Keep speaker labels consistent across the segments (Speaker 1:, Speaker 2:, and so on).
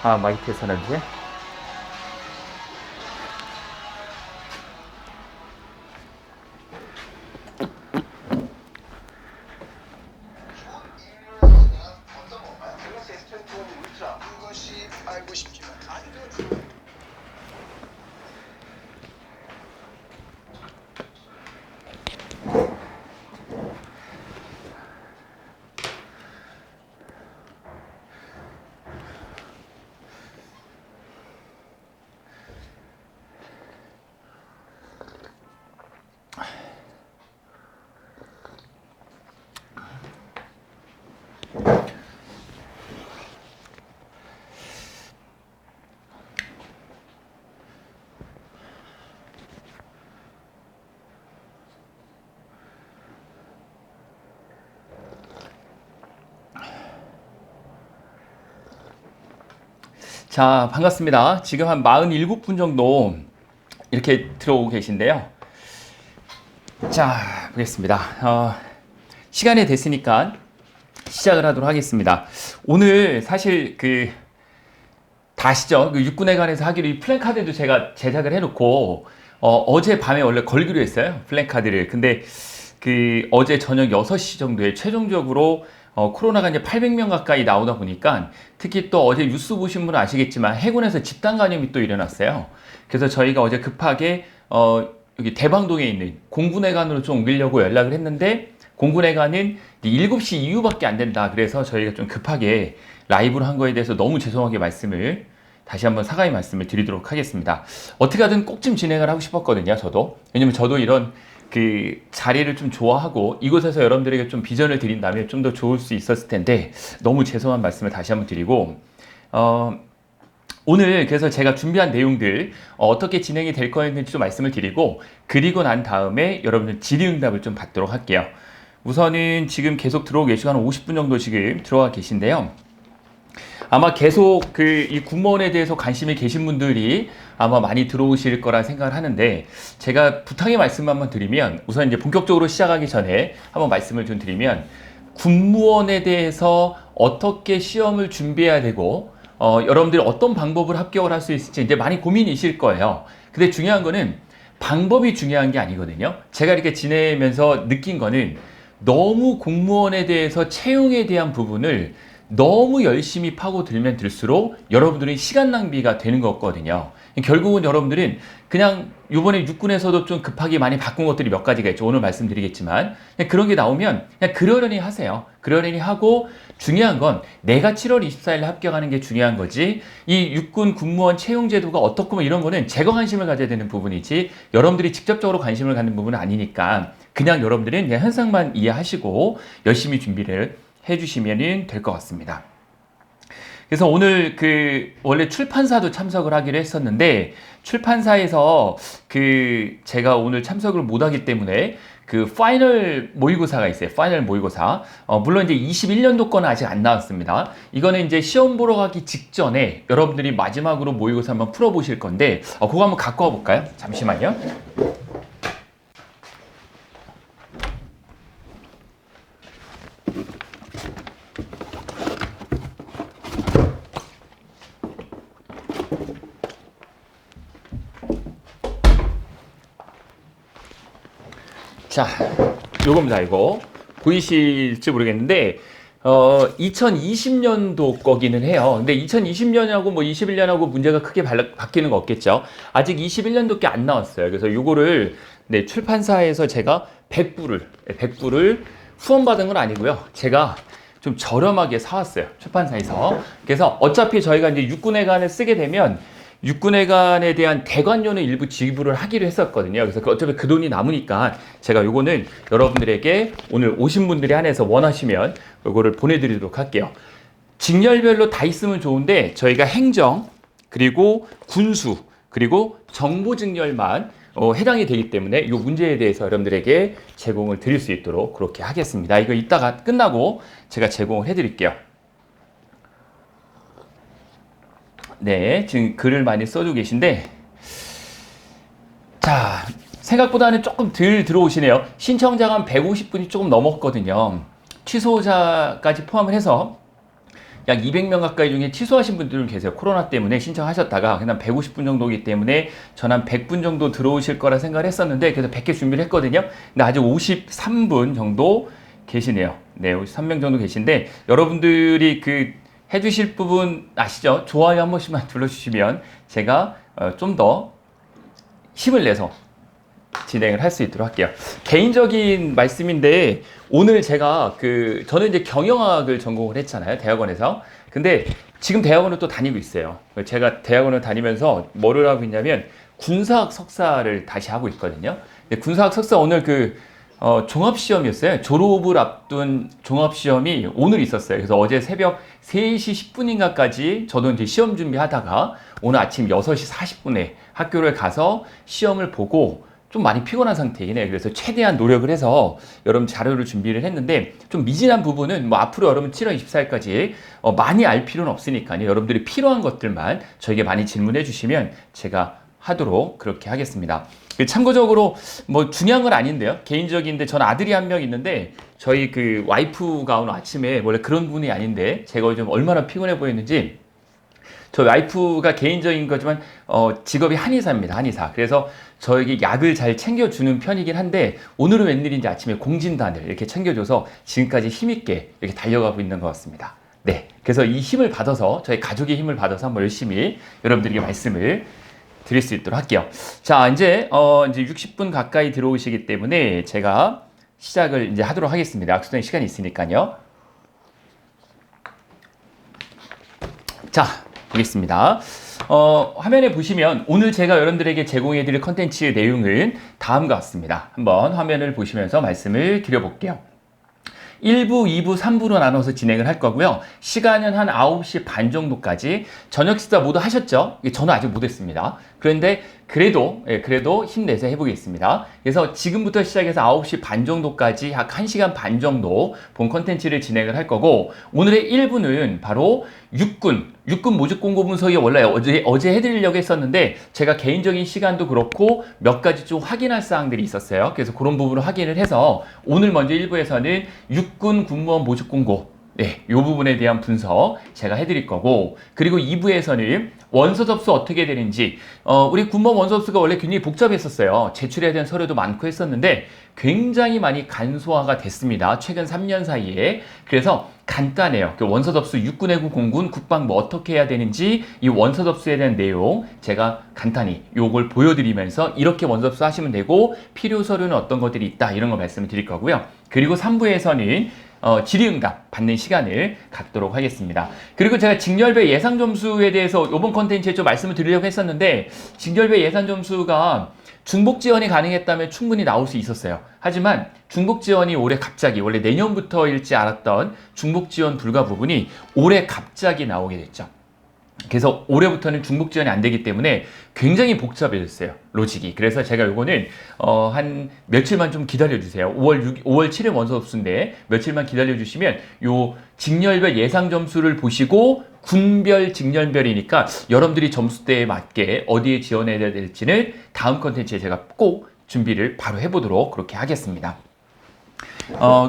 Speaker 1: 아, 마이크에서는 이제. 자, 반갑습니다. 지금 한 47분 정도 이렇게 들어오고 계신데요. 자, 보겠습니다. 시간이 됐으니까 시작을 하도록 하겠습니다. 오늘 사실 다 아시죠? 육군에 관해서 하기로 이 플랜카드도 제가 제작을 해놓고 어제 밤에 원래 걸기로 했어요. 플랜카드를. 근데 어제 저녁 6시 정도에 최종적으로 코로나가 이제 800명 가까이 나오다 보니까 특히 또 어제 뉴스 보신 분은 아시겠지만 해군에서 집단 감염이 또 일어났어요. 그래서 저희가 어제 급하게 여기 대방동에 있는 공군회관으로 좀 옮기려고 연락을 했는데 공군회관은 7시 이후밖에 안 된다. 그래서 저희가 좀 급하게 라이브로 한 거에 대해서 너무 죄송하게 다시 한번 사과의 말씀을 드리도록 하겠습니다. 어떻게 하든 꼭 좀 진행을 하고 싶었거든요, 저도. 왜냐면 저도 이런 자리를 좀 좋아하고 이곳에서 여러분들에게 좀 비전을 드린다면 좀 더 좋을 수 있었을 텐데 너무 죄송한 말씀을 다시 한번 드리고 오늘 그래서 제가 준비한 내용들 어떻게 진행이 될 거였는지 좀 말씀을 드리고 그리고 난 다음에 여러분들 질의응답을 좀 받도록 할게요. 우선은 지금 계속 들어오고 계시고 한 50분 정도 지금 들어와 계신데요. 아마 계속 이 군무원에 대해서 관심이 계신 분들이 아마 많이 들어오실 거라 생각을 하는데 제가 부탁의 말씀 한번 드리면 우선 이제 본격적으로 시작하기 전에 한번 말씀을 좀 드리면 군무원에 대해서 어떻게 시험을 준비해야 되고 여러분들이 어떤 방법을 합격을 할 수 있을지 이제 많이 고민이실 거예요. 근데 중요한 거는 방법이 중요한 게 아니거든요. 제가 이렇게 지내면서 느낀 거는 너무 공무원에 대해서 채용에 대한 부분을 너무 열심히 파고들면 들수록 여러분들은 시간 낭비가 되는 거거든요. 결국은 여러분들은 그냥 이번에 육군에서도 좀 급하게 많이 바꾼 것들이 몇 가지가 있죠. 오늘 말씀드리겠지만 그냥 그런 게 나오면 그냥 그러려니 하세요. 그러려니 하고 중요한 건 내가 7월 24일 합격하는 게 중요한 거지 이 육군 군무원 채용 제도가 어떻고 뭐 이런 거는 제가 관심을 가져야 되는 부분이지 여러분들이 직접적으로 관심을 갖는 부분은 아니니까 그냥 여러분들은 그냥 현상만 이해하시고 열심히 준비를 해주시면 될 것 같습니다. 그래서 오늘 원래 출판사도 참석을 하기로 했었는데 출판사에서 제가 오늘 참석을 못 하기 때문에 파이널 모의고사가 있어요. 파이널 모의고사. 물론 이제 21년도 거는 아직 안 나왔습니다. 이거는 이제 시험 보러 가기 직전에 여러분들이 마지막으로 모의고사 한번 풀어보실 건데 그거 한번 갖고 와 볼까요? 잠시만요. 자, 요겁니다, 이거. 보이실지 모르겠는데, 2020년도 거기는 해요. 근데 2020년하고 뭐 21년하고 문제가 크게 바뀌는 거 없겠죠. 아직 21년도 게 안 나왔어요. 그래서 요거를, 네, 출판사에서 제가 100부를 후원받은 건 아니고요. 제가 좀 저렴하게 사왔어요. 출판사에서. 그래서 어차피 저희가 이제 육군회관을 쓰게 되면 육군회관에 대한 대관료는 일부 지불을 하기로 했었거든요. 그래서 어차피 그 돈이 남으니까 제가 요거는 여러분들에게 오늘 오신 분들이 한해서 원하시면 요거를 보내드리도록 할게요. 직렬별로 다 있으면 좋은데 저희가 행정 그리고 군수 그리고 정보 직렬만 해당이 되기 때문에 이 문제에 대해서 여러분들에게 제공을 드릴 수 있도록 그렇게 하겠습니다. 이거 이따가 끝나고 제가 제공을 해드릴게요. 네, 지금 글을 많이 써주고 계신데 자, 생각보다는 조금 덜 들어오시네요. 신청자가 한 150분이 조금 넘었거든요. 취소자까지 포함을 해서 약 200명 가까이 중에 취소하신 분들은 계세요. 코로나 때문에 신청하셨다가 그냥 150분 정도이기 때문에 전 한 100분 정도 들어오실 거라 생각을 했었는데 그래서 100개 준비를 했거든요. 근데 아직 53분 정도 계시네요. 네, 53명 정도 계신데 여러분들이 그 해주실 부분 아시죠? 좋아요 한 번씩만 눌러주시면 제가 좀 더 힘을 내서 진행을 할 수 있도록 할게요. 개인적인 말씀인데 오늘 제가 저는 이제 경영학을 전공을 했잖아요. 대학원에서. 근데 지금 대학원을 또 다니고 있어요. 제가 대학원을 다니면서 뭐를 하고 있냐면 군사학 석사를 다시 하고 있거든요. 근데 군사학 석사 오늘 종합시험이었어요. 졸업을 앞둔 종합시험이 오늘 있었어요. 그래서 어제 새벽 3시 10분인가까지 저도 이제 시험 준비하다가 오늘 아침 6시 40분에 학교를 가서 시험을 보고 좀 많이 피곤한 상태이긴 해요. 그래서 최대한 노력을 해서 여러분 자료를 준비를 했는데 좀 미진한 부분은 뭐 앞으로 여러분 7월 24일까지 많이 알 필요는 없으니까요. 여러분들이 필요한 것들만 저에게 많이 질문해 주시면 제가 하도록 그렇게 하겠습니다. 참고적으로 뭐 중요한 건 아닌데요. 개인적인데 전 아들이 한 명 있는데 저희 와이프가 오늘 아침에 원래 그런 분이 아닌데 제가 좀 얼마나 피곤해 보였는지 저희 와이프가 개인적인 거지만 직업이 한의사입니다. 한의사. 그래서 저에게 약을 잘 챙겨주는 편이긴 한데 오늘은 웬일인지 아침에 공진단을 이렇게 챙겨줘서 지금까지 힘있게 이렇게 달려가고 있는 것 같습니다. 네. 그래서 이 힘을 받아서 저희 가족의 힘을 받아서 한번 열심히 여러분들에게 말씀을 드릴 수 있도록 할게요. 자, 이제 60분 가까이 들어오시기 때문에 제가 시작을 이제 하도록 하겠습니다. 약속된 시간이 있으니까요. 자, 보겠습니다. 화면에 보시면 오늘 제가 여러분들에게 제공해 드릴 컨텐츠 내용은 다음과 같습니다. 한번 화면을 보시면서 말씀을 드려볼게요. 1부, 2부, 3부로 나눠서 진행을 할 거고요. 시간은 한 9시 반 정도까지. 저녁 식사 모두 하셨죠? 저는 아직 못했습니다. 그런데 그래도 힘내서 해보겠습니다. 그래서 지금부터 시작해서 9시 반 정도까지 약 1시간 반 정도 본 컨텐츠를 진행을 할 거고 오늘의 1부는 바로 육군 모집 공고 문서에 원래 어제 해드리려고 했었는데 제가 개인적인 시간도 그렇고 몇 가지 좀 확인할 사항들이 있었어요. 그래서 그런 부분을 확인을 해서 오늘 먼저 1부에서는 육군 군무원 모집 공고 네, 이 부분에 대한 분석 제가 해드릴 거고 그리고 2부에서는 원서 접수 어떻게 되는지 우리 군무원 원서 접수가 원래 굉장히 복잡했었어요. 제출해야 되는 서류도 많고 했었는데 굉장히 많이 간소화가 됐습니다. 최근 3년 사이에. 그래서 간단해요. 원서 접수 육군, 해군, 공군, 국방부 어떻게 해야 되는지 이 원서 접수에 대한 내용 제가 간단히 요걸 보여드리면서 이렇게 원서 접수 하시면 되고 필요 서류는 어떤 것들이 있다 이런 거 말씀을 드릴 거고요. 그리고 3부에서는 질의응답 받는 시간을 갖도록 하겠습니다. 그리고 제가 직렬별 예상 점수에 대해서 이번 컨텐츠에 좀 말씀을 드리려고 했었는데 직렬별 예상 점수가 중복 지원이 가능했다면 충분히 나올 수 있었어요. 하지만 중복 지원이 올해 갑자기 원래 내년부터일지 알았던 중복 지원 불가 부분이 올해 갑자기 나오게 됐죠. 그래서 올해부터는 중복 지원이 안 되기 때문에 굉장히 복잡해졌어요. 로직이. 그래서 제가 요거는 한 며칠만 좀 기다려주세요. 5월 7일 원서 접수인데 며칠만 기다려주시면 요 직렬별 예상 점수를 보시고 군별 직렬별이니까 여러분들이 점수대에 맞게 어디에 지원해야 될지는 다음 컨텐츠에 제가 꼭 준비를 바로 해보도록 그렇게 하겠습니다.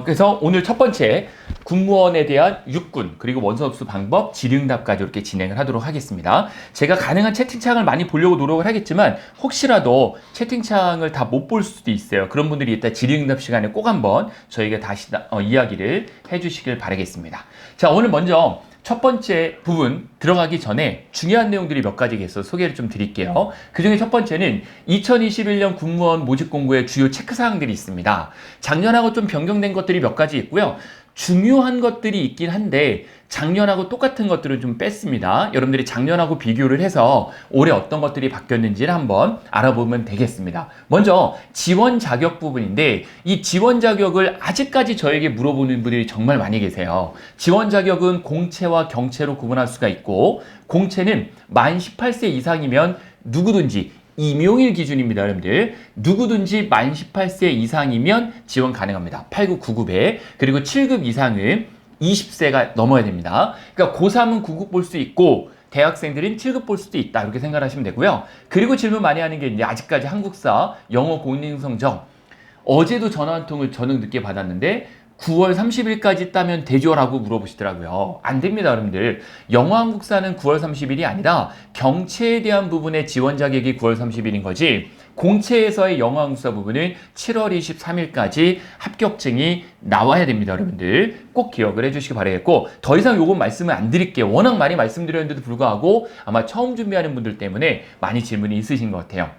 Speaker 1: 그래서 오늘 첫 번째 군무원에 대한 육군 그리고 원서 접수 방법 질의응답까지 이렇게 진행을 하도록 하겠습니다. 제가 가능한 채팅창을 많이 보려고 노력을 하겠지만 혹시라도 채팅창을 다 못 볼 수도 있어요. 그런 분들이 이따 질의응답 시간에 꼭 한번 저에게 다시 이야기를 해주시길 바라겠습니다. 자, 오늘 먼저 첫 번째 부분 들어가기 전에 중요한 내용들이 몇 가지가 있어서 소개를 좀 드릴게요. 그 중에 첫 번째는 2021년 군무원 모집 공고의 주요 체크사항들이 있습니다. 작년하고 좀 변경된 것들이 몇 가지 있고요. 중요한 것들이 있긴 한데 작년하고 똑같은 것들을 좀 뺐습니다. 여러분들이 작년하고 비교를 해서 올해 어떤 것들이 바뀌었는지를 한번 알아보면 되겠습니다. 먼저 지원 자격 부분인데 이 지원 자격을 아직까지 저에게 물어보는 분들이 정말 많이 계세요. 지원 자격은 공채와 경채로 구분할 수가 있고 공채는 만 18세 이상이면 누구든지 임용일 기준입니다, 여러분들. 누구든지 만 18세 이상이면 지원 가능합니다. 8급, 9급에. 그리고 7급 이상은 20세가 넘어야 됩니다. 그러니까 고3은 9급 볼 수 있고 대학생들은 7급 볼 수도 있다. 이렇게 생각하시면 되고요. 그리고 질문 많이 하는 게 이제 아직까지 한국사 영어 공인 성적 어제도 전화 한 통을 저는 늦게 받았는데 9월 30일까지 따면 되죠? 라고 물어보시더라고요. 안 됩니다, 여러분들. 영어 한국사는 9월 30일이 아니라 경채에 대한 부분의 지원 자격이 9월 30일인 거지, 공채에서의 영어 한국사 부분은 7월 23일까지 합격증이 나와야 됩니다, 여러분들. 꼭 기억을 해주시기 바라겠고, 더 이상 요건 말씀을 안 드릴게요. 워낙 많이 말씀드렸는데도 불구하고 아마 처음 준비하는 분들 때문에 많이 질문이 있으신 것 같아요.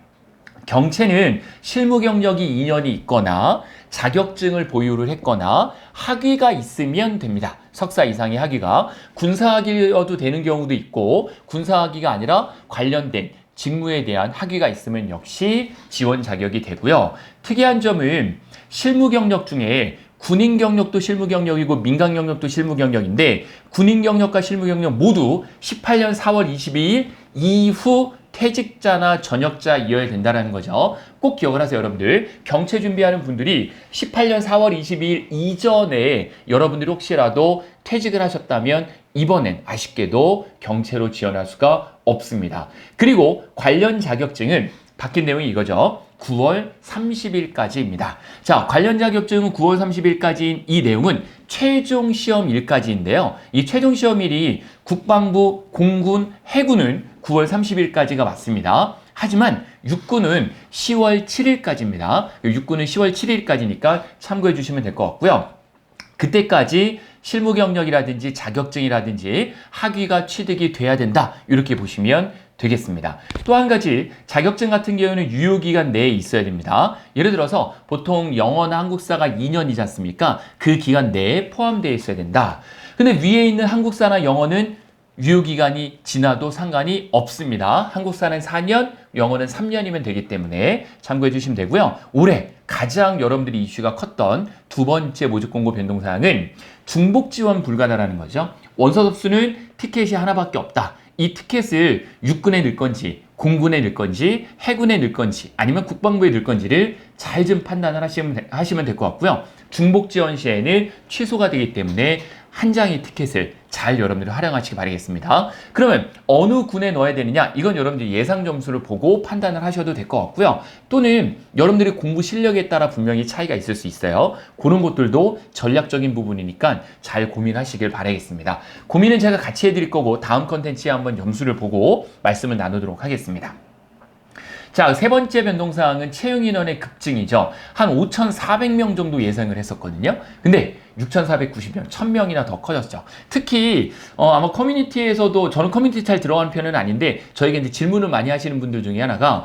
Speaker 1: 경채는 실무 경력이 2년이 있거나 자격증을 보유를 했거나 학위가 있으면 됩니다. 석사 이상의 학위가. 군사학위여도 되는 경우도 있고, 군사학위가 아니라 관련된 직무에 대한 학위가 있으면 역시 지원 자격이 되고요. 특이한 점은 실무 경력 중에 군인 경력도 실무 경력이고 민간 경력도 실무 경력인데, 군인 경력과 실무 경력 모두 18년 4월 22일 이후 퇴직자나 전역자이어야 된다는 거죠. 꼭 기억을 하세요, 여러분들. 경채 준비하는 분들이 18년 4월 22일 이전에 여러분들이 혹시라도 퇴직을 하셨다면 이번엔 아쉽게도 경채로 지원할 수가 없습니다. 그리고 관련 자격증은 바뀐 내용이 이거죠. 9월 30일까지입니다. 자, 관련 자격증은 9월 30일까지인 이 내용은 최종 시험일까지인데요. 이 최종 시험일이 국방부, 공군, 해군은 9월 30일까지가 맞습니다. 하지만 육군은 10월 7일까지입니다. 육군은 10월 7일까지니까 참고해 주시면 될 것 같고요. 그때까지 실무 경력이라든지 자격증이라든지 학위가 취득이 돼야 된다, 이렇게 보시면 되겠습니다. 또 한 가지, 자격증 같은 경우는 유효기간 내에 있어야 됩니다. 예를 들어서 보통 영어나 한국사가 2년이지 않습니까? 그 기간 내에 포함되어 있어야 된다. 근데 위에 있는 한국사나 영어는 유효기간이 지나도 상관이 없습니다. 한국사는 4년, 영어는 3년이면 되기 때문에 참고해 주시면 되고요. 올해 가장 여러분들이 이슈가 컸던 두 번째 모집 공고 변동사항은 중복 지원 불가다라는 거죠. 원서 접수는 티켓이 하나밖에 없다. 이 티켓을 육군에 넣을 건지, 공군에 넣을 건지, 해군에 넣을 건지, 아니면 국방부에 넣을 건지를 잘 좀 판단을 하시면 될 것 같고요. 중복 지원 시에는 취소가 되기 때문에 한 장의 티켓을 잘 여러분들이 활용하시기 바라겠습니다. 그러면 어느 군에 넣어야 되느냐? 이건 여러분들이 예상 점수를 보고 판단을 하셔도 될 것 같고요. 또는 여러분들의 공부 실력에 따라 분명히 차이가 있을 수 있어요. 그런 것들도 전략적인 부분이니까 잘 고민하시길 바라겠습니다. 고민은 제가 같이 해드릴 거고, 다음 컨텐츠에 한번 점수를 보고 말씀을 나누도록 하겠습니다. 자, 세 번째 변동사항은 채용 인원의 급증이죠. 한 5,400명 정도 예상을 했었거든요. 근데 6,490명, 1,000명이나 더 커졌죠. 특히 아마 커뮤니티에서도, 저는 커뮤니티 잘 들어가는 편은 아닌데 저에게 이제 질문을 많이 하시는 분들 중에 하나가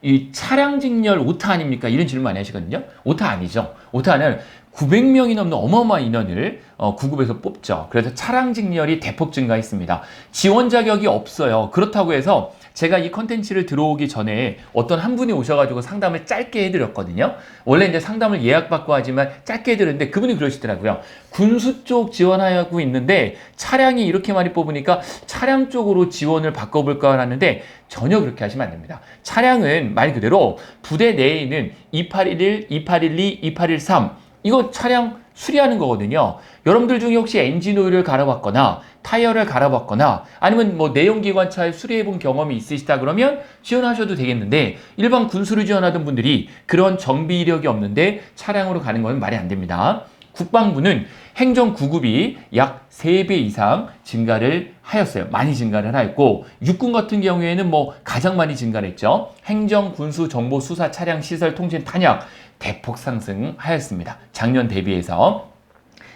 Speaker 1: 이 차량 직렬 오타 아닙니까? 이런 질문 많이 하시거든요. 오타 아니죠. 오타는 900명이 넘는 어마어마한 인원을 구급해서 뽑죠. 그래서 차량 직렬이 대폭 증가했습니다. 지원 자격이 없어요. 그렇다고 해서 제가 이 컨텐츠를 들어오기 전에 어떤 한 분이 오셔가지고 상담을 짧게 해드렸거든요. 원래 이제 상담을 예약받고 하지만 짧게 해드렸는데 그분이 그러시더라고요. 군수 쪽 지원하고 있는데 차량이 이렇게 많이 뽑으니까 차량 쪽으로 지원을 바꿔볼까 하는데 전혀 그렇게 하시면 안 됩니다. 차량은 말 그대로 부대 내에 있는 2811, 2812, 2813 이거 차량 수리하는 거거든요. 여러분들 중에 혹시 엔진 오일을 갈아봤거나 타이어를 갈아봤거나 아니면 뭐 내연기관차에 수리해본 경험이 있으시다 그러면 지원하셔도 되겠는데, 일반 군수를 지원하던 분들이 그런 정비 이력이 없는데 차량으로 가는 건 말이 안 됩니다. 국방부는 행정 구급이 약 3배 이상 증가를 하였어요. 많이 증가를 하였고, 육군 같은 경우에는 뭐 가장 많이 증가를 했죠. 행정, 군수, 정보, 수사, 차량, 시설, 통신, 탄약 대폭 상승하였습니다. 작년 대비해서.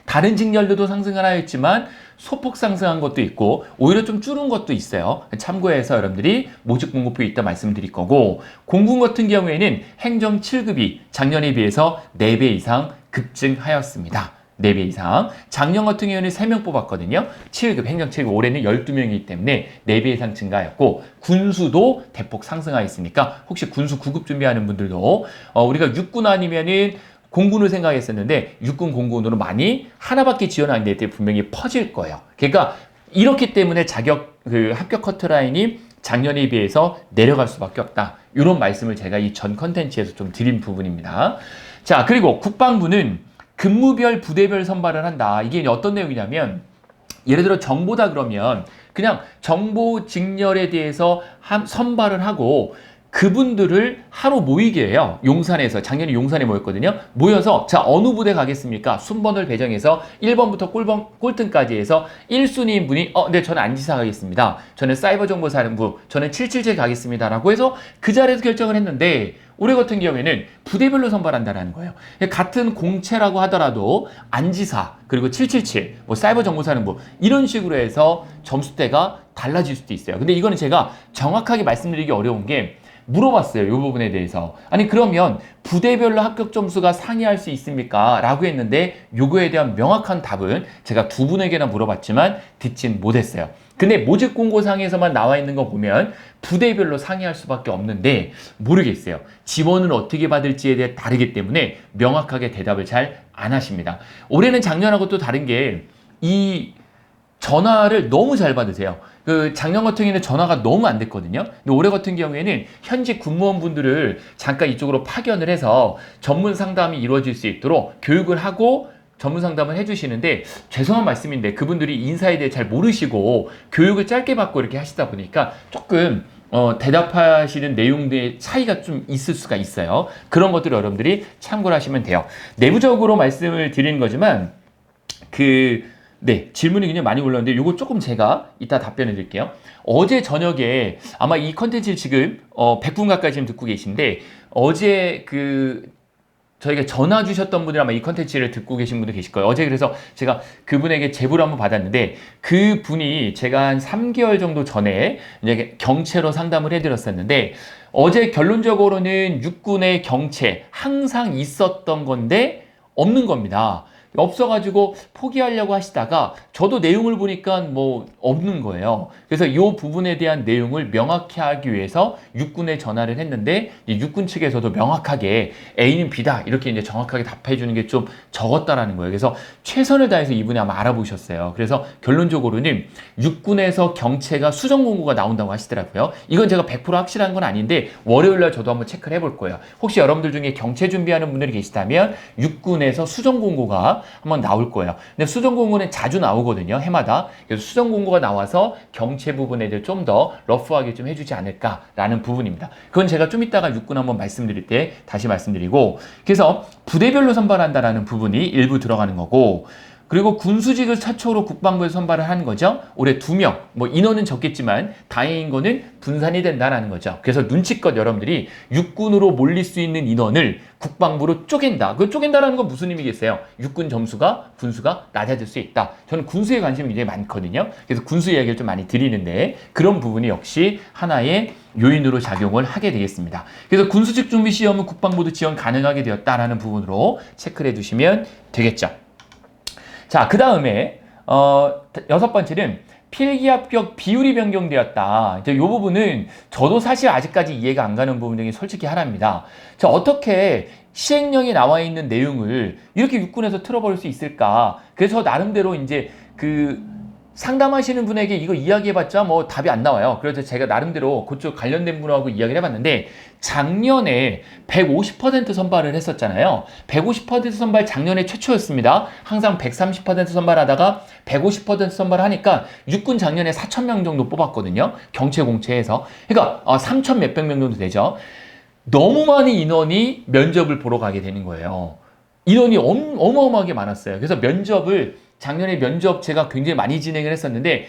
Speaker 1: 다른 직렬들도 상승을 하였지만 소폭 상승한 것도 있고 오히려 좀 줄은 것도 있어요. 참고해서 여러분들이 모집 공고표에 있다 말씀드릴 거고, 공군 같은 경우에는 행정 7급이 작년에 비해서 4배 이상 급증하였습니다. 4배 이상. 작년 같은 경우에는 3명 뽑았거든요. 7급, 행정 7급. 올해는 12명이기 때문에 4배 이상 증가하였고, 군수도 대폭 상승하였으니까 혹시 군수 9급 준비하는 분들도 우리가 육군 아니면은 공군을 생각했었는데 육군, 공군으로 많이 하나밖에 지원 안 될 때 분명히 퍼질 거예요. 그러니까 이렇기 때문에 합격 커트라인이 작년에 비해서 내려갈 수밖에 없다. 이런 말씀을 제가 이 전 컨텐츠에서 좀 드린 부분입니다. 자, 그리고 국방부는 근무별, 부대별 선발을 한다. 이게 어떤 내용이냐면, 예를 들어 정보다 그러면 그냥 정보 직렬에 대해서 선발을 하고 그분들을 하루 모이게 해요. 용산에서. 작년에 용산에 모였거든요. 모여서 자 어느 부대 가겠습니까? 순번을 배정해서 1번부터 꼴등까지 해서 1순위인 분이 네 저는 안지사 가겠습니다. 저는 사이버정보사령부, 저는 777 가겠습니다. 라고 해서 그 자리에서 결정을 했는데 올해 같은 경우에는 부대별로 선발한다는 거예요. 같은 공채라고 하더라도 안지사 그리고 777, 뭐 사이버정보사령부 이런 식으로 해서 점수대가 달라질 수도 있어요. 근데 이거는 제가 정확하게 말씀드리기 어려운 게 물어봤어요. 이 부분에 대해서. 아니 그러면 부대별로 합격 점수가 상이할 수 있습니까? 라고 했는데 요거에 대한 명확한 답은 제가 두 분에게나 물어봤지만 듣진 못했어요. 근데 모집 공고상에서만 나와 있는 거 보면 부대별로 상이할 수밖에 없는데 모르겠어요. 지원을 어떻게 받을지에 대해 다르기 때문에 명확하게 대답을 잘 안 하십니다. 올해는 작년하고 또 다른 게 이 전화를 너무 잘 받으세요. 그 작년 같은 경우에는 전화가 너무 안 됐거든요. 근데 올해 같은 경우에는 현직 군무원분들을 잠깐 이쪽으로 파견을 해서 전문 상담이 이루어질 수 있도록 교육을 하고 전문 상담을 해주시는데 죄송한 말씀인데 그분들이 인사에 대해 잘 모르시고 교육을 짧게 받고 이렇게 하시다 보니까 조금 대답하시는 내용들의 차이가 좀 있을 수가 있어요. 그런 것들을 여러분들이 참고를 하시면 돼요. 내부적으로 말씀을 드리는 거지만 네, 질문이 굉장히 많이 올라왔는데 이거 조금 제가 이따 답변해 드릴게요. 어제 저녁에 아마 이 컨텐츠를 지금 100분 가까이 지금 듣고 계신데 어제 저희가 전화 주셨던 분들 아마 이 컨텐츠를 듣고 계신 분들 계실 거예요. 어제 그래서 제가 그분에게 제보를 한번 받았는데 그분이 제가 한 3개월 정도 전에 이제 경채로 상담을 해드렸었는데 어제 결론적으로는 육군의 경채 항상 있었던 건데 없는 겁니다. 없어가지고 포기하려고 하시다가 저도 내용을 보니까 뭐 없는 거예요. 그래서 이 부분에 대한 내용을 명확히 하기 위해서 육군에 전화를 했는데 육군 측에서도 명확하게 A는 B다 이렇게 이제 정확하게 답해 주는 게 좀 적었다라는 거예요. 그래서 최선을 다해서 이분이 아마 알아보셨어요. 그래서 결론적으로는 육군에서 경채가 수정 공고가 나온다고 하시더라고요. 이건 제가 100% 확실한 건 아닌데 월요일날 저도 한번 체크를 해볼 거예요. 혹시 여러분들 중에 경채 준비하는 분들이 계시다면 육군에서 수정 공고가 한번 나올 거예요. 근데 수정 공고는 자주 나오거든요. 해마다. 그래서 수정 공고가 나와서 경채 부분에 대해 좀 더 러프하게 좀 해주지 않을까라는 부분입니다. 그건 제가 좀 이따가 육군 한번 말씀드릴 때 다시 말씀드리고 그래서 부대별로 선발한다라는 부분이 일부 들어가는 거고 그리고 군수직을 최초로 국방부에서 선발을 하는 거죠. 올해 2명, 뭐 인원은 적겠지만 다행인 거는 분산이 된다는 거죠. 그래서 눈치껏 여러분들이 육군으로 몰릴 수 있는 인원을 국방부로 쪼갠다. 그 쪼갠다라는 건 무슨 의미겠어요? 육군 점수가, 군수가 낮아질 수 있다. 저는 군수에 관심이 굉장히 많거든요. 그래서 군수 이야기를 좀 많이 드리는데 그런 부분이 역시 하나의 요인으로 작용을 하게 되겠습니다. 그래서 군수직 준비 시험은 국방부도 지원 가능하게 되었다라는 부분으로 체크를 해두시면 되겠죠. 자, 그 다음에 6번째는 필기 합격 비율이 변경되었다. 이제 이 부분은 저도 사실 아직까지 이해가 안 가는 부분 중에 솔직히 하나입니다. 자, 어떻게 시행령에 나와 있는 내용을 이렇게 육군에서 틀어버릴 수 있을까? 그래서 나름대로 이제 상담하시는 분에게 이거 이야기해봤자 뭐 답이 안 나와요. 그래서 제가 나름대로 그쪽 관련된 분하고 이야기를 해봤는데 작년에 150% 선발을 했었잖아요. 150% 선발 작년에 최초였습니다. 항상 130% 선발하다가 150% 선발하니까 육군 작년에 4,000명 정도 뽑았거든요. 경채 공채에서. 그러니까 3,000 몇백 명 정도 되죠. 너무 많은 인원이 면접을 보러 가게 되는 거예요. 인원이 어마어마하게 많았어요. 그래서 작년에 면접 제가 굉장히 많이 진행을 했었는데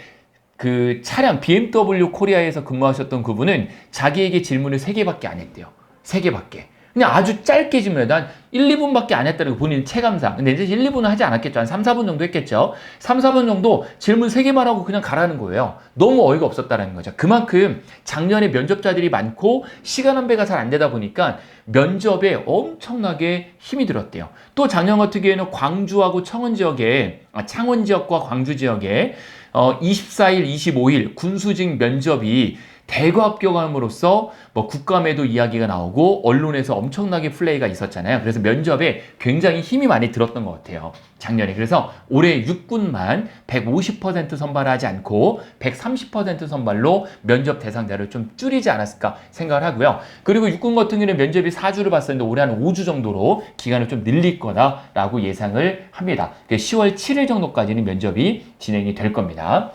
Speaker 1: 그 차량 BMW 코리아에서 근무하셨던 그분은 자기에게 질문을 3개밖에 안 했대요. 3개밖에. 그냥 아주 짧게 질문해도 한 1, 2분밖에 안 했다는 거 본인 체감상. 근데 이제 1, 2분은 하지 않았겠죠. 한 3, 4분 정도 했겠죠. 3, 4분 정도 질문 3개만 하고 그냥 가라는 거예요. 너무 어이가 없었다는 거죠. 그만큼 작년에 면접자들이 많고 시간 안배가 잘 안 되다 보니까 면접에 엄청나게 힘이 들었대요. 또 작년 같은 경우에는 광주하고 창원 지역과 광주 지역에 24일, 25일 군수직 면접이 대거 합격함으로써 뭐 국감에도 이야기가 나오고 언론에서 엄청나게 플레이가 있었잖아요. 그래서 면접에 굉장히 힘이 많이 들었던 것 같아요. 작년에. 그래서 올해 육군만 150% 선발하지 않고 130% 선발로 면접 대상자를 좀 줄이지 않았을까 생각을 하고요. 그리고 육군 같은 경우는 면접이 4주를 봤었는데 올해 한 5주 정도로 기간을 좀 늘릴 거다라고 예상을 합니다. 10월 7일 정도까지는 면접이 진행이 될 겁니다.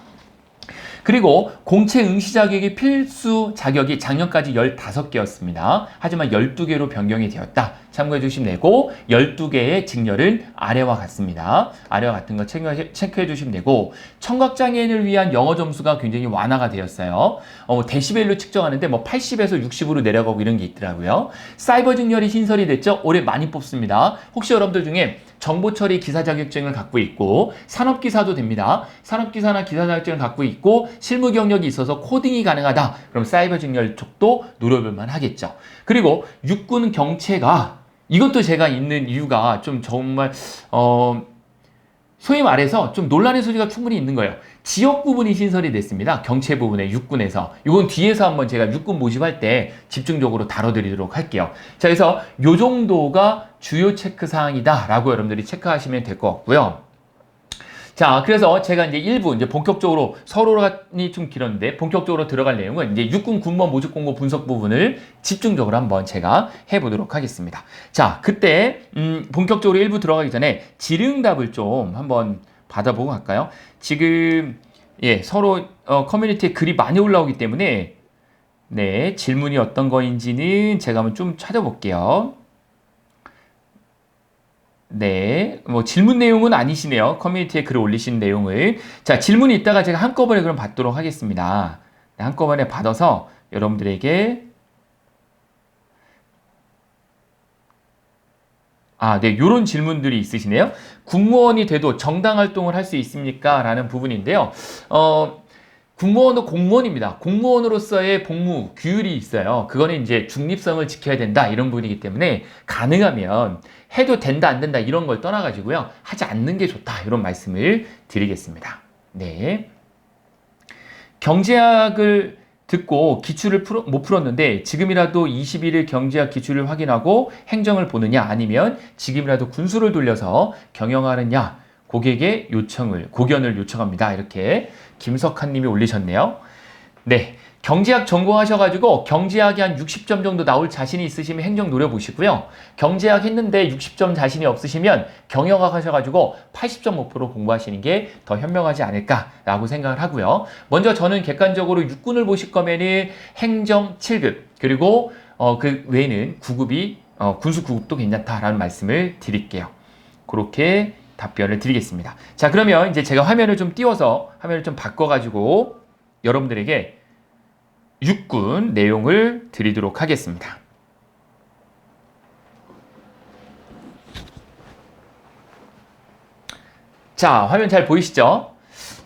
Speaker 1: 그리고 공채 응시 자격이 필수 자격이 작년까지 15개였습니다. 하지만 12개로 변경이 되었다. 참고해 주시면 되고 12개의 직렬은 아래와 같습니다. 아래와 같은 거 체크해 주시면 되고 청각장애인을 위한 영어 점수가 굉장히 완화가 되었어요. 데시벨로 측정하는데 뭐 80에서 60으로 내려가고 이런 게 있더라고요. 사이버 직렬이 신설이 됐죠. 올해 많이 뽑습니다. 혹시 여러분들 중에 정보처리 기사 자격증을 갖고 있고 산업기사도 됩니다. 산업기사나 기사 자격증을 갖고 있고 실무 경력이 있어서 코딩이 가능하다. 그럼 사이버 직렬 쪽도 노려볼 만하겠죠. 그리고 육군 경체가 이것도 제가 있는 이유가 좀 정말 소위 말해서 좀 논란의 소지가 충분히 있는 거예요. 지역 부분이 신설이 됐습니다. 경체 부분에 육군에서. 이건 뒤에서 한번 제가 육군 모집할 때 집중적으로 다뤄드리도록 할게요. 자, 그래서 요 정도가 주요 체크 사항이다라고 여러분들이 체크하시면 될 것 같고요. 자, 그래서 제가 이제 일부 이제 본격적으로 서론이 좀 길었는데 본격적으로 들어갈 내용은 이제 육군 군무원 모집 공고 분석 부분을 집중적으로 한번 제가 해보도록 하겠습니다. 자, 그때 본격적으로 일부 들어가기 전에 질의응답을 좀 한번 받아보고 갈까요? 지금 서로 커뮤니티에 글이 많이 올라오기 때문에 네, 질문이 어떤 거인지는 제가 한번 좀 찾아볼게요. 네, 뭐 질문 내용은 아니시네요. 커뮤니티에 글을 올리신 내용을. 자, 질문이 있다가 제가 한꺼번에 그럼 받도록 하겠습니다. 네, 한꺼번에 받아서 여러분들에게 네, 요런 질문들이 있으시네요. 군무원이 돼도 정당 활동을 할 수 있습니까? 라는 부분인데요. 군무원도 공무원입니다. 공무원으로서의 복무 규율이 있어요. 그거는 이제 중립성을 지켜야 된다 이런 부분이기 때문에 가능하면 해도 된다 안 된다 이런 걸 떠나가지고요. 하지 않는 게 좋다 이런 말씀을 드리겠습니다. 네. 경제학을 듣고 기출을 못 풀었는데 지금이라도 21일 경제학 기출을 확인하고 행정을 보느냐 아니면 지금이라도 군수를 돌려서 경영하느냐 고객의 고견을 요청합니다. 이렇게 김석한 님이 올리셨네요. 네. 경제학 전공하셔가지고 경제학이 한 60점 정도 나올 자신이 있으시면 행정 노려보시고요. 경제학 했는데 60점 자신이 없으시면 경영학 하셔가지고 80점 목표로 공부하시는 게 더 현명하지 않을까라고 생각을 하고요. 먼저 저는 객관적으로 육군을 보실 거면은 행정 7급 그리고 그 외에는 9급이 군수 9급도 괜찮다라는 말씀을 드릴게요. 그렇게 답변을 드리겠습니다. 자, 그러면 이제 제가 화면을 좀 띄워서 화면을 좀 바꿔가지고 여러분들에게 육군 내용을 드리도록 하겠습니다. 자, 화면 잘 보이시죠?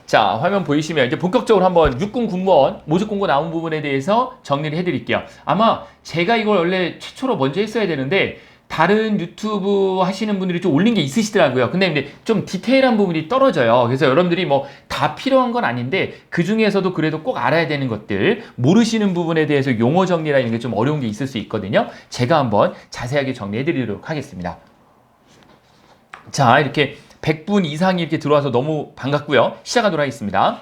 Speaker 1: 자, 화면 보이시면 이제 본격적으로 한번 육군 군무원 모집 공고 나온 부분에 대해서 정리를 해드릴게요. 아마 제가 이걸 원래 최초로 먼저 했어야 되는데 다른 유튜브 하시는 분들이 좀 올린 게 있으시더라고요. 근데 좀 디테일한 부분이 떨어져요. 그래서 여러분들이 뭐 다 필요한 건 아닌데 그 중에서도 그래도 꼭 알아야 되는 것들, 모르시는 부분에 대해서 용어 정리라는 게 좀 어려운 게 있을 수 있거든요. 제가 한번 자세하게 정리해 드리도록 하겠습니다. 자, 이렇게 100분 이상이 이렇게 들어와서 너무 반갑고요. 시작하도록 하겠습니다.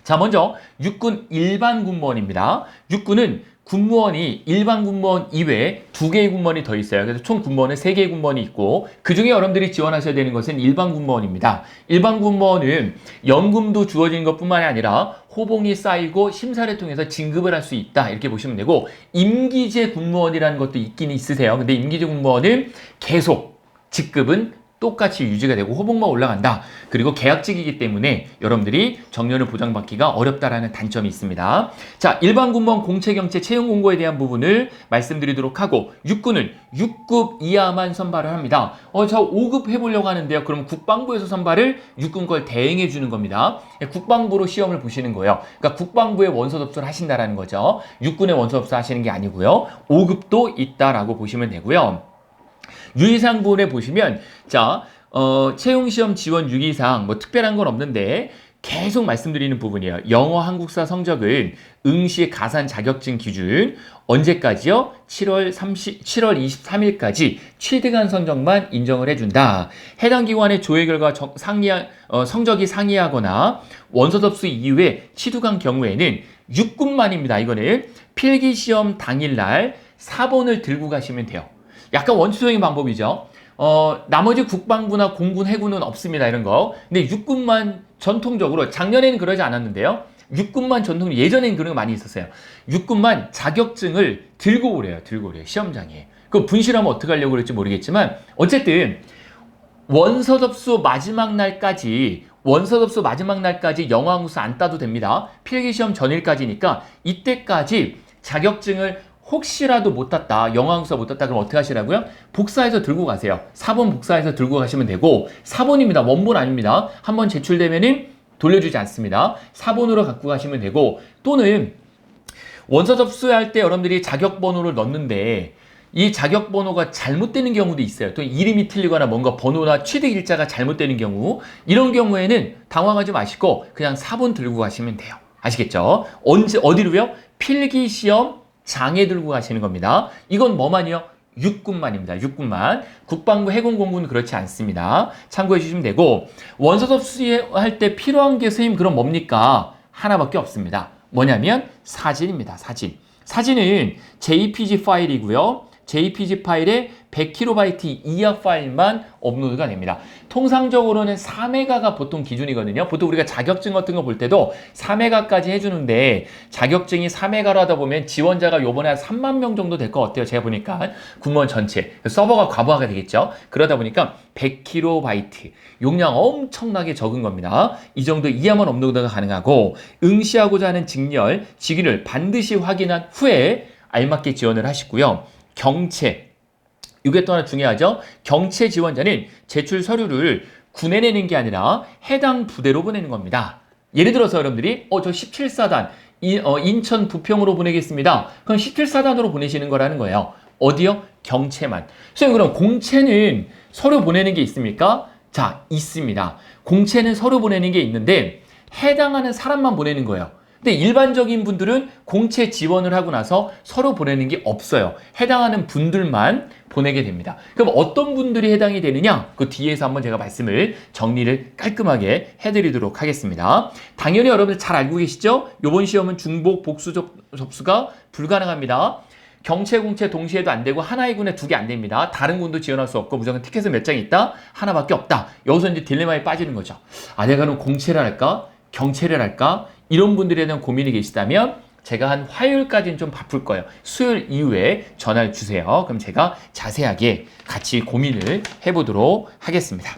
Speaker 1: 자, 먼저 육군 일반 군무원입니다. 육군은 군무원이 일반 군무원 이외에 2개의 군무원이 더 있어요. 그래서 총 군무원은 3개의 군무원이 있고 그 중에 여러분들이 지원하셔야 되는 것은 일반 군무원입니다. 일반 군무원은 연금도 주어지는 것뿐만이 아니라 호봉이 쌓이고 심사를 통해서 진급을 할 수 있다 이렇게 보시면 되고 임기제 군무원이라는 것도 있긴 있으세요. 근데 임기제 군무원은 계속 직급은 똑같이 유지가 되고 호봉만 올라간다. 그리고 계약직이기 때문에 여러분들이 정년을 보장받기가 어렵다라는 단점이 있습니다. 자, 일반 군무원 공채 경채 채용 공고에 대한 부분을 말씀드리도록 하고 육군은 6급 이하만 선발을 합니다. 저 5급 해보려고 하는데요. 그럼 국방부에서 선발을 육군 걸 대행해 주는 겁니다. 국방부로 시험을 보시는 거예요. 그러니까 국방부에 원서 접수를 하신다라는 거죠. 육군에 원서 접수 하시는 게 아니고요. 5급도 있다라고 보시면 되고요. 유의사항 부분에 보시면 자, 채용시험 지원 유의사항 뭐 특별한 건 없는데 계속 말씀드리는 부분이에요. 영어 한국사 성적은 응시 가산 자격증 기준 언제까지요? 7월 23일까지 취득한 성적만 인정을 해준다. 해당 기관의 조회 결과 성적이 상이하거나 원서 접수 이후에 취득한 경우에는 육군만입니다. 이거는 필기시험 당일날 4번을 들고 가시면 돼요. 약간 원초적인 방법이죠. 나머지 국방부나 공군, 해군은 없습니다. 이런 거. 근데 육군만 전통적으로 작년에는 그러지 않았는데요. 육군만 전통 예전엔 그런 거 많이 있었어요. 육군만 자격증을 들고 오래요. 시험장에. 그 분실하면 어떻게 하려고 그럴지 모르겠지만 어쨌든 원서 접수 마지막 날까지 영어항수 안 따도 됩니다. 필기시험 전일까지니까 이때까지 자격증을 혹시라도 못 땄다, 영어항수가 못 땄다 그럼 어떻게 하시라고요? 복사해서 들고 가세요. 4번 복사해서 들고 가시면 되고 4번입니다. 원본 아닙니다. 한번 제출되면은 돌려주지 않습니다. 4번으로 갖고 가시면 되고 또는 원서 접수할 때 여러분들이 자격번호를 넣는데 이 자격번호가 잘못되는 경우도 있어요. 또 이름이 틀리거나 뭔가 번호나 취득일자가 잘못되는 경우 이런 경우에는 당황하지 마시고 그냥 4번 들고 가시면 돼요. 아시겠죠? 어디로요? 필기시험 장에 들고 가시는 겁니다. 이건 뭐만이요? 육군만입니다. 육군만. 국방부 해군공군은 그렇지 않습니다. 참고해 주시면 되고 원서 접수할 때 필요한 게 선생님 그럼 뭡니까? 하나밖에 없습니다. 뭐냐면 사진입니다. 사진은 JPG 파일이고요. JPG 파일에 100KB 이하 파일만 업로드가 됩니다. 통상적으로는 4메가가 보통 기준이거든요. 보통 우리가 자격증 같은 거 볼 때도 4메가까지 해주는데 자격증이 4메가로 하다 보면 지원자가 요번에 한 3만 명 정도 될 것 같아요. 제가 보니까 군무원 전체 서버가 과부하가 되겠죠. 그러다 보니까 100KB 용량 엄청나게 적은 겁니다. 이 정도 이하만 업로드가 가능하고 응시하고자 하는 직렬, 직위를 반드시 확인한 후에 알맞게 지원을 하시고요. 경체, 이게 또 하나 중요하죠. 경체 지원자는 제출 서류를 군에 내는 게 아니라 해당 부대로 보내는 겁니다. 예를 들어서 여러분들이 저 17사단 인천 부평으로 보내겠습니다. 그럼 17사단으로 보내시는 거라는 거예요. 어디요? 경체만. 선생님 그럼 공채는 서류 보내는 게 있습니까? 자, 있습니다. 공채는 서류 보내는 게 있는데 해당하는 사람만 보내는 거예요. 근데 일반적인 분들은 공채 지원을 하고 나서 서로 보내는 게 없어요. 해당하는 분들만 보내게 됩니다. 그럼 어떤 분들이 해당이 되느냐? 그 뒤에서 한번 제가 말씀을 정리를 깔끔하게 해드리도록 하겠습니다. 당연히 여러분들 잘 알고 계시죠? 이번 시험은 중복 복수 접수가 불가능합니다. 경채, 공채 동시에도 안 되고 하나의 군에 두 개 안 됩니다. 다른 군도 지원할 수 없고 무조건 티켓은 몇 장 있다? 하나밖에 없다. 여기서 이제 딜레마에 빠지는 거죠. 내가 그럼 공채를 할까? 경채를 할까? 이런 분들에 대한 고민이 계시다면 제가 한 화요일까지는 좀 바쁠 거예요. 수요일 이후에 전화를 주세요. 그럼 제가 자세하게 같이 고민을 해보도록 하겠습니다.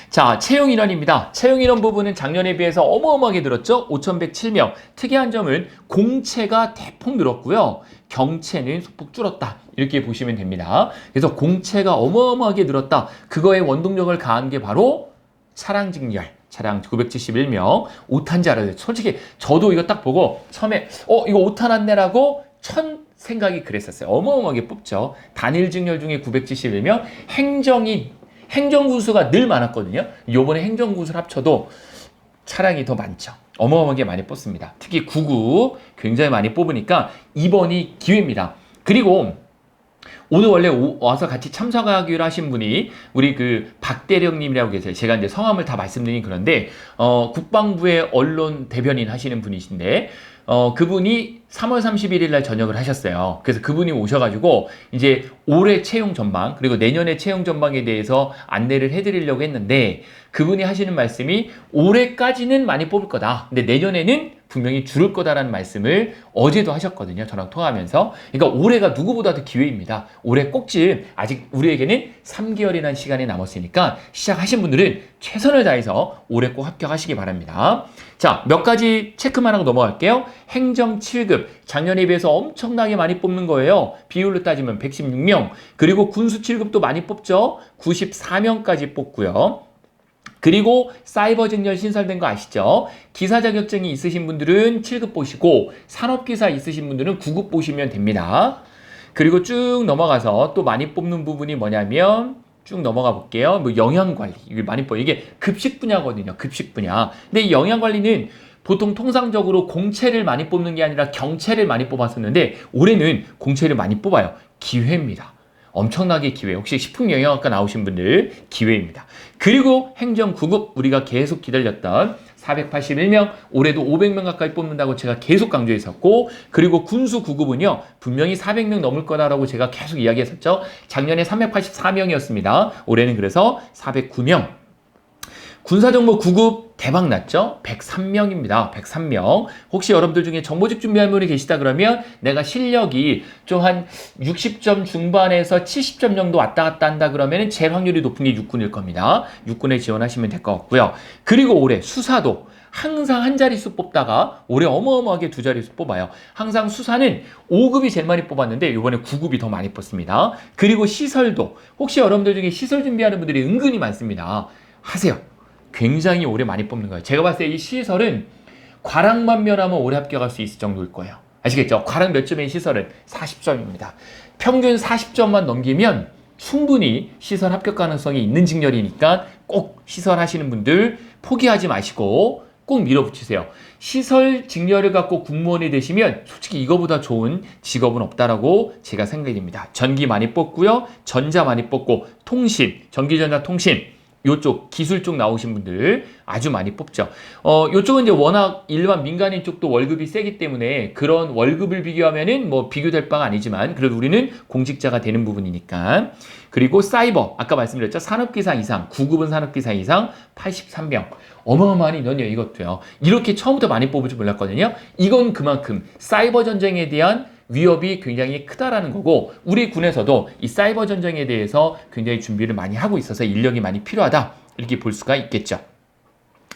Speaker 1: 자, 채용 인원입니다. 채용 인원 부분은 작년에 비해서 어마어마하게 늘었죠. 5,107명. 특이한 점은 공채가 대폭 늘었고요. 경채는 소폭 줄었다. 이렇게 보시면 됩니다. 그래서 공채가 어마어마하게 늘었다. 그거에 원동력을 가한 게 바로 차량직렬. 차량 971명, 5탄지 알아요. 솔직히 저도 이거 딱 보고 처음에 이거 5탄 왔네라고 생각이 그랬었어요. 어마어마하게 뽑죠. 단일 직렬 중에 971명, 행정군수가 늘 많았거든요. 요번에 행정군수를 합쳐도 차량이 더 많죠. 어마어마하게 많이 뽑습니다. 특히 99 굉장히 많이 뽑으니까 이번이 기회입니다. 그리고 오늘 원래 와서 같이 참석하기로 하신 분이 우리 그 박대령님이라고 계세요. 제가 이제 성함을 다 말씀드린 그런데 국방부의 언론 대변인 하시는 분이신데 그분이 3월 31일 날 전역을 하셨어요. 그래서 그분이 오셔가지고 이제 올해 채용 전망 그리고 내년의 채용 전망에 대해서 안내를 해드리려고 했는데 그분이 하시는 말씀이 올해까지는 많이 뽑을 거다. 근데 내년에는 분명히 줄을 거다라는 말씀을 어제도 하셨거든요. 저랑 통화하면서. 그러니까 올해가 누구보다도 기회입니다. 올해 꼭지 아직 우리에게는 3개월이라는 시간이 남았으니까 시작하신 분들은 최선을 다해서 올해 꼭 합격하시기 바랍니다. 자, 몇 가지 체크만 하고 넘어갈게요. 행정 7급. 작년에 비해서 엄청나게 많이 뽑는 거예요. 비율로 따지면 116명. 그리고 군수 7급도 많이 뽑죠. 94명까지 뽑고요. 그리고 사이버 직렬 신설된 거 아시죠? 기사 자격증이 있으신 분들은 7급 보시고 산업기사 있으신 분들은 9급 보시면 됩니다. 그리고 쭉 넘어가서 또 많이 뽑는 부분이 뭐냐면 쭉 넘어가 볼게요. 뭐 영양관리 이게 많이 뽑아요. 이게 급식 분야거든요. 급식 분야. 근데 이 영양관리는 보통 통상적으로 공채를 많이 뽑는 게 아니라 경채를 많이 뽑았었는데 올해는 공채를 많이 뽑아요. 기회입니다. 엄청나게 기회. 혹시 식품영양학과 나오신 분들 기회입니다. 그리고 행정 9급 우리가 계속 기다렸던 481명 올해도 500명 가까이 뽑는다고 제가 계속 강조했었고 그리고 군수 9급은요 분명히 400명 넘을 거다라고 제가 계속 이야기했었죠. 작년에 384명이었습니다. 올해는 그래서 409명. 군사정보 9급 대박 났죠? 103명입니다. 103명. 혹시 여러분들 중에 정보직 준비한 분이 계시다 그러면 내가 실력이 좀 한 60점 중반에서 70점 정도 왔다 갔다 한다 그러면 제일 확률이 높은 게 육군일 겁니다. 육군에 지원하시면 될 것 같고요. 그리고 올해 수사도 항상 한 자릿수 뽑다가 올해 어마어마하게 두 자릿수 뽑아요. 항상 수사는 5급이 제일 많이 뽑았는데 이번에 9급이 더 많이 뽑습니다. 그리고 시설도 혹시 여러분들 중에 시설 준비하는 분들이 은근히 많습니다. 하세요. 굉장히 올해 많이 뽑는 거예요. 제가 봤을 때 이 시설은 과락만 면하면 올해 합격할 수 있을 정도일 거예요. 아시겠죠? 과락 몇 점의 시설은 40점입니다. 평균 40점만 넘기면 충분히 시설 합격 가능성이 있는 직렬이니까 꼭 시설 하시는 분들 포기하지 마시고 꼭 밀어붙이세요. 시설 직렬을 갖고 공무원이 되시면 솔직히 이거보다 좋은 직업은 없다라고 제가 생각이 됩니다. 전기 많이 뽑고요. 전자 많이 뽑고 통신, 전기전자 통신 요쪽 기술 쪽 나오신 분들 아주 많이 뽑죠. 요쪽은 이제 워낙 일반 민간인 쪽도 월급이 세기 때문에 그런 월급을 비교하면은 뭐 비교될 바가 아니지만 그래도 우리는 공직자가 되는 부분이니까. 그리고 사이버 아까 말씀드렸죠. 산업기사 이상 9급은 산업기사 이상 83명 어마어마한 인원이에요. 이것도요. 이렇게 처음부터 많이 뽑을 줄 몰랐거든요. 이건 그만큼 사이버 전쟁에 대한 위협이 굉장히 크다라는 거고 우리 군에서도 이 사이버 전쟁에 대해서 굉장히 준비를 많이 하고 있어서 인력이 많이 필요하다 이렇게 볼 수가 있겠죠.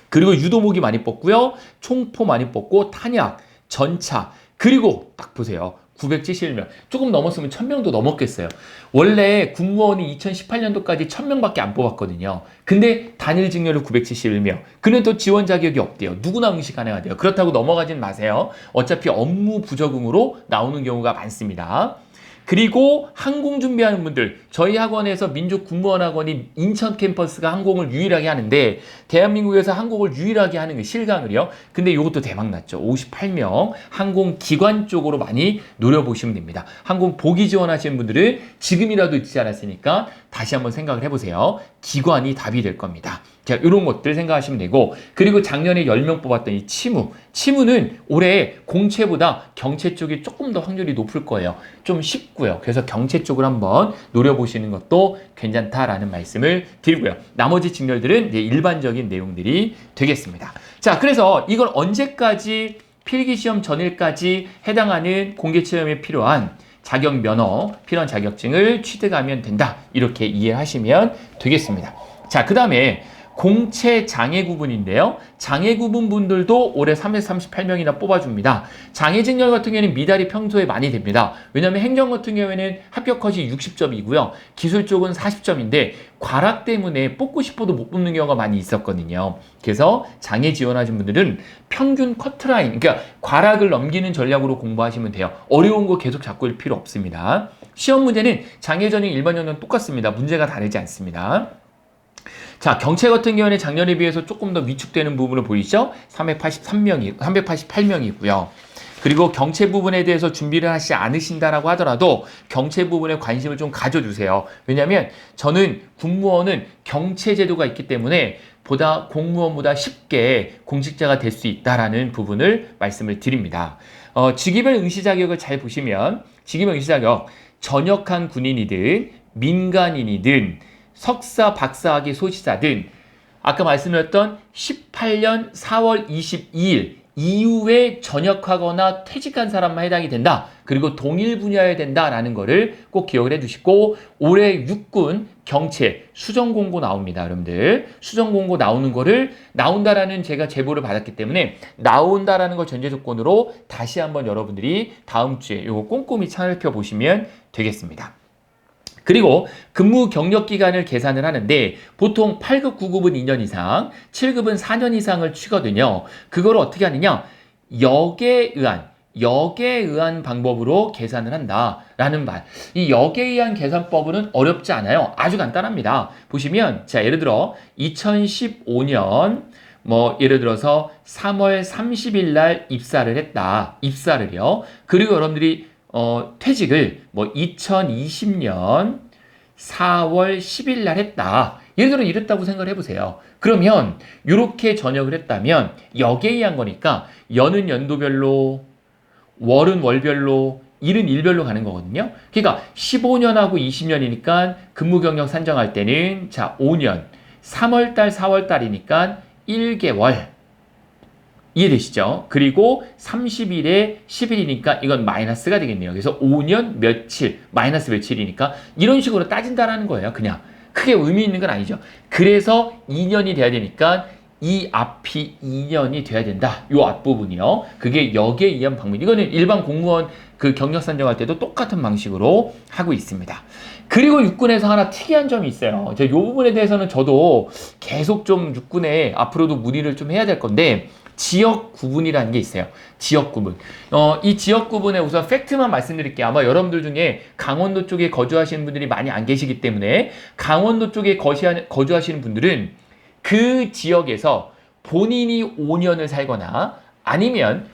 Speaker 1: 그리고 유도목이 많이 뽑고요. 총포 많이 뽑고 탄약, 전차 그리고 딱 보세요. 971명 조금 넘었으면 1000명도 넘었겠어요. 원래 군무원이 2018년도까지 1000명밖에 안 뽑았거든요. 근데 단일 직렬을 971명. 그는 또 지원 자격이 없대요. 누구나 응시 가능하대요. 그렇다고 넘어가진 마세요. 어차피 업무 부적응으로 나오는 경우가 많습니다. 그리고 항공 준비하는 분들 저희 학원에서 민족군무원학원이 인천 캠퍼스가 항공을 유일하게 하는데 대한민국에서 항공을 유일하게 하는 게 실강을요. 근데 이것도 대박 났죠. 58명 항공기관 쪽으로 많이 노려보시면 됩니다. 항공 보기 지원하시는 분들은 지금이라도 있지 않았으니까 다시 한번 생각을 해보세요. 기관이 답이 될 겁니다. 자, 이런 것들 생각하시면 되고 그리고 작년에 10명 뽑았던 이 치무는 올해 공채보다 경채 쪽이 조금 더 확률이 높을 거예요. 좀 쉽고요. 그래서 경채 쪽을 한번 노려보시는 것도 괜찮다라는 말씀을 드리고요. 나머지 직렬들은 이제 일반적인 내용들이 되겠습니다. 자, 그래서 이걸 언제까지 필기시험 전일까지 해당하는 공개체험에 필요한 자격 면허, 필요한 자격증을 취득하면 된다. 이렇게 이해하시면 되겠습니다. 자, 그 다음에 공채 장애 구분인데요. 장애 구분 분들도 올해 338명이나 뽑아줍니다. 장애 직렬 같은 경우에는 미달이 평소에 많이 됩니다. 왜냐하면 행정 같은 경우에는 합격 컷이 60점이고요. 기술 쪽은 40점인데 과락 때문에 뽑고 싶어도 못 뽑는 경우가 많이 있었거든요. 그래서 장애 지원하신 분들은 평균 커트라인, 그러니까 과락을 넘기는 전략으로 공부하시면 돼요. 어려운 거 계속 잡고 일 필요 없습니다. 시험 문제는 장애 전형 일반 전형 똑같습니다. 문제가 다르지 않습니다. 자, 경채 같은 경우에는 작년에 비해서 조금 더 위축되는 부분을 보이시죠? 388명이고요. 그리고 경채 부분에 대해서 준비를 하시지 않으신다라고 하더라도 경채 부분에 관심을 좀 가져주세요. 왜냐하면 저는 군무원은 경채 제도가 있기 때문에 공무원보다 쉽게 공직자가 될 수 있다라는 부분을 말씀을 드립니다. 직위별 응시 자격을 잘 보시면 직위별 응시 자격 전역한 군인이든 민간인이든 석사, 박사학위 소지자든 아까 말씀드렸던 18년 4월 22일 이후에 전역하거나 퇴직한 사람만 해당이 된다. 그리고 동일 분야여야 된다라는 거를 꼭 기억을 해두시고 올해 육군 경채 수정 공고 나옵니다. 여러분들 수정 공고 나오는 거를 나온다라는 제가 제보를 받았기 때문에 나온다라는 걸 전제 조건으로 다시 한번 여러분들이 다음 주에 이거 꼼꼼히 살펴보시면 되겠습니다. 그리고 근무 경력 기간을 계산을 하는데 보통 8급, 9급은 2년 이상, 7급은 4년 이상을 치거든요. 그걸 어떻게 하느냐? 역에 의한 방법으로 계산을 한다라는 말. 이 역에 의한 계산법은 어렵지 않아요. 아주 간단합니다. 보시면 자, 예를 들어 2015년 예를 들어서 3월 30일 날 입사를 했다. 입사를요. 그리고 여러분들이 퇴직을 2020년 4월 10일 날 했다. 예를 들어 이랬다고 생각을 해보세요. 그러면 이렇게 전역을 했다면 역에 의한 거니까 연은 연도별로, 월은 월별로, 일은 일별로 가는 거거든요. 그러니까 15년하고 20년이니까 근무 경력 산정할 때는 자 5년, 3월달, 4월달이니까 1개월. 이해되시죠? 그리고 30일에 10일이니까 이건 마이너스가 되겠네요. 그래서 5년 며칠, 마이너스 며칠이니까 이런 식으로 따진다라는 거예요. 그냥 크게 의미 있는 건 아니죠. 그래서 2년이 돼야 되니까 이 앞이 2년이 돼야 된다. 요 앞부분이요. 그게 역에 의한 방문. 이거는 일반 공무원 그 경력 산정할 때도 똑같은 방식으로 하고 있습니다. 그리고 육군에서 하나 특이한 점이 있어요. 이 부분에 대해서는 저도 계속 좀 육군에 앞으로도 문의를 좀 해야 될 건데, 지역 구분이라는 게 있어요. 지역 구분. 이 지역 구분에 우선 팩트만 말씀드릴게요. 아마 여러분들 중에 강원도 쪽에 거주하시는 분들이 많이 안 계시기 때문에 강원도 쪽에 거주하시는 분들은 그 지역에서 본인이 5년을 살거나 아니면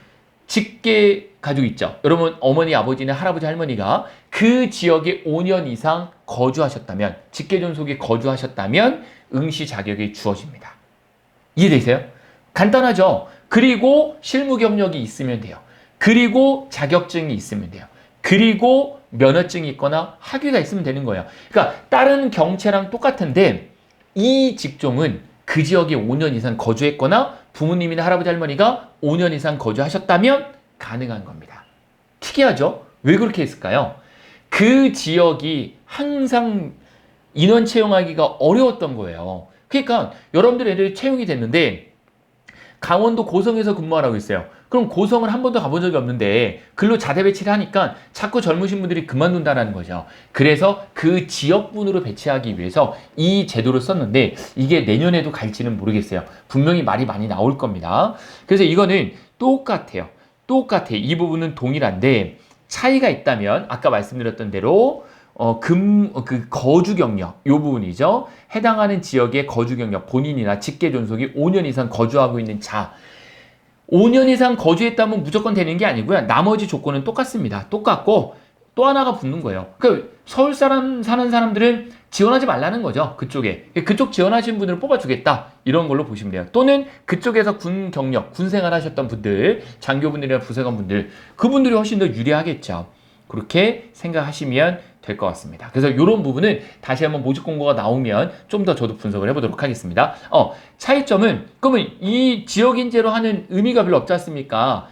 Speaker 1: 직계 가족 있죠. 여러분 어머니, 아버지나 할아버지, 할머니가 그 지역에 5년 이상 거주하셨다면, 직계 존속에 거주하셨다면 응시 자격이 주어집니다. 이해되세요? 간단하죠? 그리고 실무 경력이 있으면 돼요. 그리고 자격증이 있으면 돼요. 그리고 면허증이 있거나 학위가 있으면 되는 거예요. 그러니까 다른 경체랑 똑같은데 이 직종은 그 지역에 5년 이상 거주했거나 부모님이나 할아버지, 할머니가 5년 이상 거주하셨다면 가능한 겁니다. 특이하죠? 왜 그렇게 했을까요? 그 지역이 항상 인원 채용하기가 어려웠던 거예요. 그러니까 여러분들 애들이 채용이 됐는데 강원도 고성에서 근무하라고 했어요. 그럼 고성을 한 번도 가본 적이 없는데 글로 자대 배치를 하니까 자꾸 젊으신 분들이 그만둔다는 거죠. 그래서 그 지역분으로 배치하기 위해서 이 제도를 썼는데 이게 내년에도 갈지는 모르겠어요. 분명히 말이 많이 나올 겁니다. 그래서 이거는 똑같아요. 똑같아요. 이 부분은 동일한데 차이가 있다면 아까 말씀드렸던 대로 거주 경력, 요 부분이죠. 해당하는 지역의 거주 경력, 본인이나 직계 존속이 5년 이상 거주하고 있는 자. 5년 이상 거주했다면 무조건 되는 게 아니고요. 나머지 조건은 똑같습니다. 똑같고 또 하나가 붙는 거예요. 그러니까 서울 사는 사람들은 지원하지 말라는 거죠. 그쪽에. 그쪽 지원하신 분들을 뽑아주겠다. 이런 걸로 보시면 돼요. 또는 그쪽에서 군 경력, 군 생활 하셨던 분들, 장교분들이나 부사관 분들, 그분들이 훨씬 더 유리하겠죠. 그렇게 생각하시면 될 것 같습니다. 그래서 이런 부분은 다시 한번 모집 공고가 나오면 좀 더 저도 분석을 해보도록 하겠습니다. 차이점은 그러면 이 지역 인재로 하는 의미가 별로 없지 않습니까?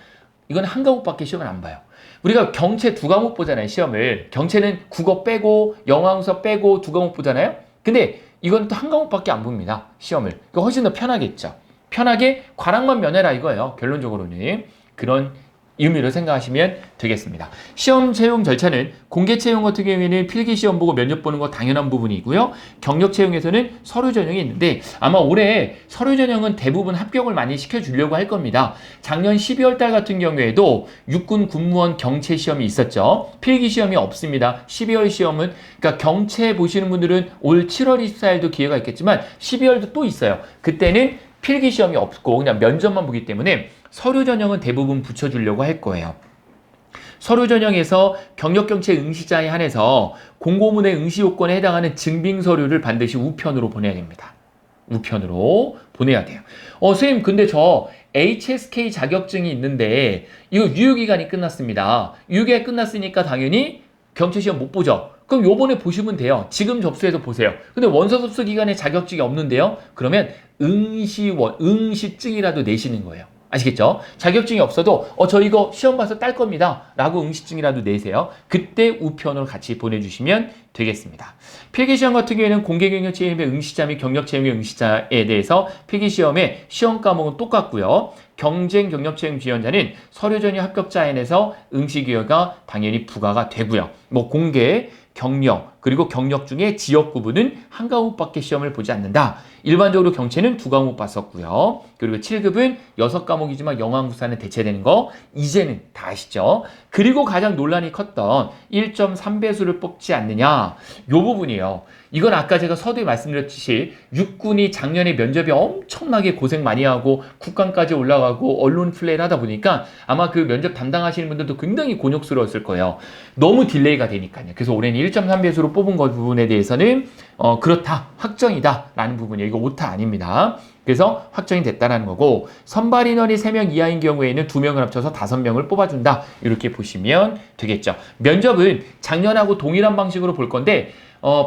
Speaker 1: 이건 한 과목밖에 시험을 안 봐요. 우리가 경체 2과목 보잖아요, 시험을. 경체는 국어 빼고 영어항서 빼고 2과목 보잖아요. 근데 이건 또 한 과목밖에 안 봅니다, 시험을. 그러니까 훨씬 더 편하겠죠. 편하게 과락만 면해라 이거예요, 결론적으로는. 그런 의미로 생각하시면 되겠습니다. 시험 채용 절차는 공개 채용 같은 경우에는 필기 시험 보고 면접 보는 거 당연한 부분이고요. 경력 채용에서는 서류 전형이 있는데 아마 올해 서류 전형은 대부분 합격을 많이 시켜주려고 할 겁니다. 작년 12월 달 같은 경우에도 육군 군무원 경체 시험이 있었죠. 필기 시험이 없습니다. 12월 시험은 그러니까 경체 보시는 분들은 올 7월 24일도 기회가 있겠지만 12월도 또 있어요. 그때는 필기 시험이 없고 그냥 면접만 보기 때문에 서류 전형은 대부분 붙여주려고 할 거예요. 서류 전형에서 경력 경체 응시자에 한해서 공고문의 응시 요건에 해당하는 증빙 서류를 반드시 우편으로 보내야 됩니다. 우편으로 보내야 돼요. 선생님 근데 저 HSK 자격증이 있는데 이거 유효기간이 끝났습니다. 유효기간이 끝났으니까 당연히 경체 시험 못 보죠. 그럼 요번에 보시면 돼요. 지금 접수해서 보세요. 근데 원서 접수 기간에 자격증이 없는데요. 그러면 응시증이라도 내시는 거예요. 아시겠죠? 자격증이 없어도 저 이거 시험 봐서 딸 겁니다 라고 응시증이라도 내세요. 그때 우편으로 같이 보내주시면 되겠습니다. 필기시험 같은 경우에는 공개경력 채용의 응시자 및 경력 채용의 응시자에 대해서 필기시험의 시험 과목은 똑같고요. 경쟁 경력 채용 지원자는 서류 전형 합격자에 한해서 응시 기회가 당연히 부과가 되고요. 공개 경력 그리고 경력 중에 지역 구분은 한 과목밖에 시험을 보지 않는다. 일반적으로 경체는 2과목 봤었고요. 그리고 7급은 6과목이지만 영어항구사는 대체되는 거 이제는 다 아시죠? 그리고 가장 논란이 컸던 1.3배수를 뽑지 않느냐 이 부분이에요. 이건 아까 제가 서두에 말씀드렸듯이 육군이 작년에 면접이 엄청나게 고생 많이 하고 국감까지 올라가고 언론 플레이를 하다 보니까 아마 그 면접 담당하시는 분들도 굉장히 곤욕스러웠을 거예요. 너무 딜레이가 되니까요. 그래서 올해는 1.3배수로 뽑은 것 부분에 대해서는 그렇다, 확정이다 라는 부분이에요. 이거 오타 아닙니다. 그래서 확정이 됐다는 거고 선발 인원이 3명 이하인 경우에는 2명을 합쳐서 5명을 뽑아준다. 이렇게 보시면 되겠죠. 면접은 작년하고 동일한 방식으로 볼 건데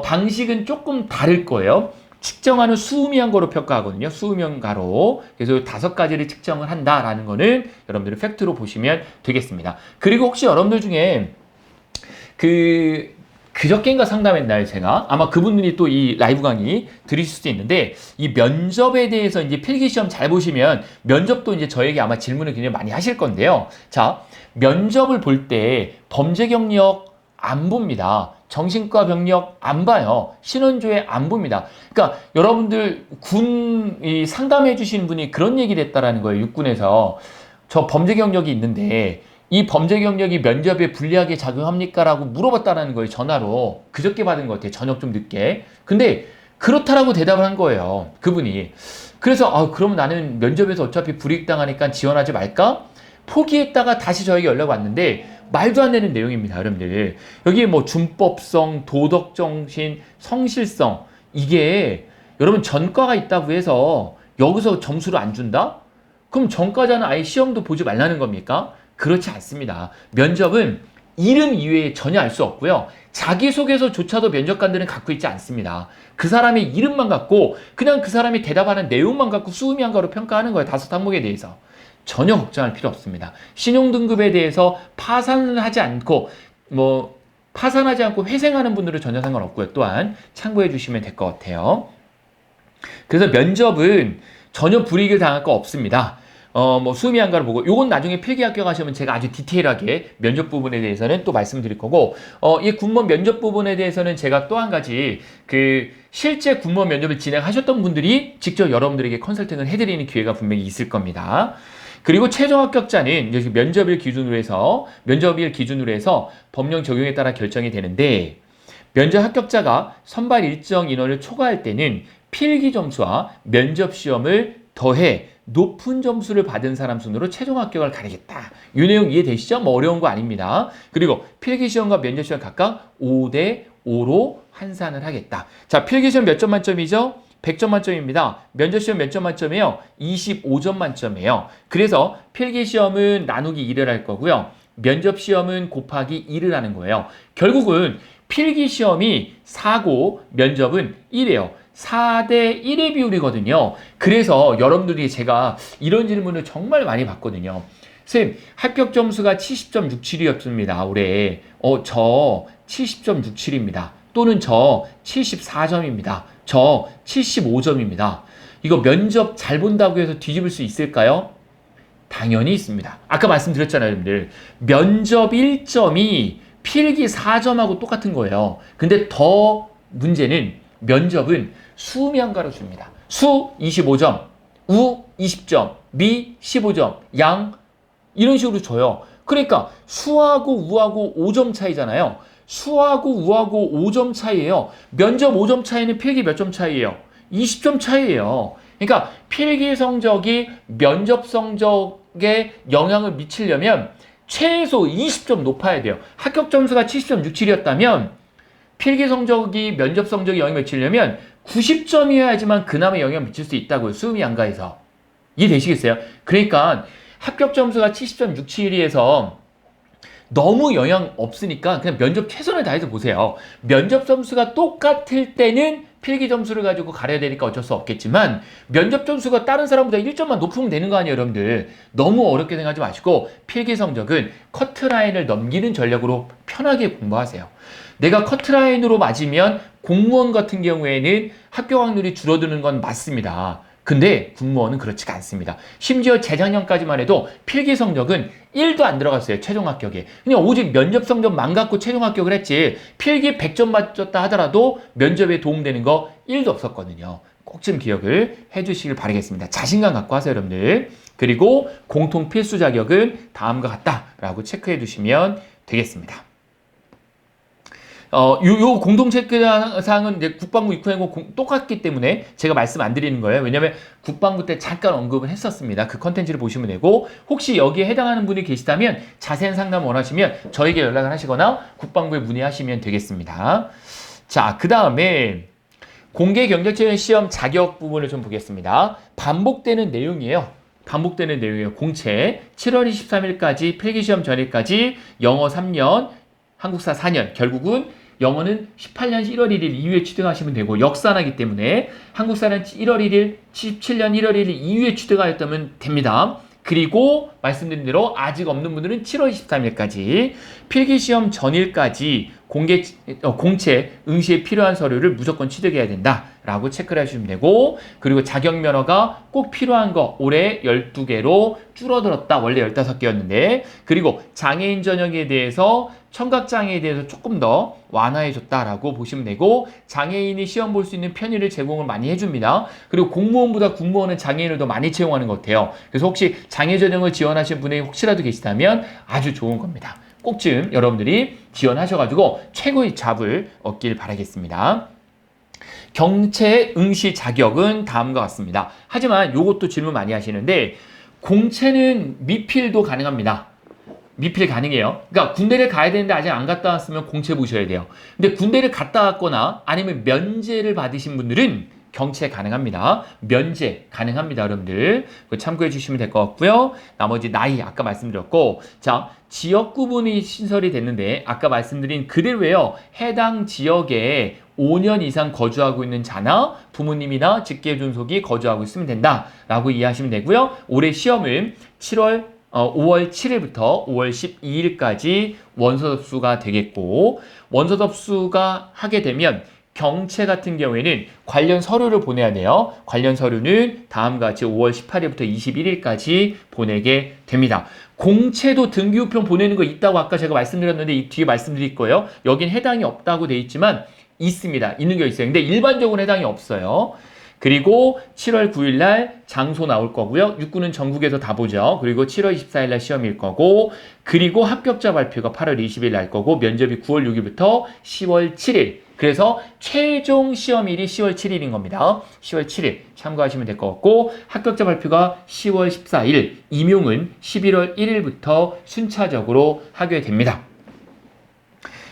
Speaker 1: 방식은 조금 다를 거예요. 측정하는 수음이한거로 평가하거든요. 수음연가로. 그래서 5가지를 측정을 한다라는 거는 여러분들이 팩트로 보시면 되겠습니다. 그리고 혹시 여러분들 중에 그저께인가 상담했나요, 제가? 아마 그분들이 또 이 라이브 강의 들으실 수도 있는데, 이 면접에 대해서 이제 필기시험 잘 보시면, 면접도 이제 저에게 아마 질문을 굉장히 많이 하실 건데요. 자, 면접을 볼 때 범죄 경력 안 봅니다. 정신과 병력 안 봐요. 신원조회 안 봅니다. 그러니까 여러분들 이 상담해 주신 분이 그런 얘기를 했다라는 거예요. 육군에서. 저 범죄 경력이 있는데, 이 범죄 경력이 면접에 불리하게 작용합니까? 라고 물어봤다는 거예요. 전화로. 그저께 받은 것 같아요. 저녁 좀 늦게. 근데 그렇다라고 대답을 한 거예요. 그분이. 그래서 그러면 나는 면접에서 어차피 불이익당하니까 지원하지 말까? 포기했다가 다시 저에게 연락 왔는데 말도 안 되는 내용입니다. 여러분들. 여기 뭐 준법성, 도덕정신, 성실성 이게 여러분 전과가 있다고 해서 여기서 점수를 안 준다? 그럼 전과자는 아예 시험도 보지 말라는 겁니까? 그렇지 않습니다. 면접은 이름 이외에 전혀 알 수 없고요. 자기소개서조차도 면접관들은 갖고 있지 않습니다. 그 사람의 이름만 갖고 그냥 그 사람이 대답하는 내용만 갖고 수음이한가로 평가하는 거예요. 5항목에 대해서. 전혀 걱정할 필요 없습니다. 신용등급에 대해서 파산하지 않고 회생하는 분들은 전혀 상관없고요. 또한 참고해 주시면 될 것 같아요. 그래서 면접은 전혀 불이익을 당할 거 없습니다. 수미한가를 보고, 요건 나중에 필기 합격하시면 제가 아주 디테일하게 면접 부분에 대해서는 또 말씀드릴 거고, 이 군무원 면접 부분에 대해서는 제가 또 한 가지, 실제 군무원 면접을 진행하셨던 분들이 직접 여러분들에게 컨설팅을 해드리는 기회가 분명히 있을 겁니다. 그리고 최종 합격자는 면접일 기준으로 해서 법령 적용에 따라 결정이 되는데, 면접 합격자가 선발 일정 인원을 초과할 때는 필기 점수와 면접 시험을 더해 높은 점수를 받은 사람 순으로 최종 합격을 가리겠다. 이 내용 이해되시죠? 어려운 거 아닙니다. 그리고 필기시험과 면접시험 각각 5대 5로 환산을 하겠다. 자, 필기시험 몇 점 만점이죠? 100점 만점입니다. 면접시험 몇 점 만점이에요? 25점 만점이에요. 그래서 필기시험은 나누기 1을 할 거고요. 면접시험은 곱하기 1을 하는 거예요. 결국은 필기시험이 4고 면접은 1이에요. 4대 1의 비율이거든요. 그래서 여러분들이 제가 이런 질문을 정말 많이 받거든요. 선생님, 합격 점수가 70.67이었습니다. 올해. 저 70.67입니다. 또는 저 74점입니다. 저 75점입니다. 이거 면접 잘 본다고 해서 뒤집을 수 있을까요? 당연히 있습니다. 아까 말씀드렸잖아요, 여러분들. 면접 1점이 필기 4점하고 똑같은 거예요. 근데 더 문제는 면접은 수미한가로 줍니다. 수 25점, 우 20점, 미 15점, 양 이런 식으로 줘요. 그러니까 수하고 우하고 5점 차이잖아요. 수하고 우하고 5점 차이예요. 면접 5점 차이는 필기 몇 점 차이예요? 20점 차이예요. 그러니까 필기 성적이 면접 성적에 영향을 미치려면 최소 20점 높아야 돼요. 합격 점수가 70.67이었다면 필기 성적이 면접 성적에 영향을 미치려면 90점이어야지만 그나마 영향을 미칠 수 있다고요. 수미양가에서. 이해되시겠어요? 그러니까 합격 점수가 70.67이어서 너무 영향 없으니까 그냥 면접 최선을 다해서 보세요. 면접 점수가 똑같을 때는 필기 점수를 가지고 가려야 되니까 어쩔 수 없겠지만 면접 점수가 다른 사람보다 1점만 높으면 되는 거 아니에요, 여러분들. 너무 어렵게 생각하지 마시고 필기 성적은 커트라인을 넘기는 전략으로 편하게 공부하세요. 내가 커트라인으로 맞으면 공무원 같은 경우에는 합격 확률이 줄어드는 건 맞습니다. 근데 군무원은 그렇지가 않습니다. 심지어 재작년까지만 해도 필기 성적은 1도 안 들어갔어요. 최종 합격에. 그냥 오직 면접 성적만 갖고 최종 합격을 했지 필기 100점 맞췄다 하더라도 면접에 도움되는 거 1도 없었거든요. 꼭 좀 기억을 해주시길 바라겠습니다. 자신감 갖고 하세요, 여러분들. 그리고 공통 필수 자격은 다음과 같다라고 체크해 두시면 되겠습니다. 요 공동 체크사항은 이제 국방부 입후행고 똑같기 때문에 제가 말씀 안 드리는 거예요. 왜냐면 국방부 때 잠깐 언급을 했었습니다. 그 컨텐츠를 보시면 되고, 혹시 여기에 해당하는 분이 계시다면 자세한 상담 원하시면 저에게 연락을 하시거나 국방부에 문의하시면 되겠습니다. 자, 그 다음에 공개 경력지원 시험 자격 부분을 좀 보겠습니다. 반복되는 내용이에요. 공채 7월 23일까지 필기시험 전일까지 영어 3년, 한국사 4년. 결국은 영어는 18년 1월 1일 이후에 취득하시면 되고 역사나기 때문에 한국사는 1월 1일, 17년 1월 1일 이후에 취득하였다면 됩니다. 그리고 말씀드린 대로 아직 없는 분들은 7월 23일까지 필기시험 전일까지 공채 응시에 필요한 서류를 무조건 취득해야 된다라고 체크를 해주시면 되고, 그리고 자격면허가 꼭 필요한 거 올해 12개로 줄어들었다. 원래 15개였는데 그리고 장애인 전형에 대해서 청각장애에 대해서 조금 더 완화해줬다라고 보시면 되고, 장애인이 시험 볼 수 있는 편의를 제공을 많이 해줍니다. 그리고 공무원보다 국무원은 장애인을 더 많이 채용하는 것 같아요. 그래서 혹시 장애 전형을 지원하신 분이 혹시라도 계시다면 아주 좋은 겁니다. 꼭 좀 여러분들이 지원하셔가지고 최고의 잡을 얻길 바라겠습니다. 경채 응시 자격은 다음과 같습니다. 하지만 이것도 질문 많이 하시는데 공채는 미필도 가능합니다. 미필 가능해요. 그러니까 군대를 가야 되는데 아직 안 갔다 왔으면 공채 보셔야 돼요. 근데 군대를 갔다 왔거나 아니면 면제를 받으신 분들은 경채 가능합니다. 면제 가능합니다, 여러분들. 그거 참고해 주시면 될 것 같고요. 나머지 나이 아까 말씀드렸고, 자, 지역 구분이 신설이 됐는데 아까 말씀드린 그대로예요. 해당 지역에 5년 이상 거주하고 있는 자나 부모님이나 직계 존속이 거주하고 있으면 된다라고 이해하시면 되고요. 올해 시험은 5월 7일부터 5월 12일까지 원서 접수가 되겠고, 원서 접수가 하게 되면 경채 같은 경우에는 관련 서류를 보내야 돼요. 관련 서류는 다음과 같이 5월 18일부터 21일까지 보내게 됩니다. 공채도 등기우편 보내는 거 있다고 아까 제가 말씀드렸는데 이 뒤에 말씀드릴 거예요. 여긴 해당이 없다고 돼 있지만 있습니다. 있는 게 있어요. 근데 일반적으로 해당이 없어요. 그리고 7월 9일 날 장소 나올 거고요. 육군은 전국에서 다 보죠. 그리고 7월 24일 날 시험일 거고, 그리고 합격자 발표가 8월 20일 날 거고, 면접이 9월 6일부터 10월 7일. 그래서 최종 시험일이 10월 7일인 겁니다. 10월 7일 참고하시면 될 것 같고, 합격자 발표가 10월 14일, 임용은 11월 1일부터 순차적으로 하게 됩니다.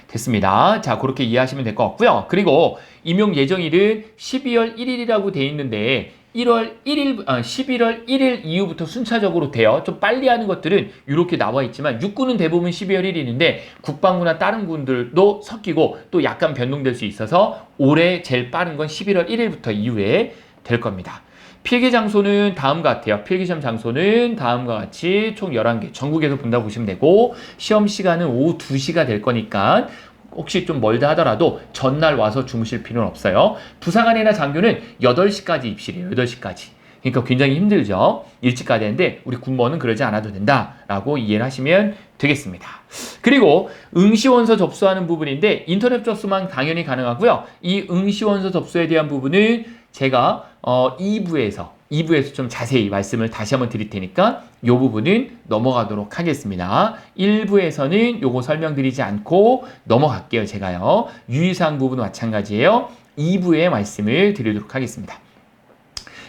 Speaker 1: 됐습니다. 자, 그렇게 이해하시면 될 것 같고요. 그리고 임용 예정일은 12월 1일이라고 돼 있는데 11월 1일 이후부터 순차적으로 돼요. 좀 빨리 하는 것들은 이렇게 나와 있지만 육군은 대부분 12월 1일인데 국방부나 다른 군들도 섞이고 또 약간 변동될 수 있어서 올해 제일 빠른 건 11월 1일부터 이후에 될 겁니다. 필기 장소는 다음과 같아요. 필기시험 장소는 다음과 같이 총 11개 전국에서 본다고 보시면 되고, 시험 시간은 오후 2시가 될 거니까 혹시 좀 멀다 하더라도 전날 와서 주무실 필요는 없어요. 부사관이나 장교는 8시까지 입실이에요. 8시까지. 그러니까 굉장히 힘들죠. 일찍 가야 되는데 우리 군무원은 그러지 않아도 된다라고 이해를 하시면 되겠습니다. 그리고 응시원서 접수하는 부분인데 인터넷 접수만 당연히 가능하고요. 이 응시원서 접수에 대한 부분은 제가 2부에서 좀 자세히 말씀을 다시 한번 드릴 테니까 이 부분은 넘어가도록 하겠습니다. 1부에서는 요거 설명드리지 않고 넘어갈게요. 제가요. 유의사항 부분은 마찬가지예요. 2부에 말씀을 드리도록 하겠습니다.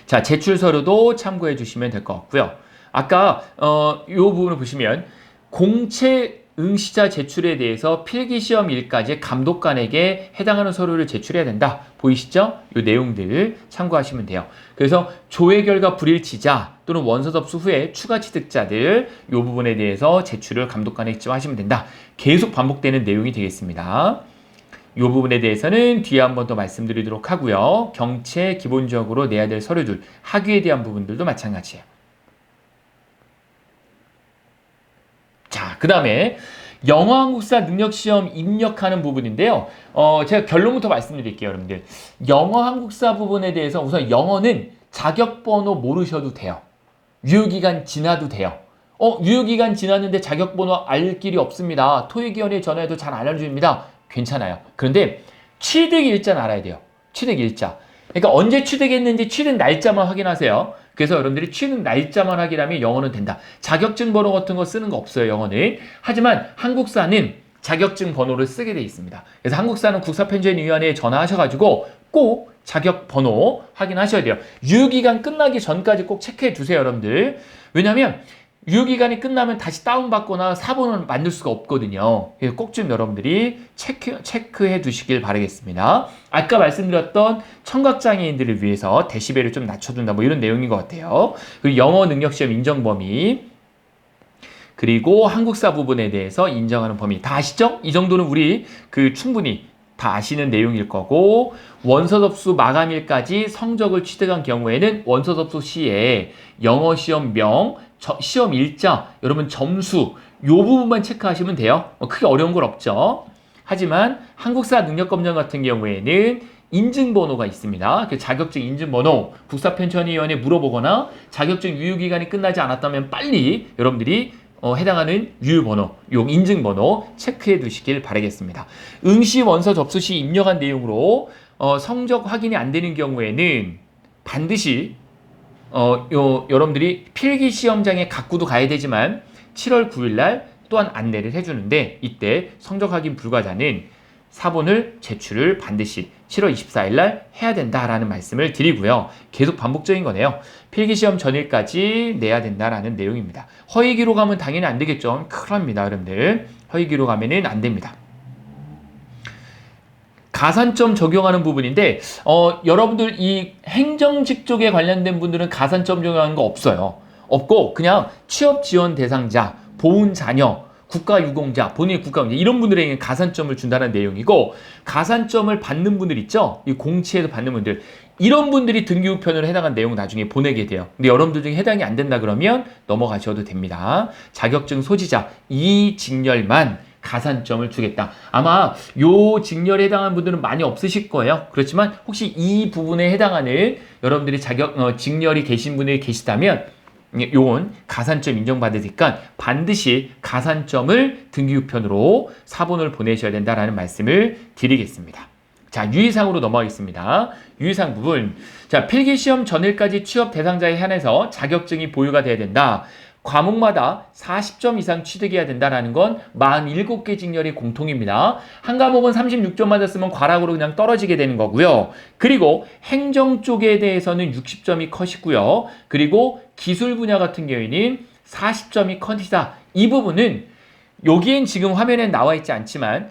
Speaker 1: 자, 제출 서류도 참고해 주시면 될 것 같고요. 아까 이 부분을 보시면 공채 응시자 제출에 대해서 필기시험일까지 감독관에게 해당하는 서류를 제출해야 된다. 보이시죠? 이 내용들 참고하시면 돼요. 그래서 조회 결과 불일치자 또는 원서 접수 후에 추가 취득자들 이 부분에 대해서 제출을 감독관에 직접 하시면 된다. 계속 반복되는 내용이 되겠습니다. 이 부분에 대해서는 뒤에 한 번 더 말씀드리도록 하고요. 경채 기본적으로 내야 될 서류들, 학위에 대한 부분들도 마찬가지예요. 자, 그 다음에 영어 한국사 능력시험 입력하는 부분인데요. 제가 결론부터 말씀드릴게요, 여러분들. 영어 한국사 부분에 대해서 우선 영어는 자격번호 모르셔도 돼요. 유효기간 지나도 돼요. 유효기간 지났는데 자격번호 알 길이 없습니다. 토익위원회에 전화해도 잘 안 알려줍니다. 괜찮아요. 그런데 취득일자는 알아야 돼요. 취득일자. 그러니까 언제 취득했는지 취득 날짜만 확인하세요. 그래서 여러분들이 취득 날짜만 확인하면 영어는 된다. 자격증 번호 같은 거 쓰는 거 없어요, 영어는. 하지만 한국사는 자격증 번호를 쓰게 돼 있습니다. 그래서 한국사는 국사편집위원회에 전화하셔가지고 꼭 자격 번호 확인하셔야 돼요. 유효기간 끝나기 전까지 꼭 체크해 주세요, 여러분들. 왜냐면 유효기간이 끝나면 다시 다운받거나 사본을 만들 수가 없거든요. 그래서 꼭 좀 여러분들이 체크해 두시길 바라겠습니다. 아까 말씀드렸던 청각장애인들을 위해서 데시벨을 좀 낮춰준다 뭐 이런 내용인 것 같아요. 그리고 영어 능력시험 인정 범위, 그리고 한국사 부분에 대해서 인정하는 범위 다 아시죠? 이 정도는 우리 충분히 다 아시는 내용일 거고, 원서 접수 마감일까지 성적을 취득한 경우에는 원서 접수 시에 영어 시험명, 시험 일자, 여러분 점수 요 부분만 체크하시면 돼요. 크게 어려운 건 없죠. 하지만 한국사 능력검정 같은 경우에는 인증번호가 있습니다. 그 자격증 인증번호, 국사편찬위원회에 물어보거나 자격증 유효기간이 끝나지 않았다면 빨리 여러분들이 해당하는 유효번호, 용 인증번호 체크해 두시길 바라겠습니다. 응시 원서 접수 시 입력한 내용으로 성적 확인이 안 되는 경우에는 반드시 여러분들이 필기시험장에 갖고도 가야 되지만 7월 9일 날 또한 안내를 해주는데, 이때 성적 확인 불가자는 사본을 제출을 반드시 7월 24일 날 해야 된다라는 말씀을 드리고요. 계속 반복적인 거네요. 필기시험 전일까지 내야 된다라는 내용입니다. 허위 기록하면 당연히 안 되겠죠. 큰일 납니다, 여러분들. 허위 기록하면은 안 됩니다. 가산점 적용하는 부분인데, 여러분들 이 행정직 쪽에 관련된 분들은 가산점 적용하는 거 없어요. 없고 그냥 취업 지원 대상자, 보훈 자녀, 국가유공자, 본인의 국가유공자 이런 분들에게는 가산점을 준다는 내용이고, 가산점을 받는 분들 있죠? 이 공채에서 받는 분들, 이런 분들이 등기우편으로 해당한 내용 나중에 보내게 돼요. 근데 여러분들 중에 해당이 안 된다 그러면 넘어가셔도 됩니다. 자격증 소지자 이 직렬만 가산점을 주겠다. 아마 요 직렬에 해당하는 분들은 많이 없으실 거예요. 그렇지만 혹시 이 부분에 해당하는 여러분들이 직렬이 계신 분이 계시다면 요건 가산점 인정받으니까 반드시 가산점을 등기우편으로 사본을 보내셔야 된다라는 말씀을 드리겠습니다. 자, 유의사항으로 넘어가겠습니다. 유의사항 부분. 자, 필기시험 전일까지 취업 대상자에 한해서 자격증이 보유가 돼야 된다. 과목마다 40점 이상 취득해야 된다라는 건 47개 직렬이 공통입니다. 한 과목은 36점 맞았으면 과락으로 그냥 떨어지게 되는 거고요. 그리고 행정 쪽에 대해서는 60점이 컷이고요. 그리고 기술 분야 같은 경우에는 40점이 컷이다. 이 부분은 여기엔 지금 화면에 나와 있지 않지만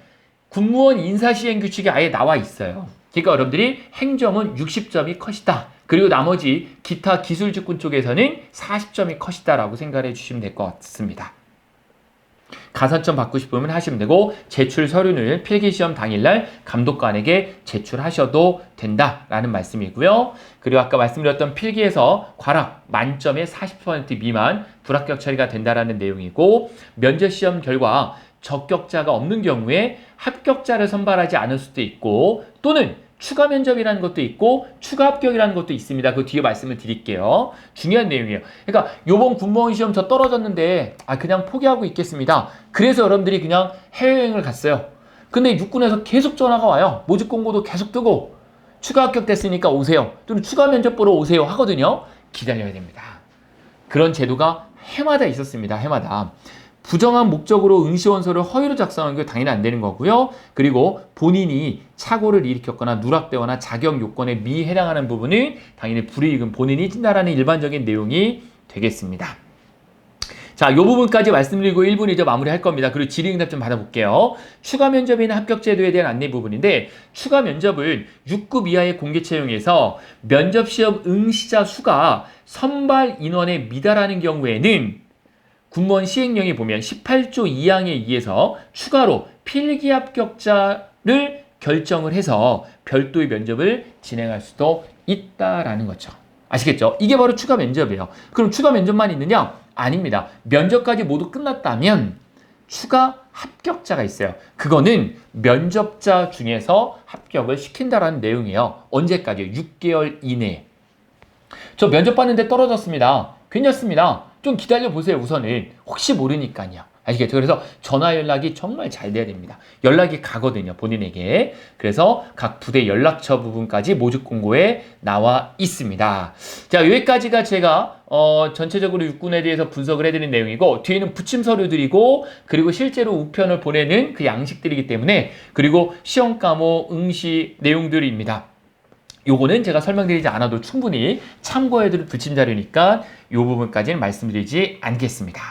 Speaker 1: 군무원 인사시행규칙에 아예 나와 있어요. 그러니까 여러분들이 행정은 60점이 컷이다. 그리고 나머지 기타 기술직군 쪽에서는 40점이 컷이다라고 생각을 해주시면 될 것 같습니다. 가산점 받고 싶으면 하시면 되고, 제출 서류는 필기시험 당일날 감독관에게 제출하셔도 된다라는 말씀이고요. 그리고 아까 말씀드렸던 필기에서 과락 만점의 40% 미만 불합격 처리가 된다라는 내용이고, 면접시험 결과 적격자가 없는 경우에 합격자를 선발하지 않을 수도 있고, 또는 추가 면접이라는 것도 있고 추가 합격이라는 것도 있습니다. 그 뒤에 말씀을 드릴게요. 중요한 내용이에요. 그러니까 요번 군무원 시험 저 떨어졌는데 그냥 포기하고 있겠습니다. 그래서 여러분들이 그냥 해외여행을 갔어요. 근데 육군에서 계속 전화가 와요. 모집 공고도 계속 뜨고 추가 합격됐으니까 오세요. 또는 추가 면접 보러 오세요 하거든요. 기다려야 됩니다. 그런 제도가 해마다 있었습니다. 해마다. 부정한 목적으로 응시원서를 허위로 작성하는 게 당연히 안 되는 거고요. 그리고 본인이 착오를 일으켰거나 누락되거나 자격 요건에 미해당하는 부분은 당연히 불이익은 본인이 진다라는 일반적인 내용이 되겠습니다. 자, 이 부분까지 말씀드리고 1분 이제 마무리할 겁니다. 그리고 질의응답 좀 받아볼게요. 추가 면접이나 합격 제도에 대한 안내 부분인데, 추가 면접은 6급 이하의 공개 채용에서 면접 시험 응시자 수가 선발 인원에 미달하는 경우에는 군무원 시행령에 보면 18조 2항에 의해서 추가로 필기 합격자를 결정을 해서 별도의 면접을 진행할 수도 있다라는 거죠. 아시겠죠? 이게 바로 추가 면접이에요. 그럼 추가 면접만 있느냐? 아닙니다. 면접까지 모두 끝났다면 추가 합격자가 있어요. 그거는 면접자 중에서 합격을 시킨다라는 내용이에요. 언제까지요? 6개월 이내에. 저 면접 봤는데 떨어졌습니다. 괜찮습니다. 좀 기다려보세요. 우선은 혹시 모르니까요. 아시겠죠? 그래서 전화 연락이 정말 잘 돼야 됩니다. 연락이 가거든요. 본인에게. 그래서 각 부대 연락처 부분까지 모집 공고에 나와 있습니다. 자, 여기까지가 제가 전체적으로 육군에 대해서 분석을 해드린 내용이고, 뒤에는 부침 서류들이고, 그리고 실제로 우편을 보내는 그 양식들이기 때문에, 그리고 시험 과목 응시 내용들입니다. 요거는 제가 설명드리지 않아도 충분히 참고해둘 부침 자료니까 요 부분까지는 말씀드리지 않겠습니다.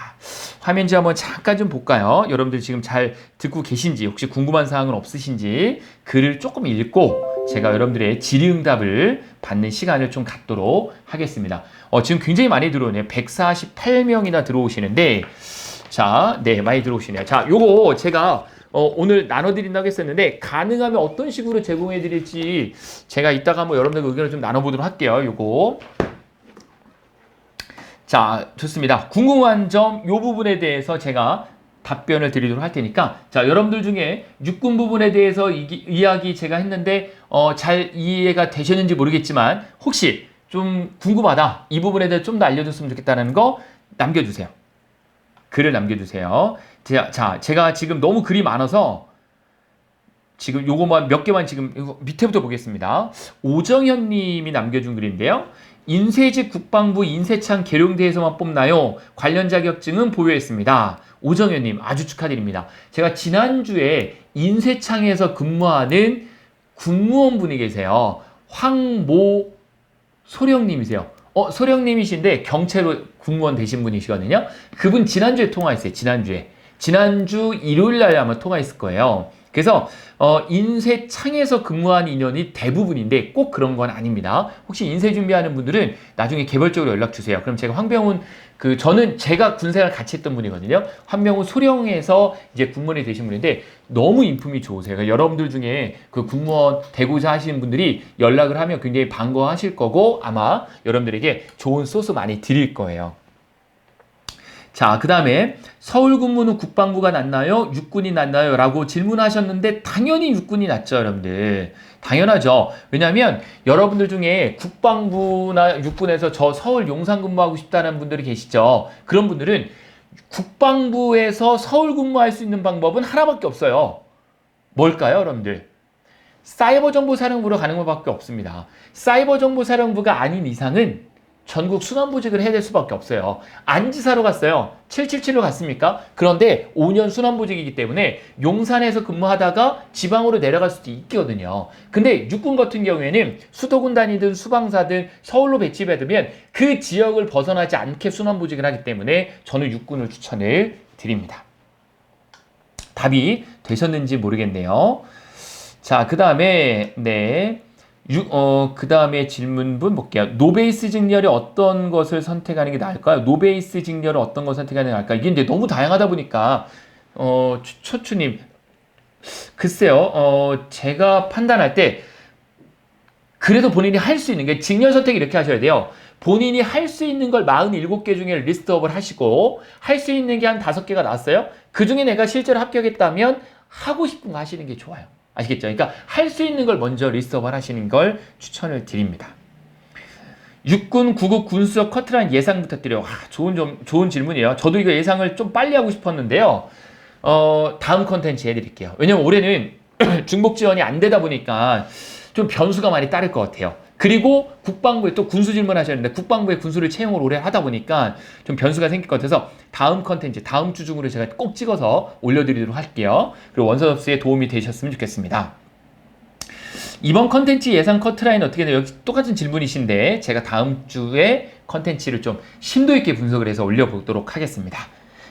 Speaker 1: 화면지 한번 잠깐 좀 볼까요? 여러분들 지금 잘 듣고 계신지, 혹시 궁금한 사항은 없으신지 글을 조금 읽고 제가 여러분들의 질의응답을 받는 시간을 좀 갖도록 하겠습니다. 지금 굉장히 많이 들어오네요. 148명이나 들어오시는데, 자, 네, 많이 들어오시네요. 자, 요거 제가 오늘 나눠드린다고 했었는데 가능하면 어떤 식으로 제공해드릴지 제가 이따가 한번 여러분들 의견을 좀 나눠보도록 할게요. 요거. 자, 좋습니다. 궁금한 점 요 부분에 대해서 제가 답변을 드리도록 할 테니까 자, 여러분들 중에 육군 부분에 대해서 이야기 제가 했는데 잘 이해가 되셨는지 모르겠지만 혹시 좀 궁금하다. 이 부분에 대해 좀 더 알려줬으면 좋겠다는 거 남겨주세요. 글을 남겨주세요. 자, 제가 지금 너무 글이 많아서 지금 요거만 몇 개만 지금 밑에부터 보겠습니다. 오정현 님이 남겨준 글인데요. 인쇄직 국방부 인쇄창 계룡대에서만 뽑나요? 관련 자격증은 보유했습니다. 오정현 님 아주 축하드립니다. 제가 지난주에 인쇄창에서 근무하는 군무원분이 계세요. 황모 소령님이세요. 소령님이신데 경체로 군무원 되신 분이시거든요. 그분 지난주에 통화했어요. 지난주 일요일날 아마 통화했을 거예요. 그래서 인쇄창에서 근무한 인원이 대부분인데 꼭 그런 건 아닙니다. 혹시 인쇄 준비하는 분들은 나중에 개별적으로 연락 주세요. 그럼 제가 황병훈 저는 제가 군생활 같이 했던 분이거든요. 황병훈 소령에서 이제 군무원이 되신 분인데 너무 인품이 좋으세요. 그러니까 여러분들 중에 그 군무원 되고자 하시는 분들이 연락을 하면 굉장히 반가워하실 거고 아마 여러분들에게 좋은 소스 많이 드릴 거예요. 자, 그 다음에 서울 근무는 국방부가 낫나요? 육군이 낫나요? 라고 질문하셨는데 당연히 육군이 낫죠, 여러분들. 당연하죠. 왜냐하면 여러분들 중에 국방부나 육군에서 저 서울 용산 근무하고 싶다는 분들이 계시죠. 그런 분들은 국방부에서 서울 근무할 수 있는 방법은 하나밖에 없어요. 뭘까요, 여러분들? 사이버정보사령부로 가는 것밖에 없습니다. 사이버정보사령부가 아닌 이상은 전국 순환보직을 해야 될 수밖에 없어요. 안지사로 갔어요. 777로 갔습니까? 그런데 5년 순환보직이기 때문에 용산에서 근무하다가 지방으로 내려갈 수도 있거든요. 근데 육군 같은 경우에는 수도군단이든 수방사든 서울로 배치받으면 그 지역을 벗어나지 않게 순환보직을 하기 때문에 저는 육군을 추천을 드립니다. 답이 되셨는지 모르겠네요. 자, 그 다음에 그 다음에 질문분 볼게요. 노베이스 직렬이 어떤 것을 선택하는 게 나을까요? 노베이스 직렬을 어떤 것을 선택하는 게 나을까요? 이게 이제 너무 다양하다 보니까, 초추님, 글쎄요, 제가 판단할 때, 그래도 본인이 할 수 있는 게, 직렬 선택 이렇게 하셔야 돼요. 본인이 할 수 있는 걸 47개 중에 리스트업을 하시고, 할 수 있는 게 한 5개가 나왔어요? 그 중에 내가 실제로 합격했다면, 하고 싶은 거 하시는 게 좋아요. 아시겠죠? 그러니까 할 수 있는 걸 먼저 리스트업을 하시는 걸 추천을 드립니다. 육군 9급 군수역 커트라인 예상 부탁드려요. 좋은 질문이에요. 저도 이거 예상을 좀 빨리 하고 싶었는데요. 다음 컨텐츠 해드릴게요. 왜냐면 올해는 중복 지원이 안 되다 보니까 좀 변수가 많이 따를 것 같아요. 그리고 국방부에 또 군수 질문하셨는데 국방부에 군수를 채용을 오래 하다 보니까 좀 변수가 생길 것 같아서 다음 컨텐츠, 다음 주 중으로 제가 꼭 찍어서 올려드리도록 할게요. 그리고 원서 접수에 도움이 되셨으면 좋겠습니다. 이번 컨텐츠 예상 커트라인 어떻게 돼요? 여기 똑같은 질문이신데 제가 다음 주에 컨텐츠를 좀 심도 있게 분석을 해서 올려보도록 하겠습니다.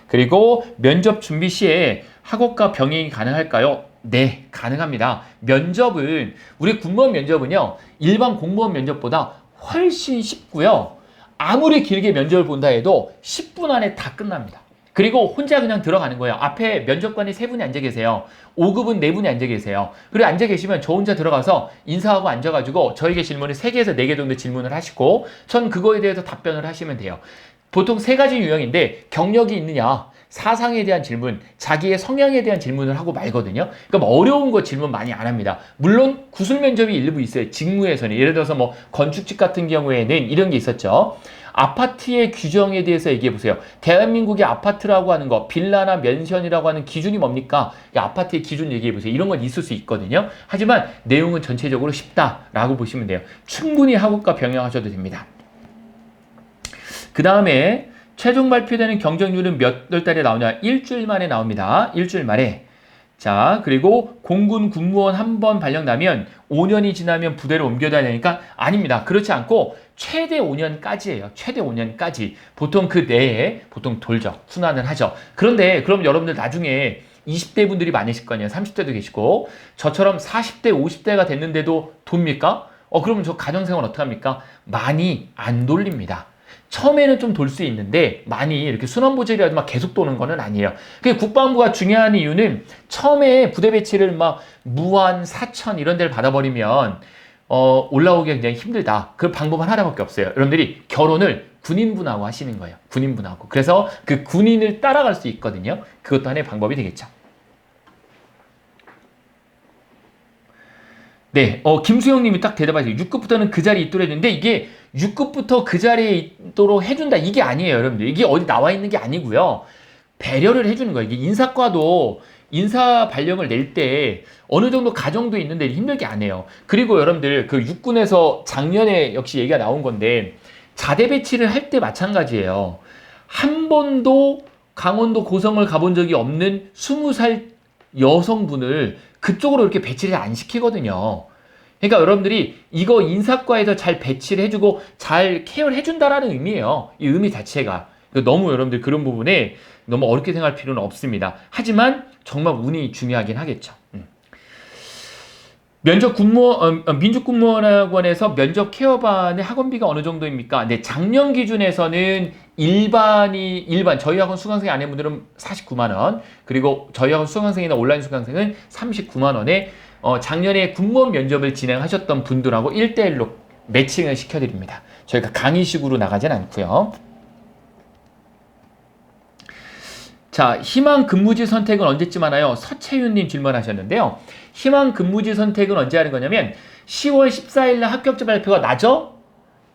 Speaker 1: 그리고 면접 준비 시에 학업과 병행이 가능할까요? 네, 가능합니다. 면접은 우리 군무원 면접은요. 일반 공무원 면접보다 훨씬 쉽고요. 아무리 길게 면접을 본다 해도 10분 안에 다 끝납니다. 그리고 혼자 그냥 들어가는 거예요. 앞에 면접관이 3분이 앉아 계세요. 5급은 4분이 앉아 계세요. 그리고 앉아 계시면 저 혼자 들어가서 인사하고 앉아가지고 저에게 질문을 3개에서 4개 정도 질문을 하시고 전 그거에 대해서 답변을 하시면 돼요. 보통 3가지 유형인데 경력이 있느냐, 사상에 대한 질문, 자기의 성향에 대한 질문을 하고 말거든요. 그러니까 어려운 거 질문 많이 안 합니다. 물론 구술 면접이 일부 있어요. 직무에서는. 예를 들어서 뭐 건축직 같은 경우에는 이런 게 있었죠. 아파트의 규정에 대해서 얘기해 보세요. 대한민국의 아파트라고 하는 거, 빌라나 맨션이라고 하는 기준이 뭡니까? 아파트의 기준 얘기해 보세요. 이런 건 있을 수 있거든요. 하지만 내용은 전체적으로 쉽다라고 보시면 돼요. 충분히 학업과 병행하셔도 됩니다. 그 다음에 최종 발표되는 경쟁률은 몇 월 달에 나오냐? 일주일 만에 나옵니다. 일주일 만에. 자, 그리고 공군 군무원 한 번 발령나면 5년이 지나면 부대로 옮겨야 되니까 아닙니다. 그렇지 않고 최대 5년까지예요. 최대 5년까지. 보통 그 내에 보통 돌죠. 순환을 하죠. 그런데 그럼 여러분들 나중에 20대 분들이 많으실 거 아니에요. 30대도 계시고 저처럼 40대, 50대가 됐는데도 돕니까? 그러면 저 가정생활 어떡합니까? 많이 안 돌립니다.
Speaker 2: 처음에는 좀 돌 수 있는데 많이 이렇게 순환보직이라도 막 계속 도는 거는 아니에요. 그 국방부가 중요한 이유는 처음에 부대 배치를 막 무안, 사천 이런 데를 받아버리면 올라오기 굉장히 힘들다. 그 방법은 하나밖에 없어요. 여러분들이 결혼을 군인분하고 하시는 거예요. 군인분하고. 그래서 그 군인을 따라갈 수 있거든요. 그것도 하나의 방법이 되겠죠. 네, 김수영 님이 딱 대답하세요. 6급부터는 그 자리에 있도록 했는데 이게 6급부터 그 자리에 있도록 해준다. 이게 아니에요, 여러분들. 이게 어디 나와 있는 게 아니고요. 배려를 해주는 거예요. 이게 인사과도 인사 발령을 낼 때 어느 정도 가정도 있는데 힘들게 안 해요. 그리고 여러분들 그 육군에서 작년에 역시 얘기가 나온 건데 자대 배치를 할 때 마찬가지예요. 한 번도 강원도 고성을 가본 적이 없는 20살 여성분을 그쪽으로 이렇게 배치를 안 시키거든요. 그러니까 여러분들이 이거 인사과에서 잘 배치를 해주고 잘 케어를 해준다라는 의미예요. 이 의미 자체가. 너무 여러분들 그런 부분에 너무 어렵게 생각할 필요는 없습니다. 하지만 정말 운이 중요하긴 하겠죠. 면접 민족군무원학원에서 면접 케어반의 학원비가 어느 정도입니까? 네, 작년 기준에서는 일반 저희 학원 수강생 아내분들은 49만 원, 그리고 저희 학원 수강생이나 온라인 수강생은 39만 원에 작년에 군무원 면접을 진행하셨던 분들하고 1대1로 매칭을 시켜드립니다. 저희가 강의식으로 나가진 않고요. 자, 희망 근무지 선택은 언제쯤 하나요? 서채윤님 질문하셨는데요. 희망 근무지 선택은 언제 하는 거냐면 10월 14일 날 합격자 발표가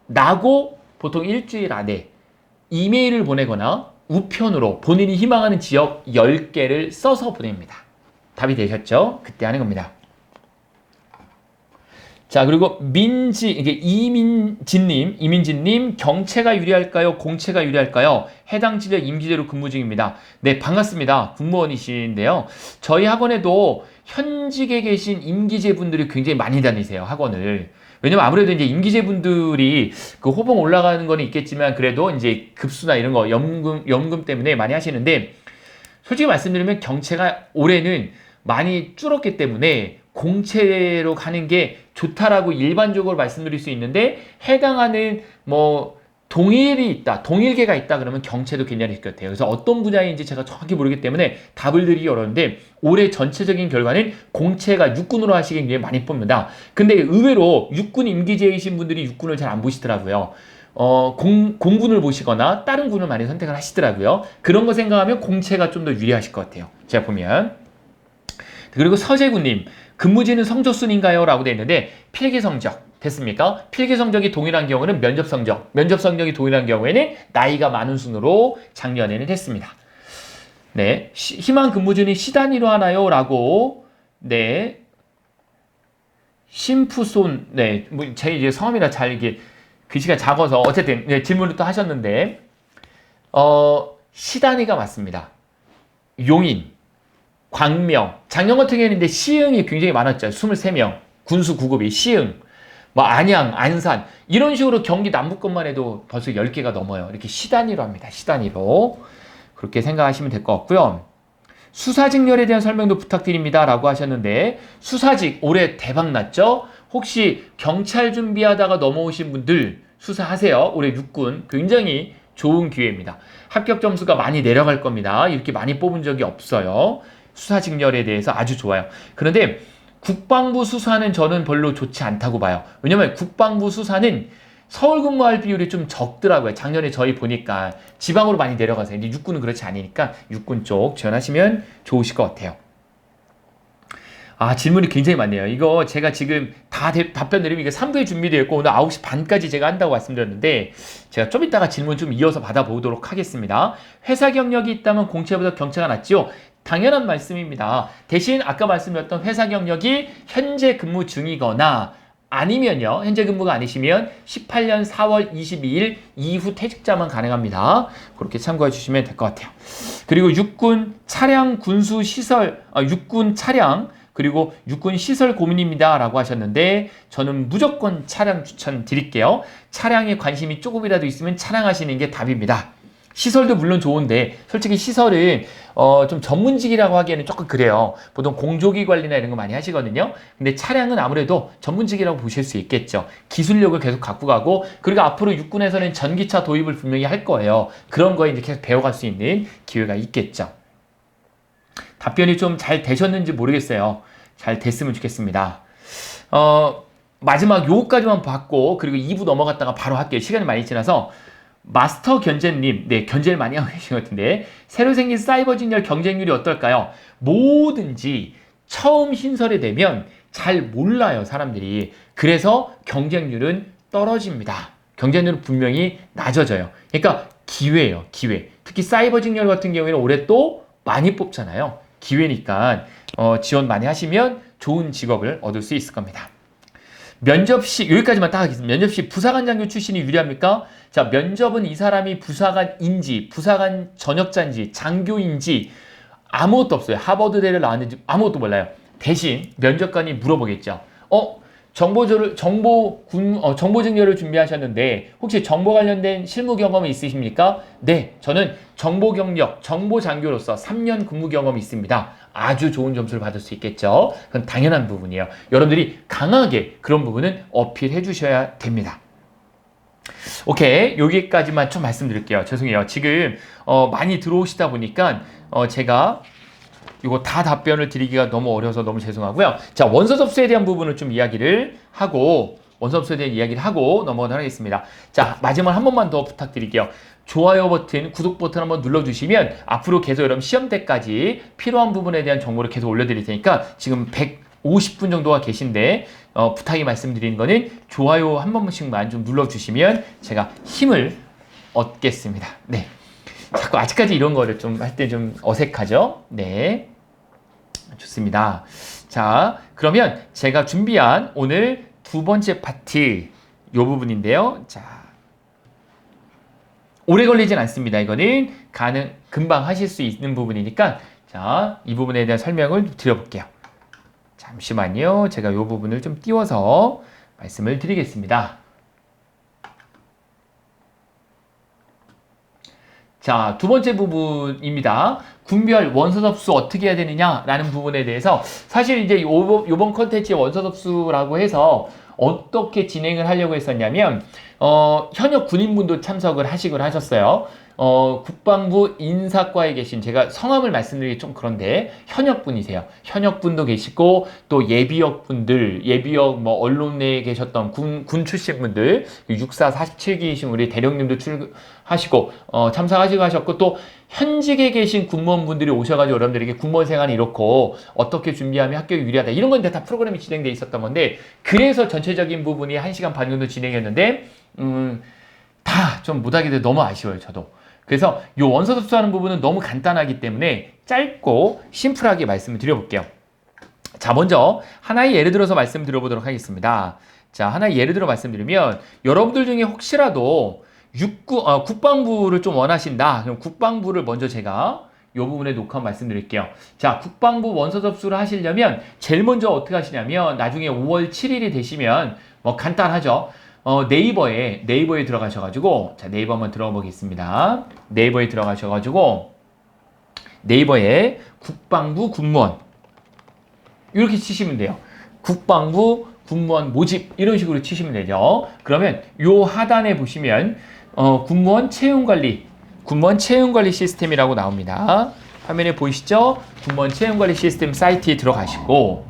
Speaker 2: 나고 보통 일주일 안에 이메일을 보내거나 우편으로 본인이 희망하는 지역 10개를 써서 보냅니다. 답이 되셨죠? 그때 하는 겁니다. 자, 그리고 이민진님, 경체가 유리할까요? 공채가 유리할까요? 해당 지역 임기제로 근무 중입니다. 네, 반갑습니다. 군무원이신데요. 저희 학원에도 현직에 계신 임기제 분들이 굉장히 많이 다니세요, 학원을. 왜냐면 아무래도 이제 임기제 분들이 그 호봉 올라가는 거는 있겠지만 그래도 이제 급수나 이런 거 연금 때문에 많이 하시는데 솔직히 말씀드리면 경체가 올해는 많이 줄었기 때문에 공채로 가는 게 좋다라고 일반적으로 말씀드릴 수 있는데 해당하는 동일계가 있다 그러면 경채도 괜찮을 것 같아요. 그래서 어떤 분야인지 제가 정확히 모르기 때문에 답을 드리기 어려운데 올해 전체적인 결과는 공채가 육군으로 하시기 굉장히 많이 뽑는다. 근데 의외로 육군 임기제이신 분들이 육군을 잘 안 보시더라고요. 공군을 보시거나 다른 군을 많이 선택을 하시더라고요. 그런 거 생각하면 공채가 좀 더 유리하실 것 같아요. 제가 보면. 그리고 서재구님, 근무지는 성적순인가요? 라고 되어 있는데 필기 성적 됐습니까? 필기 성적이 동일한 경우는 면접 성적이 동일한 경우에는 나이가 많은 순으로 작년에는 했습니다. 네, 희망 근무지는 시단위로 하나요? 라고 네, 심푸손 네, 제 이제 성함이라 잘 이게 글씨가 작아서 어쨌든 네, 질문을 또 하셨는데 시단위가 맞습니다. 용인 광명, 작년 같은 경우에는 시흥이 굉장히 많았죠. 23명, 군수 9급이 시흥, 안양, 안산 이런 식으로 경기 남부권만 해도 벌써 10개가 넘어요. 이렇게 시단위로 합니다. 시단위로. 그렇게 생각하시면 될 것 같고요. 수사직렬에 대한 설명도 부탁드립니다. 라고 하셨는데 수사직 올해 대박 났죠? 혹시 경찰 준비하다가 넘어오신 분들 수사하세요. 올해 육군 굉장히 좋은 기회입니다. 합격 점수가 많이 내려갈 겁니다. 이렇게 많이 뽑은 적이 없어요. 수사직렬에 대해서 아주 좋아요. 그런데 국방부 수사는 저는 별로 좋지 않다고 봐요. 왜냐면 국방부 수사는 서울 근무할 비율이 좀 적더라고요. 작년에 저희 보니까 지방으로 많이 내려가세요. 근데 육군은 그렇지 않으니까 육군 쪽 지원하시면 좋으실 것 같아요. 질문이 굉장히 많네요. 이거 제가 지금 다 답변 드리면 이게 3부에 준비되어 있고 오늘 9시 반까지 제가 한다고 말씀드렸는데 제가 좀 이따가 질문 좀 이어서 받아보도록 하겠습니다. 회사 경력이 있다면 공채보다 경채가 낫죠? 당연한 말씀입니다. 대신 아까 말씀드렸던 회사 경력이 현재 근무 중이거나 아니면요. 현재 근무가 아니시면 18년 4월 22일 이후 퇴직자만 가능합니다. 그렇게 참고해 주시면 될 것 같아요. 그리고 육군 차량 군수 시설, 육군 차량 그리고 육군 시설 고민입니다. 라고 하셨는데 저는 무조건 차량 추천 드릴게요. 차량에 관심이 조금이라도 있으면 차량 하시는 게 답입니다. 시설도 물론 좋은데 솔직히 시설은 좀 전문직이라고 하기에는 조금 그래요. 보통 공조기 관리나 이런 거 많이 하시거든요. 근데 차량은 아무래도 전문직이라고 보실 수 있겠죠. 기술력을 계속 갖고 가고 그리고 앞으로 육군에서는 전기차 도입을 분명히 할 거예요. 그런 거에 이제 계속 배워갈 수 있는 기회가 있겠죠. 답변이 좀 잘 되셨는지 모르겠어요. 잘 됐으면 좋겠습니다. 마지막 요거까지만 받고 그리고 2부 넘어갔다가 바로 할게요. 시간이 많이 지나서 마스터 견제님, 네, 견제를 많이 하고 계신 것 같은데 새로 생긴 사이버 진열 경쟁률이 어떨까요? 뭐든지 처음 신설이 되면 잘 몰라요, 사람들이. 그래서 경쟁률은 떨어집니다. 경쟁률은 분명히 낮아져요. 그러니까 기회예요, 기회. 특히 사이버 진열 같은 경우에는 올해 또 많이 뽑잖아요. 기회니까 지원 많이 하시면 좋은 직업을 얻을 수 있을 겁니다. 면접 시 여기까지만 딱 하겠습니다. 면접 시 부사관 장교 출신이 유리합니까? 자, 면접은 이 사람이 부사관인지, 부사관 전역자인지, 장교인지 아무것도 없어요. 하버드대를 나왔는지 아무것도 몰라요. 대신 면접관이 물어보겠죠. 정보 증료를 준비하셨는데 혹시 정보 관련된 실무 경험이 있으십니까? 네, 저는 정보 경력, 정보 장교로서 3년 근무 경험이 있습니다. 아주 좋은 점수를 받을 수 있겠죠. 그건 당연한 부분이에요. 여러분들이 강하게 그런 부분은 어필해 주셔야 됩니다. 오케이, 여기까지만 좀 말씀드릴게요. 죄송해요. 지금 많이 들어오시다 보니까 제가 이거 다 답변을 드리기가 너무 어려워서 너무 죄송하고요. 자, 원서 접수에 대한 부분을 좀 이야기를 하고 원서 접수에 대한 이야기를 하고 넘어가도록 하겠습니다. 자, 마지막 한 번만 더 부탁드릴게요. 좋아요 버튼, 구독 버튼 한번 눌러주시면 앞으로 계속 여러분 시험 때까지 필요한 부분에 대한 정보를 계속 올려드릴 테니까 지금 150분 정도가 계신데 부탁이 말씀드리는 거는 좋아요 한 번씩만 좀 눌러주시면 제가 힘을 얻겠습니다. 네. 자꾸 아직까지 이런 거를 좀 할 때 좀 어색하죠? 네. 좋습니다. 자, 그러면 제가 준비한 오늘 두 번째 파트 요 부분인데요. 자, 오래 걸리진 않습니다. 이거는 금방 하실 수 있는 부분이니까 자, 이 부분에 대한 설명을 드려볼게요. 잠시만요. 제가 요 부분을 좀 띄워서 말씀을 드리겠습니다. 자, 두 번째 부분입니다. 군별 원서 접수 어떻게 해야 되느냐라는 부분에 대해서 사실 이제 요번 컨텐츠의 원서 접수라고 해서 어떻게 진행을 하려고 했었냐면 현역 군인분도 참석을 하셨어요. 국방부 인사과에 계신 제가 성함을 말씀드리기 좀 그런데 현역분이세요. 현역분도 계시고 또 예비역 뭐 언론에 계셨던 군 출신 분들 64, 47기이신 우리 대령님도 하시고 참석하시고 하셨고 또 현직에 계신 군무원분들이 오셔가지고 여러분들에게 군무원 생활이 이렇고 어떻게 준비하면 합격이 유리하다 이런 건데 다 프로그램이 진행돼 있었던 건데 그래서 전체적인 부분이 1시간 반 정도 진행했는데 다 좀 못하게 돼서 너무 아쉬워요 저도. 그래서 이 원서 접수하는 부분은 너무 간단하기 때문에 짧고 심플하게 말씀을 드려볼게요. 자, 먼저 하나의 예를 들어서 말씀드려보도록 하겠습니다. 자, 하나의 예를 들어 말씀드리면 여러분들 중에 혹시라도 국방부를 좀 원하신다. 그럼 국방부를 먼저 제가 이 부분에 놓고 말씀드릴게요. 자, 국방부 원서 접수를 하시려면 제일 먼저 어떻게 하시냐면 나중에 5월 7일이 되시면 뭐 간단하죠. 네이버에 들어가셔가지고 자, 네이버 한번 들어가 보겠습니다. 네이버에 들어가셔가지고 네이버에 국방부 군무원 이렇게 치시면 돼요. 국방부 군무원 모집 이런 식으로 치시면 되죠. 그러면 요 하단에 보시면 군무원 채용관리 시스템이라고 나옵니다. 화면에 보이시죠? 군무원 채용관리 시스템 사이트에 들어가시고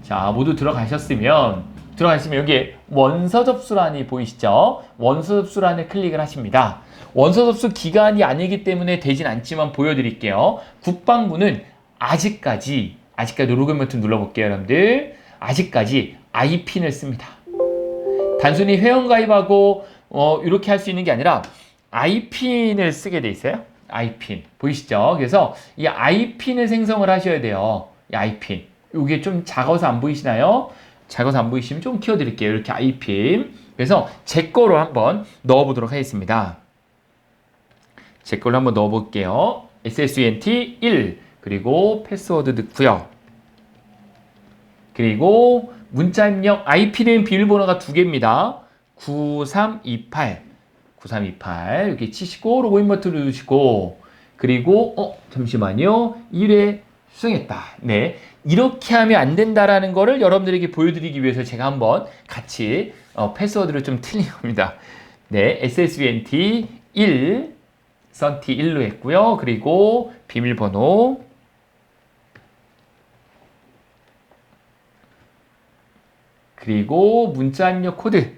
Speaker 2: 자, 모두 들어가시면 여기에 원서 접수란이 보이시죠? 원서 접수란을 클릭을 하십니다. 원서 접수 기간이 아니기 때문에 되진 않지만 보여드릴게요. 국방부는 아직까지 로그인 버튼 눌러볼게요, 여러분들. 아직까지 IPN을 씁니다. 단순히 회원가입하고 이렇게 할 수 있는 게 아니라 IPN을 쓰게 돼 있어요. IPN 보이시죠? 그래서 이 IPN을 생성을 하셔야 돼요. 이 IPN. 이게 좀 작아서 안 보이시나요? 작아서 안 보이시면 좀 키워드릴게요. 이렇게 IPN. 그래서 제 거로 한번 넣어보도록 하겠습니다. 제 걸로 한번 넣어볼게요. SSUNT 1 그리고 패스워드 넣고요. 그리고 문자 입력 IP는 비밀번호가 두 개입니다. 9328 9328 이렇게 치시고 로그인 버튼 누르시고 그리고 잠시만요. 1회 수정했다. 네. 이렇게 하면 안 된다라는 거를 여러분들에게 보여드리기 위해서 제가 한번 같이 패스워드를 좀 틀린 겁니다. 네. SSBNT 1 선티 1로 했고요. 그리고 비밀번호 그리고 문자 입력 코드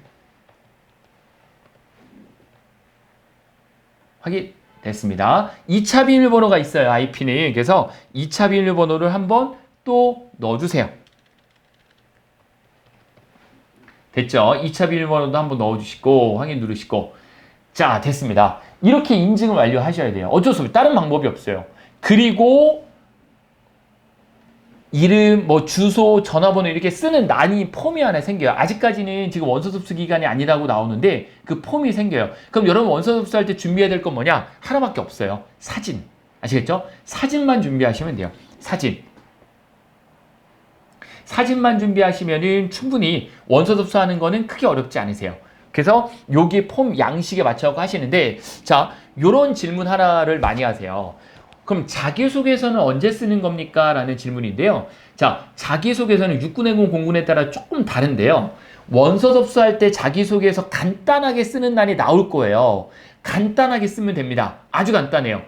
Speaker 2: 확인됐습니다. 2차 비밀번호가 있어요. IP는. 그래서 2차 비밀번호를 한번 또 넣어주세요. 됐죠? 2차 비밀번호도 한번 넣어주시고 확인 누르시고 자 됐습니다. 이렇게 인증을 완료하셔야 돼요. 어쩔 수 없어요. 다른 방법이 없어요. 그리고 이름, 주소, 전화번호 이렇게 쓰는 란이 폼이 하나 생겨요. 아직까지는 지금 원서 접수 기간이 아니라고 나오는데 그 폼이 생겨요. 그럼 여러분 원서 접수할 때 준비해야 될 건 뭐냐? 하나밖에 없어요. 사진. 아시겠죠? 사진만 준비하시면 돼요. 사진. 사진만 준비하시면은 충분히 원서 접수하는 거는 크게 어렵지 않으세요. 그래서 여기 폼 양식에 맞춰서 하시는데 자, 요런 질문 하나를 많이 하세요. 그럼 자기소개서는 언제 쓰는 겁니까? 라는 질문인데요. 자, 자기소개서는 육군해군 공군에 따라 조금 다른데요. 원서 접수할 때 자기소개서 간단하게 쓰는 날이 나올 거예요. 간단하게 쓰면 됩니다. 아주 간단해요.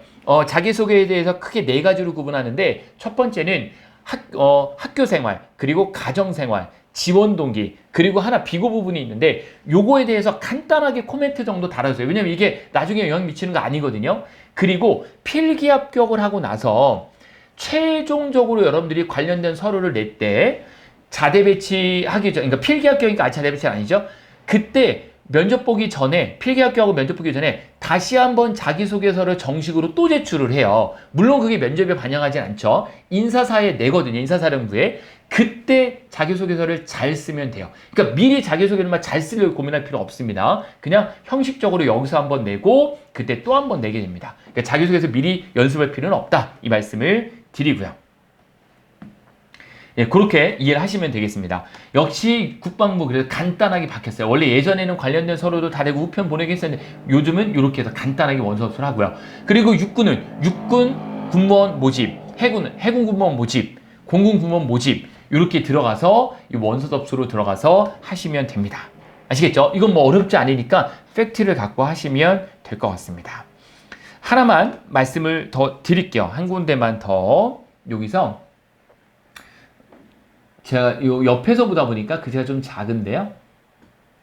Speaker 2: 자기소개에 대해서 크게 4가지로 구분하는데 첫 번째는 학교 생활, 그리고 가정 생활, 지원 동기, 그리고 하나 비고 부분이 있는데 요거에 대해서 간단하게 코멘트 정도 달아주세요. 왜냐면 이게 나중에 영향 미치는 거 아니거든요. 그리고 필기 합격을 하고 나서 최종적으로 여러분들이 관련된 서류를 낼 때 자대 배치하기 전, 그러니까 필기 합격이니까 아직 자대 배치는 아니죠. 그때 면접 보기 전에, 필기 합격하고 면접 보기 전에 다시 한번 자기소개서를 정식으로 또 제출을 해요. 물론 그게 면접에 반영하진 않죠. 인사사에 내거든요. 인사사령부에. 그때 자기소개서를 잘 쓰면 돼요. 그러니까 미리 자기소개를만 잘 쓰려고 고민할 필요 없습니다. 그냥 형식적으로 여기서 한번 내고 그때 또 한번 내게 됩니다. 그러니까 자기소개서 미리 연습할 필요는 없다. 이 말씀을 드리고요. 예, 그렇게 이해를 하시면 되겠습니다. 역시 국방부 그래서 간단하게 바뀌었어요. 원래 예전에는 관련된 서류도 다 내고 우편 보내기 했었는데 요즘은 이렇게 해서 간단하게 원서 접수를 하고요. 그리고 육군은 육군 군무원 모집, 해군은 해군 군무원 모집, 공군 군무원 모집 이렇게 들어가서 이 원서 접수로 들어가서 하시면 됩니다. 아시겠죠? 이건 뭐 어렵지 않으니까 팩트를 갖고 하시면 될 것 같습니다. 하나만 말씀을 더 드릴게요. 한 군데만 더 여기서 제가 요 옆에서 보다 보니까 글자가 좀 작은데요.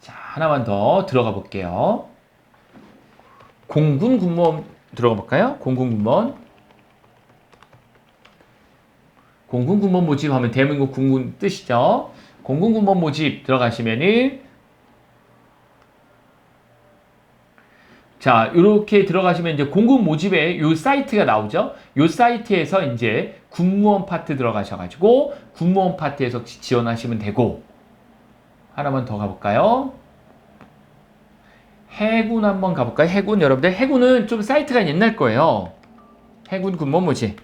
Speaker 2: 자, 하나만 더 들어가 볼게요. 공군 군무원 들어가 볼까요? 공군 군무원. 공군 군무원 모집 하면 대한민국 군군 뜻이죠. 공군 군무원 모집 들어가시면은 자, 이렇게 들어가시면 이제 공군 모집에 요 사이트가 나오죠. 요 사이트에서 이제 군무원 파트 들어가셔가지고 군무원 파트에서 지원하시면 되고 하나만 더 가볼까요? 해군 한번 가볼까요? 해군 여러분들 해군은 좀 사이트가 옛날 거예요. 해군 군무원 모집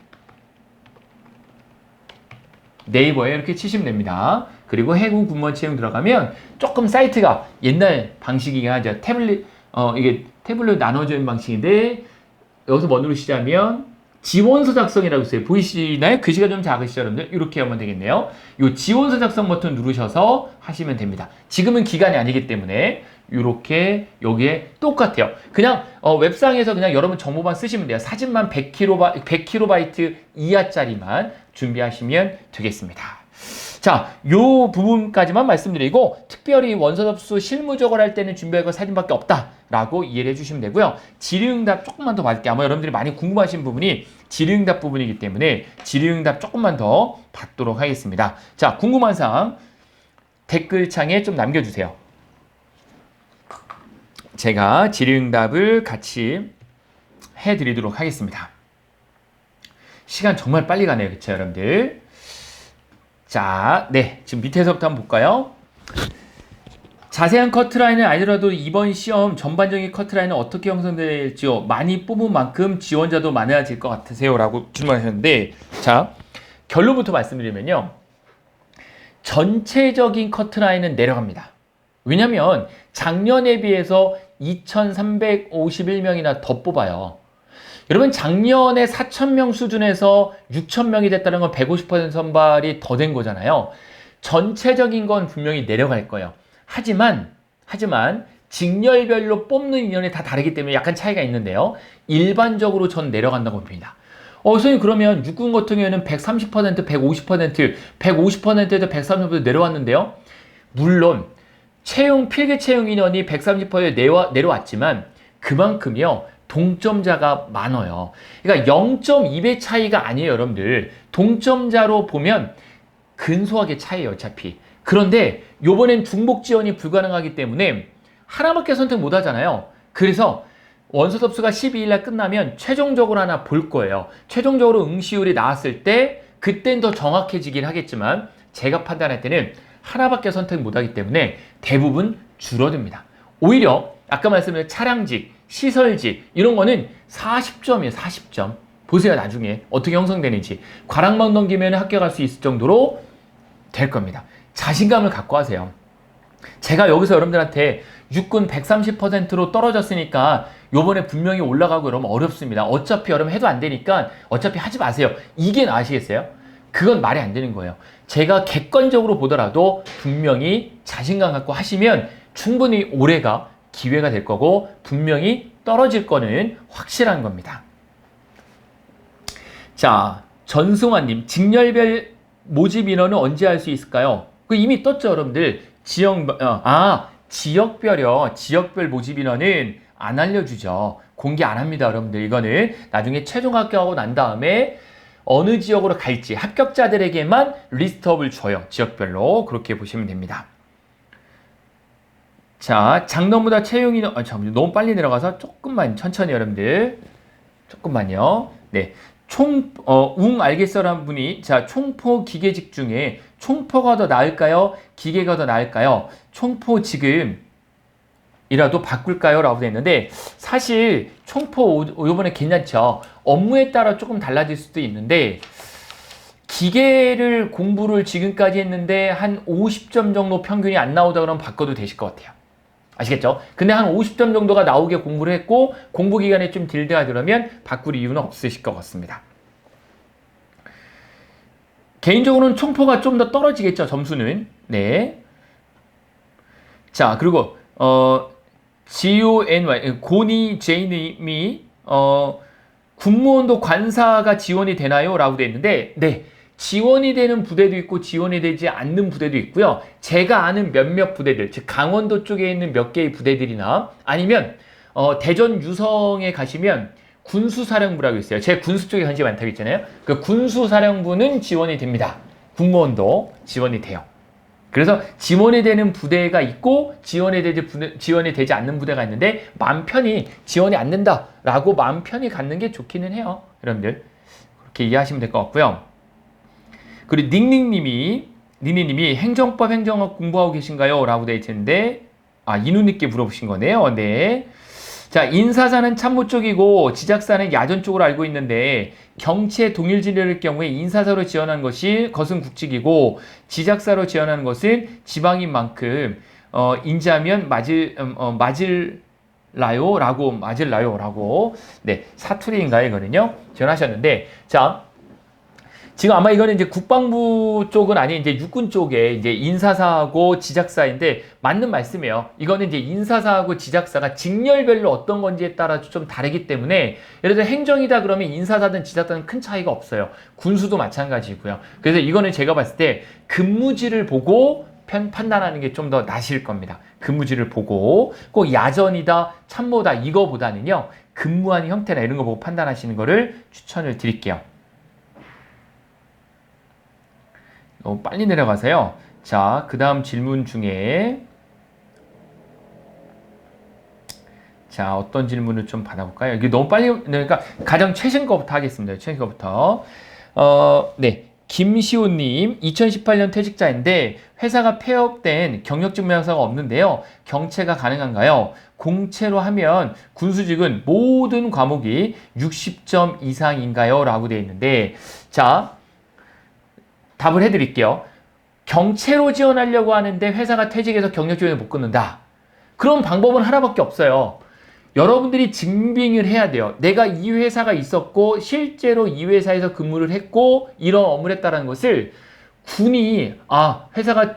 Speaker 2: 네이버에 이렇게 치시면 됩니다. 그리고 해군 군무원 채용 들어가면 조금 사이트가 옛날 방식이긴 하죠. 이게 태블릿 나눠져 있는 방식인데 여기서 뭐 누르시자면 지원서 작성이라고 있어요. 보이시나요? 글씨가 좀 작으시죠, 여러분들? 이렇게 하면 되겠네요. 이 지원서 작성 버튼 누르셔서 하시면 됩니다. 지금은 기간이 아니기 때문에 이렇게 여기에 똑같아요. 그냥 웹상에서 그냥 여러분 정보만 쓰시면 돼요. 사진만 100KB 이하짜리만 준비하시면 되겠습니다. 자, 요 부분까지만 말씀드리고 특별히 원서 접수 실무적으로 할 때는 준비할 거 사진밖에 없다라고 이해를 해주시면 되고요. 질의응답 조금만 더 받을게요. 아마 여러분들이 많이 궁금하신 부분이 질의응답 부분이기 때문에 질의응답 조금만 더 받도록 하겠습니다. 자, 궁금한 사항 댓글창에 좀 남겨주세요. 제가 질의응답을 같이 해드리도록 하겠습니다. 시간 정말 빨리 가네요. 그쵸, 여러분들? 자, 네. 지금 밑에서부터 한번 볼까요? 자세한 커트라인은 아니더라도 이번 시험 전반적인 커트라인은 어떻게 형성될지요? 많이 뽑은 만큼 지원자도 많아질 것 같으세요? 라고 질문하셨는데, 자, 결론부터 말씀드리면요. 전체적인 커트라인은 내려갑니다. 왜냐면 작년에 비해서 2,351명이나 더 뽑아요. 여러분 작년에 4,000명 수준에서 6,000명이 됐다는 건 150% 선발이 더 된 거잖아요. 전체적인 건 분명히 내려갈 거예요. 하지만 직렬별로 뽑는 인원이 다 다르기 때문에 약간 차이가 있는데요. 일반적으로 전 내려간다고 봅니다. 선생님 그러면 육군 같은 경우에는 130%, 150%, 150%에서 130% 내려왔는데요. 물론 필기 채용 인원이 130% 내려왔지만 그만큼요. 동점자가 많아요. 그러니까 0.2배 차이가 아니에요, 여러분들. 동점자로 보면 근소하게 차이에요, 어차피. 그런데 요번엔 중복 지원이 불가능하기 때문에 하나밖에 선택 못 하잖아요. 그래서 원서 접수가 12일 날 끝나면 최종적으로 하나 볼 거예요. 최종적으로 응시율이 나왔을 때 그땐 더 정확해지긴 하겠지만 제가 판단할 때는 하나밖에 선택 못 하기 때문에 대부분 줄어듭니다. 오히려 아까 말씀드린 차량직, 시설직 이런 거는 40점이에요. 40점. 보세요. 나중에 어떻게 형성되는지. 과락만 넘기면 합격할 수 있을 정도로 될 겁니다. 자신감을 갖고 하세요. 제가 여기서 여러분들한테 육군 130%로 떨어졌으니까 요번에 분명히 올라가고 이러면 어렵습니다. 어차피 여러분 해도 안 되니까 어차피 하지 마세요. 이게 나으시겠어요? 그건 말이 안 되는 거예요. 제가 객관적으로 보더라도 분명히 자신감 갖고 하시면 충분히 올해가 기회가 될 거고 분명히 떨어질 거는 확실한 겁니다. 자, 전승환님, 직렬별 모집 인원은 언제 할 수 있을까요? 그 이미 떴죠, 여러분들. 지역별이요. 지역별 모집 인원은 안 알려주죠. 공개 안 합니다, 여러분들. 이거는 나중에 최종 합격하고 난 다음에 어느 지역으로 갈지 합격자들에게만 리스트업을 줘요. 지역별로. 그렇게 보시면 됩니다. 자, 작년보다 채용 인원, 너무 빨리 내려가서 조금만 천천히 여러분들. 조금만요. 네. 알겠어라는 분이, 자, 총포 기계직 중에 총포가 더 나을까요? 기계가 더 나을까요? 총포 지금이라도 바꿀까요? 라고 되어 있는데, 사실 총포 요번에 괜찮죠? 업무에 따라 조금 달라질 수도 있는데, 기계를 공부를 지금까지 했는데, 한 50점 정도 평균이 안 나오다 그러면 바꿔도 되실 것 같아요. 아시겠죠? 근데 한 50점 정도가 나오게 공부를 했고 공부 기간에 좀 딜드가 들으면 바꿀 이유는 없으실 것 같습니다. 개인적으로는 총포가 좀 더 떨어지겠죠, 점수는. 네. 자, 그리고 고니 제이님이 군무원도 관사가 지원이 되나요? 라고 되어 있는데, 네. 지원이 되는 부대도 있고 지원이 되지 않는 부대도 있고요. 제가 아는 몇몇 부대들, 즉 강원도 쪽에 있는 몇 개의 부대들이나 아니면 대전 유성에 가시면 군수사령부라고 있어요. 제가 군수 쪽에 관심이 많다고 했잖아요. 그 군수사령부는 지원이 됩니다. 군무원도 지원이 돼요. 그래서 지원이 되는 부대가 있고 지원이 되지 않는 부대가 있는데 마음 편히 지원이 안 된다라고 마음 편히 갖는 게 좋기는 해요. 여러분들 그렇게 이해하시면 될 것 같고요. 그리고 니니님이 행정법, 행정학 공부하고 계신가요? 라고 되어 있는데, 이누님께 물어보신 거네요. 네. 자, 인사사는 참모 쪽이고, 지작사는 야전 쪽으로 알고 있는데, 경체 동일 진료일 경우에 인사사로 지원하는 것은 국직이고, 지작사로 지원하는 것은 지방인 만큼, 인지하면 맞을라요? 라고, 네, 사투리인가요? 이거는요? 지원하셨는데, 자, 지금 아마 이거는 이제 국방부 쪽은 아닌 이제 육군 쪽에 이제 인사사하고 지작사인데 맞는 말씀이에요. 이거는 이제 인사사하고 지작사가 직렬별로 어떤 건지에 따라 좀 다르기 때문에 예를 들어 행정이다 그러면 인사사든 지작사든 큰 차이가 없어요. 군수도 마찬가지고요. 그래서 이거는 제가 봤을 때 근무지를 보고 판단하는 게 좀 더 나실 겁니다. 근무지를 보고 꼭 야전이다 참모다 이거보다는요. 근무하는 형태나 이런 거 보고 판단하시는 거를 추천을 드릴게요. 너무 빨리 내려가세요. 자, 그 다음 질문 중에 자, 어떤 질문을 좀 받아볼까요? 이게 너무 빨리, 그러니까 가장 최신 거부터 하겠습니다. 최신 거부터. 네. 김시호님, 2018년 퇴직자인데 회사가 폐업된 경력증명서가 없는데요. 경체가 가능한가요? 공채로 하면 군수직은 모든 과목이 60점 이상인가요? 라고 되어 있는데, 자, 답을 해드릴게요. 경채로 지원하려고 하는데 회사가 퇴직해서 경력 지원을 못 끊는다. 그런 방법은 하나밖에 없어요. 여러분들이 증빙을 해야 돼요. 내가 이 회사가 있었고 실제로 이 회사에서 근무를 했고 이런 업무를 했다는 것을 군이 회사가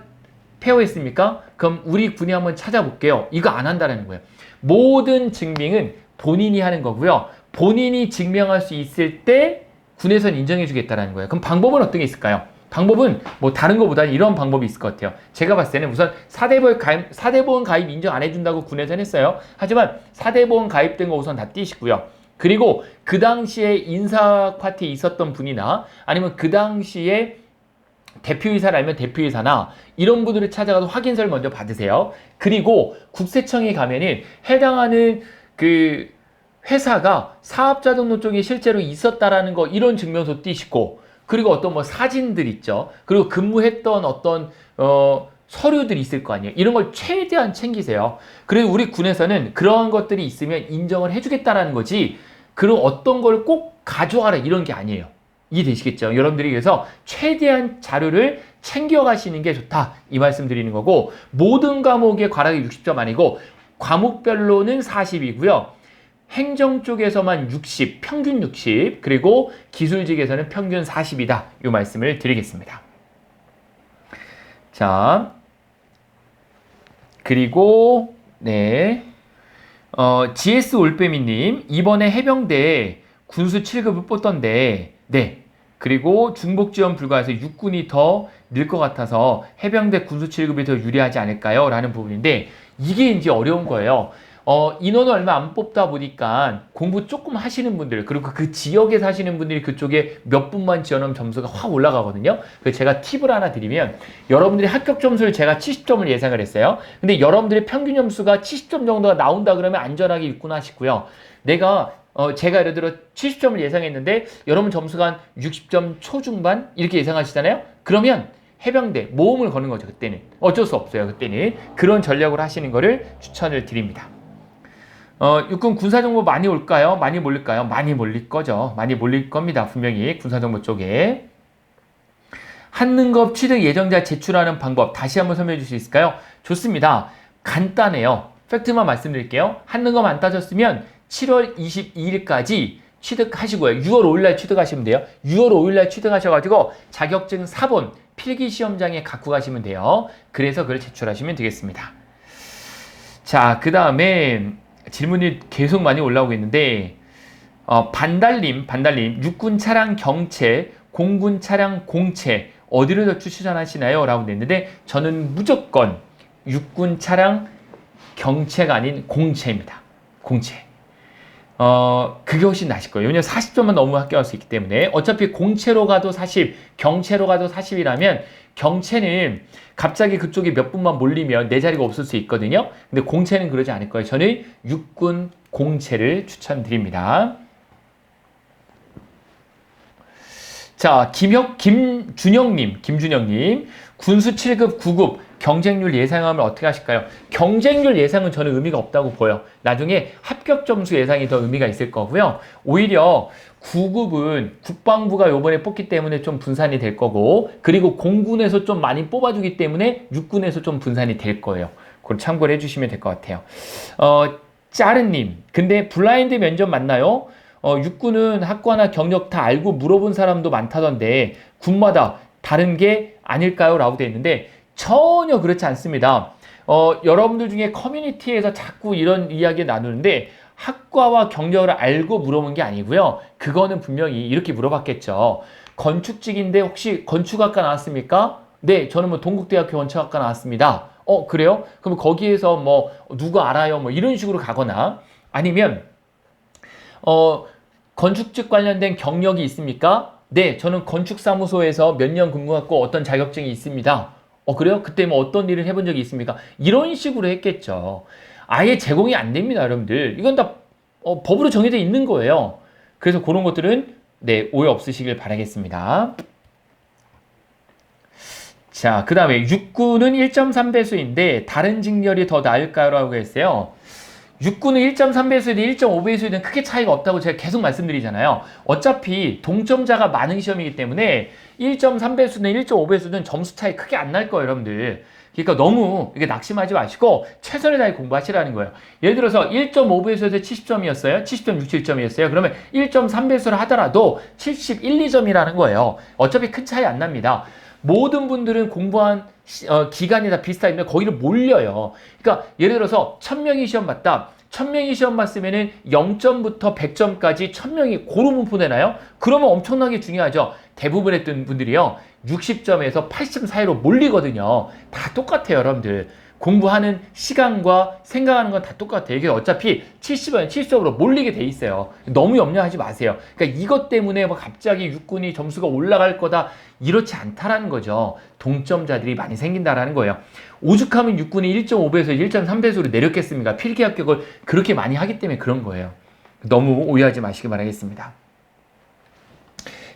Speaker 2: 폐업했습니까? 그럼 우리 군이 한번 찾아볼게요. 이거 안 한다는 거예요. 모든 증빙은 본인이 하는 거고요. 본인이 증명할 수 있을 때 군에서는 인정해 주겠다는 거예요. 그럼 방법은 어떤 게 있을까요? 방법은 뭐 다른 것보다는 이런 방법이 있을 것 같아요. 제가 봤을 때는 우선 4대 보험 가입 인정 안 해준다고 군에서는 했어요. 하지만 4대 보험 가입된 거 우선 다 띄시고요. 그리고 그 당시에 인사 파티에 있었던 분이나 아니면 그 당시에 대표이사를 알면 대표이사나 이런 분들을 찾아가서 확인서를 먼저 받으세요. 그리고 국세청에 가면은 해당하는 그 회사가 사업자 등록증이 실제로 있었다라는 거 이런 증명서 띄시고 그리고 어떤 뭐 사진들 있죠. 그리고 근무했던 어떤 서류들이 있을 거 아니에요. 이런 걸 최대한 챙기세요. 그리고 우리 군에서는 그런 것들이 있으면 인정을 해주겠다라는 거지 그런 어떤 걸 꼭 가져와라 이런 게 아니에요. 이해되시겠죠? 여러분들이 그래서 최대한 자료를 챙겨가시는 게 좋다 이 말씀 드리는 거고 모든 과목의 과락이 60점 아니고 과목별로는 40이고요. 행정 쪽에서만 60, 평균 60, 그리고 기술직에서는 평균 40이다. 이 말씀을 드리겠습니다. 자, 그리고 GS 올빼미님 이번에 해병대 군수 7급을 뽑던데 그리고 중복 지원 불가해서 육군이 더 늘 것 같아서 해병대 군수 7급이 더 유리하지 않을까요? 라는 부분인데 이게 이제 어려운 거예요. 인원을 얼마 안 뽑다 보니까 공부 조금 하시는 분들 그리고 그 지역에 사시는 분들이 그쪽에 몇 분만 지원하면 점수가 확 올라가거든요. 그래서 제가 팁을 하나 드리면 여러분들이 합격 점수를 제가 70점을 예상을 했어요. 근데 여러분들의 평균 점수가 70점 정도가 나온다 그러면 안전하게 입군하시고요. 제가 예를 들어 70점을 예상했는데 여러분 점수가 한 60점 초중반 이렇게 예상하시잖아요. 그러면 해병대 모험을 거는 거죠. 그때는 어쩔 수 없어요. 그때는 그런 전략을 하시는 거를 추천을 드립니다. 육군 군사정보 많이 올까요? 많이 몰릴까요? 많이 몰릴 거죠. 많이 몰릴 겁니다. 분명히 군사정보 쪽에. 한능급 취득 예정자 제출하는 방법 다시 한번 설명해 주실 수 있을까요? 좋습니다. 간단해요. 팩트만 말씀드릴게요. 한능급 안 따졌으면 7월 22일까지 취득하시고요. 6월 5일날 취득하시면 돼요. 6월 5일날 취득하셔가지고 자격증 4본 필기시험장에 갖고 가시면 돼요. 그래서 그걸 제출하시면 되겠습니다. 자, 그 다음에 질문이 계속 많이 올라오고 있는데 반달님 육군 차량 경채, 공군 차량 공채 어디를 더 추천하시나요? 라고 냈는데 저는 무조건 육군 차량 경채가 아닌 공채입니다. 공채. 그게 훨씬 나실 거예요. 왜냐면 40점만 넘으면 합격할 수 있기 때문에 어차피 공채로 가도 40, 경채로 가도 40이라면 경채는 갑자기 그쪽에 몇 분만 몰리면 내 자리가 없을 수 있거든요. 근데 공채는 그러지 않을 거예요. 저는 육군 공채를 추천드립니다. 자, 김준영님, 군수 7급, 9급 경쟁률 예상하면 어떻게 하실까요? 경쟁률 예상은 저는 의미가 없다고 보여요. 나중에 합격 점수 예상이 더 의미가 있을 거고요. 오히려 9급은 국방부가 요번에 뽑기 때문에 좀 분산이 될 거고 그리고 공군에서 좀 많이 뽑아주기 때문에 육군에서 좀 분산이 될 거예요. 그걸 참고를 해주시면 될 것 같아요. 짜르님, 근데 블라인드 면접 맞나요? 육군은 학과나 경력 다 알고 물어본 사람도 많다던데 군마다 다른 게 아닐까요? 라고 되어 있는데 전혀 그렇지 않습니다. 여러분들 중에 커뮤니티에서 자꾸 이런 이야기 나누는데 학과와 경력을 알고 물어본 게 아니고요. 그거는 분명히 이렇게 물어봤겠죠. 건축직인데 혹시 건축학과 나왔습니까? 네, 저는 뭐 동국대학교 건축학과 나왔습니다. 그래요? 그럼 거기에서 뭐 누구 알아요? 뭐 이런 식으로 가거나 아니면 건축직 관련된 경력이 있습니까? 네, 저는 건축사무소에서 몇 년 근무했고 어떤 자격증이 있습니다. 그래요? 그때 뭐 어떤 일을 해본 적이 있습니까? 이런 식으로 했겠죠. 아예 제공이 안 됩니다, 여러분들. 이건 다 법으로 정해져 있는 거예요. 그래서 그런 것들은 오해 없으시길 바라겠습니다. 자, 그 다음에 육군은 1.3배수인데 다른 직렬이 더 나을까요? 라고 했어요. 육군은 1.3배수이든 1.5배수이든 크게 차이가 없다고 제가 계속 말씀드리잖아요. 어차피 동점자가 많은 시험이기 때문에 1.3배수든 1.5배수든 점수 차이 크게 안 날 거예요, 여러분들. 그러니까 너무 이게 낙심하지 마시고 최선을 다해 공부하시라는 거예요. 예를 들어서 1.5배수에서 70점이었어요. 70.67점이었어요. 그러면 1.3배수를 하더라도 71, 2점이라는 거예요. 어차피 큰 차이 안 납니다. 모든 분들은 공부한 기간이 다 비슷하면 거기를 몰려요. 그러니까 예를 들어서 1000명이 시험 봤다. 1000명이 시험 봤으면은 0점부터 100점까지 1000명이 고루 분포되나요? 그러면 엄청나게 중요하죠. 대부분의 분들이요. 60점에서 80점 사이로 몰리거든요. 다 똑같아요, 여러분들. 공부하는 시간과 생각하는 건 다 똑같아요. 이게 어차피 70원, 70점으로 몰리게 돼 있어요. 너무 염려하지 마세요. 그러니까 이것 때문에 뭐 갑자기 육군이 점수가 올라갈 거다. 이렇지 않다라는 거죠. 동점자들이 많이 생긴다라는 거예요. 오죽하면 육군이 1.5배에서 1.3배수로 내렸겠습니까? 필기 합격을 그렇게 많이 하기 때문에 그런 거예요. 너무 오해하지 마시기 바라겠습니다.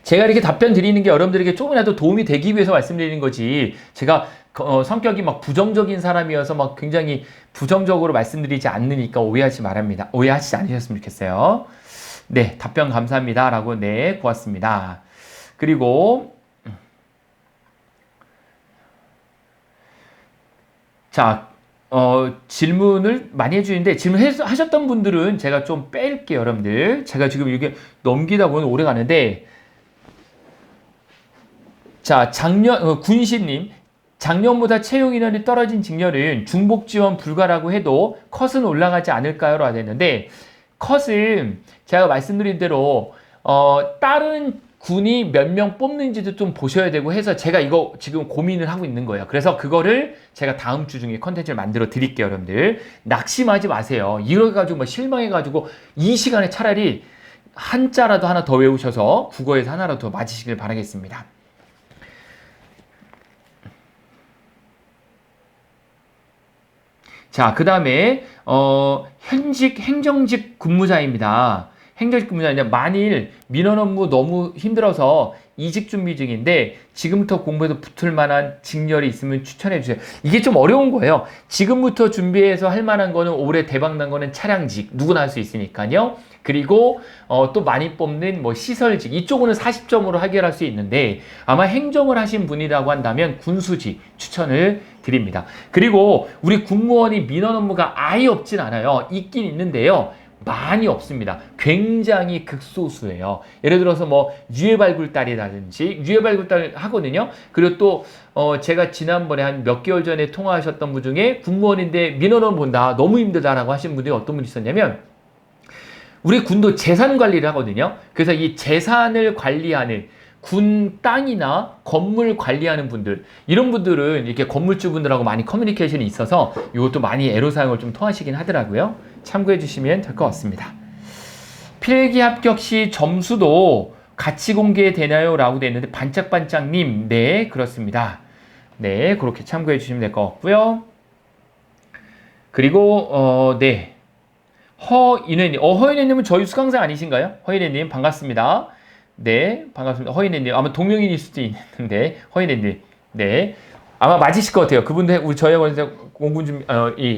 Speaker 2: 제가 이렇게 답변 드리는 게 여러분들에게 조금이라도 도움이 되기 위해서 말씀드리는 거지, 제가 성격이 막 부정적인 사람이어서 막 굉장히 부정적으로 말씀드리지 않으니까 오해하지 말합니다. 오해하시지 않으셨으면 좋겠어요. 네, 답변 감사합니다. 라고, 네, 고맙습니다. 그리고, 자, 질문을 많이 해주는데, 질문하셨던 분들은 제가 좀 뺄게요, 여러분들. 제가 지금 이게 넘기다 보면 오래 가는데, 자, 군시님, 작년보다 채용 인원이 떨어진 직렬은 중복 지원 불가라고 해도 컷은 올라가지 않을까요? 라고 했는데, 컷은 제가 말씀드린 대로, 다른 군이 몇 명 뽑는지도 좀 보셔야 되고 해서 제가 이거 지금 고민을 하고 있는 거예요. 그래서 그거를 제가 다음 주 중에 컨텐츠를 만들어 드릴게요, 여러분들. 낙심하지 마세요. 이래가지고 뭐 실망해가지고 이 시간에 차라리 한자라도 하나 더 외우셔서 국어에서 하나라도 더 맞으시길 바라겠습니다. 자, 그 다음에 현직 행정직 근무자입니다. 행정직 근무자인데 만일 민원 업무 너무 힘들어서 이직 준비 중인데 지금부터 공부해서 붙을 만한 직렬이 있으면 추천해 주세요. 이게 좀 어려운 거예요. 지금부터 준비해서 할 만한 거는 올해 대박 난 거는 차량직 누구나 할 수 있으니까요. 그리고 또 많이 뽑는 뭐 시설직 이쪽은 40점으로 해결할 수 있는데 아마 행정을 하신 분이라고 한다면 군수직 추천을 드립니다. 그리고 우리 공무원이 민원 업무가 아예 없진 않아요. 있긴 있는데요. 많이 없습니다. 굉장히 극소수예요. 예를 들어서 뭐 유해발굴달이라든지 유해발굴달 하거든요. 그리고 또 제가 지난번에 한 몇 개월 전에 통화하셨던 분 중에 공무원인데 민원을 본다 너무 힘들다라고 하신 분들이 어떤 분이 있었냐면 우리 군도 재산 관리를 하거든요. 그래서 이 재산을 관리하는 군 땅이나 건물 관리하는 분들 이런 분들은 이렇게 건물주분들하고 많이 커뮤니케이션이 있어서 이것도 많이 애로사항을 좀 통하시긴 하더라고요. 참고해 주시면 될 것 같습니다. 필기 합격 시 점수도 같이 공개되나요? 라고 되어 있는데 반짝반짝님 네 그렇습니다. 네 그렇게 참고해 주시면 될 것 같고요. 그리고 네 허인혜님 허인혜님은 저희 수강생 아니신가요? 허인혜님 반갑습니다. 네, 반갑습니다. 허인혜님. 아마 동명인일 수도 있는데, 허인혜님. 네. 아마 맞으실 것 같아요. 그분들, 우리 저희가 공군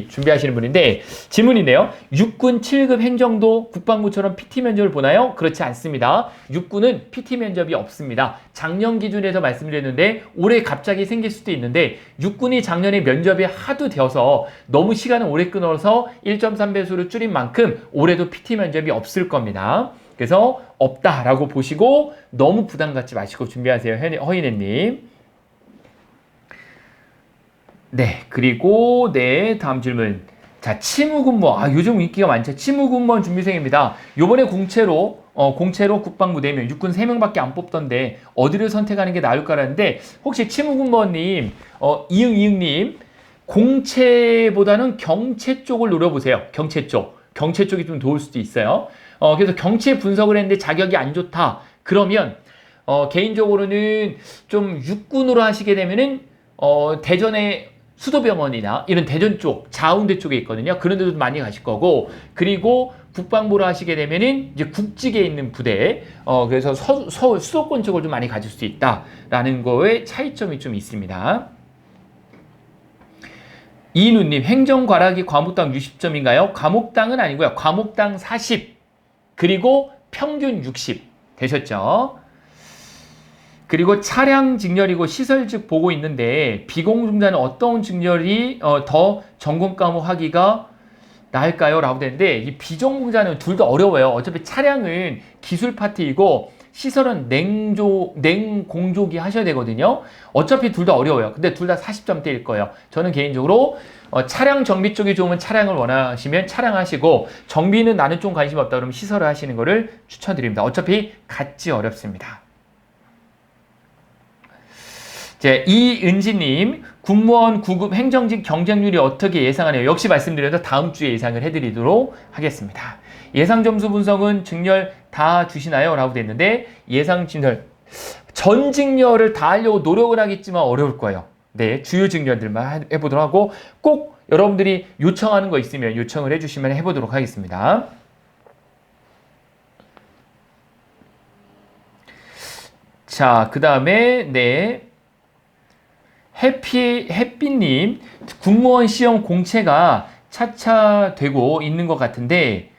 Speaker 2: 준비하시는 분인데, 질문인데요. 육군 7급 행정도 국방부처럼 PT 면접을 보나요? 그렇지 않습니다. 육군은 PT 면접이 없습니다. 작년 기준에서 말씀드렸는데, 올해 갑자기 생길 수도 있는데, 육군이 작년에 면접이 하도 되어서 너무 시간을 오래 끊어서 1.3배수를 줄인 만큼 올해도 PT 면접이 없을 겁니다. 그래서 없다라고 보시고 너무 부담 갖지 마시고 준비하세요. 허인혜님. 네, 그리고 네 다음 질문. 자, 치무군무. 요즘 인기가 많죠. 치무군무원 준비생입니다. 요번에 공채로 국방부 4명, 육군 3명밖에 안 뽑던데 어디를 선택하는 게 나을까라는데 혹시 치무군무원님, 이응님 공채보다는 경채 쪽을 노려보세요. 경채 쪽. 경채 쪽이 좀 도울 수도 있어요. 그래서 경채 분석을 했는데 자격이 안 좋다. 그러면 개인적으로는 좀 육군으로 하시게 되면은 대전의 수도병원이나 이런 대전 쪽, 자운대 쪽에 있거든요. 그런 데도 많이 가실 거고, 그리고 국방부로 하시게 되면은 이제 국직에 있는 부대, 그래서 서울 수도권 쪽을 좀 많이 가질 수 있다라는 거에 차이점이 좀 있습니다. 이누님, 행정과락이 과목당 60점인가요? 과목당은 아니고요. 과목당 40, 그리고 평균 60 되셨죠? 그리고 차량 직렬이고 시설직 보고 있는데 비공중자는 어떤 직렬이 더 전공 과목 하기가 나을까요? 라고 되는데 이 비전공자는 둘 다 어려워요. 어차피 차량은 기술 파트이고 시설은 냉공조기 하셔야 되거든요. 어차피 둘 다 어려워요. 근데 둘 다 40점대일 거예요. 저는 개인적으로 차량 정비 쪽이 좋으면 차량을 원하시면 차량 하시고 정비는 나는 좀 관심 없다 그러면 시설을 하시는 거를 추천드립니다. 어차피 같이 어렵습니다. 자, 이은지님, 공무원 9급 행정직 경쟁률이 어떻게 예상하나요? 역시 말씀드려서 다음 주에 예상을 해드리도록 하겠습니다. 예상 점수 분석은 직렬 다 주시나요? 라고 됐는데 예상 직렬, 전 직렬을 다 하려고 노력을 하겠지만 어려울 거예요. 네, 주요 직렬들만 해보도록 하고 꼭 여러분들이 요청하는 거 있으면 요청을 해주시면 해보도록 하겠습니다. 자, 그 다음에 네. 햇빛님, 공무원 시험 공채가 차차 되고 있는 것 같은데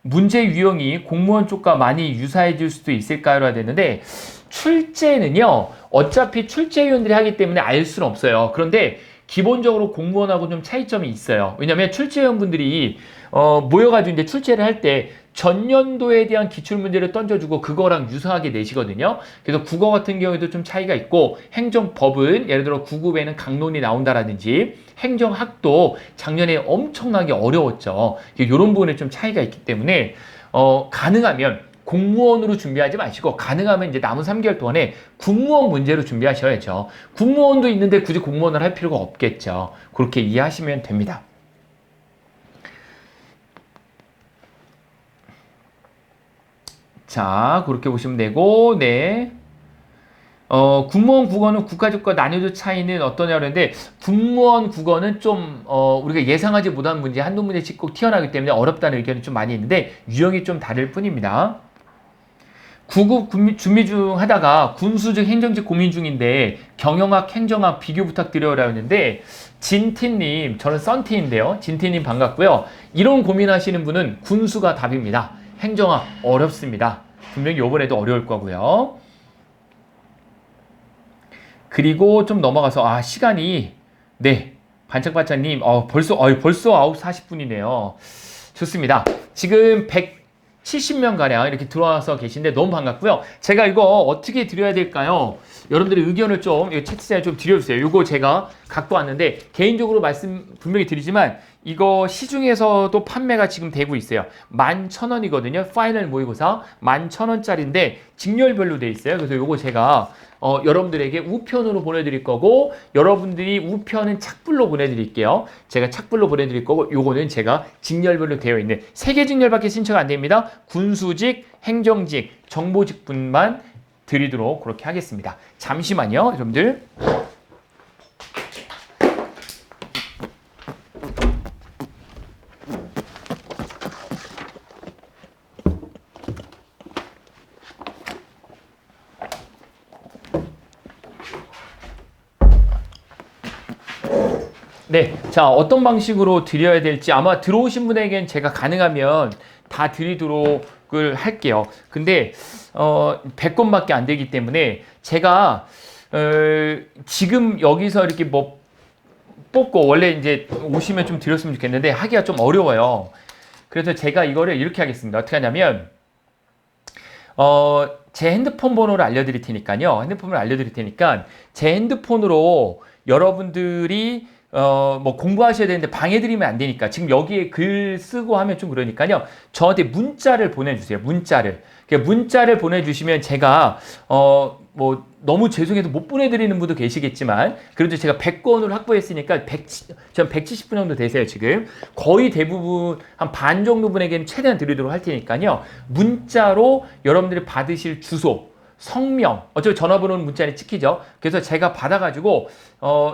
Speaker 2: 문제 유형이 공무원 쪽과 많이 유사해질 수도 있을까요? 라고 했는데 출제는요, 어차피 출제위원들이 하기 때문에 알 수는 없어요. 그런데 기본적으로 공무원하고 좀 차이점이 있어요. 왜냐하면 출제위원분들이 모여가지고 이제 출제를 할 때 전년도에 대한 기출문제를 던져주고 그거랑 유사하게 내시거든요. 그래서 국어 같은 경우에도 좀 차이가 있고 행정법은 예를 들어 9급에는 강론이 나온다라든지 행정학도 작년에 엄청나게 어려웠죠. 이런 부분에 좀 차이가 있기 때문에 가능하면 공무원으로 준비하지 마시고 가능하면 이제 남은 3개월 동안에 국무원 문제로 준비하셔야죠. 국무원도 있는데 굳이 공무원을 할 필요가 없겠죠. 그렇게 이해하시면 됩니다. 자, 그렇게 보시면 되고, 네. 군무원 국어는 국가직과 난이도 차이는 어떠냐고 그러는데, 군무원 국어는 좀, 우리가 예상하지 못한 문제, 한두 문제씩 꼭 튀어나오기 때문에 어렵다는 의견이 좀 많이 있는데, 유형이 좀 다를 뿐입니다. 9급 준비 중 하다가 군수직 행정직 고민 중인데, 경영학, 행정학 비교 부탁드려요. 했는데, 진티님, 저는 썬티인데요. 진티님 반갑고요. 이런 고민하시는 분은 군수가 답입니다. 행정학 어렵습니다. 분명히 이번에도 어려울 거고요. 그리고 좀 넘어가서 시간이 네 반짝반짝님 벌써 9시 40분이네요. 좋습니다. 지금 170명 가량 이렇게 들어와서 계신데 너무 반갑고요. 제가 이거 어떻게 드려야 될까요? 여러분들의 의견을 좀 채팅창에 좀 드려주세요. 이거 제가 갖고 왔는데 개인적으로 말씀 분명히 드리지만 이거 시중에서도 판매가 지금 되고 있어요. 11,000원이거든요. 파이널 모의고사 11,000원짜리인데 직렬별로 돼 있어요. 그래서 이거 제가 여러분들에게 우편으로 보내드릴 거고 여러분들이 우편은 착불로 보내드릴게요. 제가 착불로 보내드릴 거고 요거는 제가 직렬별로 되어 있는 3개 직렬밖에 신청 안 됩니다. 군수직, 행정직, 정보직분만 드리도록 그렇게 하겠습니다. 잠시만요, 여러분들. 네, 자 어떤 방식으로 드려야 될지 아마 들어오신 분에겐 제가 가능하면 다 드리도록 할게요. 근데 100건밖에 안 되기 때문에 제가 지금 여기서 이렇게 뭐 뽑고 원래 이제 오시면 좀 드렸으면 좋겠는데 하기가 좀 어려워요. 그래서 제가 이거를 이렇게 하겠습니다. 어떻게 하냐면 제 핸드폰 번호를 알려드릴 테니까요. 핸드폰을 알려드릴 테니까 제 핸드폰으로 여러분들이 뭐 공부하셔야 되는데 방해드리면 안 되니까 지금 여기에 글 쓰고 하면 좀 그러니까요. 저한테 문자를 보내주세요. 문자를 보내주시면 제가 뭐 너무 죄송해서 못 보내드리는 분도 계시겠지만 그래도 제가 100건을 확보했으니까 전 170분 정도 되세요. 지금 거의 대부분 한 반 정도 분에게는 최대한 드리도록 할 테니까요. 문자로 여러분들이 받으실 주소 성명, 어차피 전화번호는 문자 안에 찍히죠. 그래서 제가 받아가지고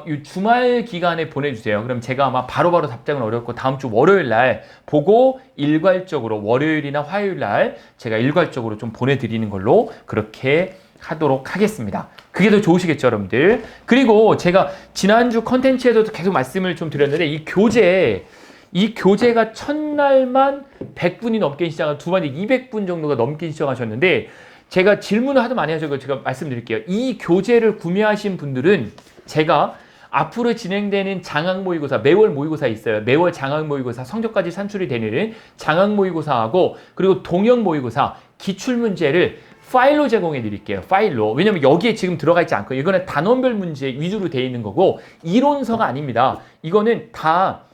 Speaker 2: 이 주말 기간에 보내주세요. 그럼 제가 아마 바로바로 답장은 어렵고 다음 주 월요일 날 보고 일괄적으로 월요일이나 화요일 날 제가 일괄적으로 좀 보내드리는 걸로 그렇게 하도록 하겠습니다. 그게 더 좋으시겠죠, 여러분들. 그리고 제가 지난주 컨텐츠에서도 계속 말씀을 좀 드렸는데 이 교재가 첫날만 100분이 넘게 시작한 두 번째 200분 정도가 넘게 시작하셨는데 제가 질문을 하도 많이 하셔서 제가 말씀드릴게요. 이 교재를 구매하신 분들은 제가 앞으로 진행되는 장학 모의고사, 매월 모의고사 있어요. 매월 장학 모의고사 성적까지 산출이 되는 장학 모의고사하고 그리고 동형 모의고사 기출문제를 파일로 제공해 드릴게요. 파일로. 왜냐면 여기에 지금 들어가 있지 않고 이거는 단원별 문제 위주로 되어 있는 거고 이론서가 아닙니다. 이거는 다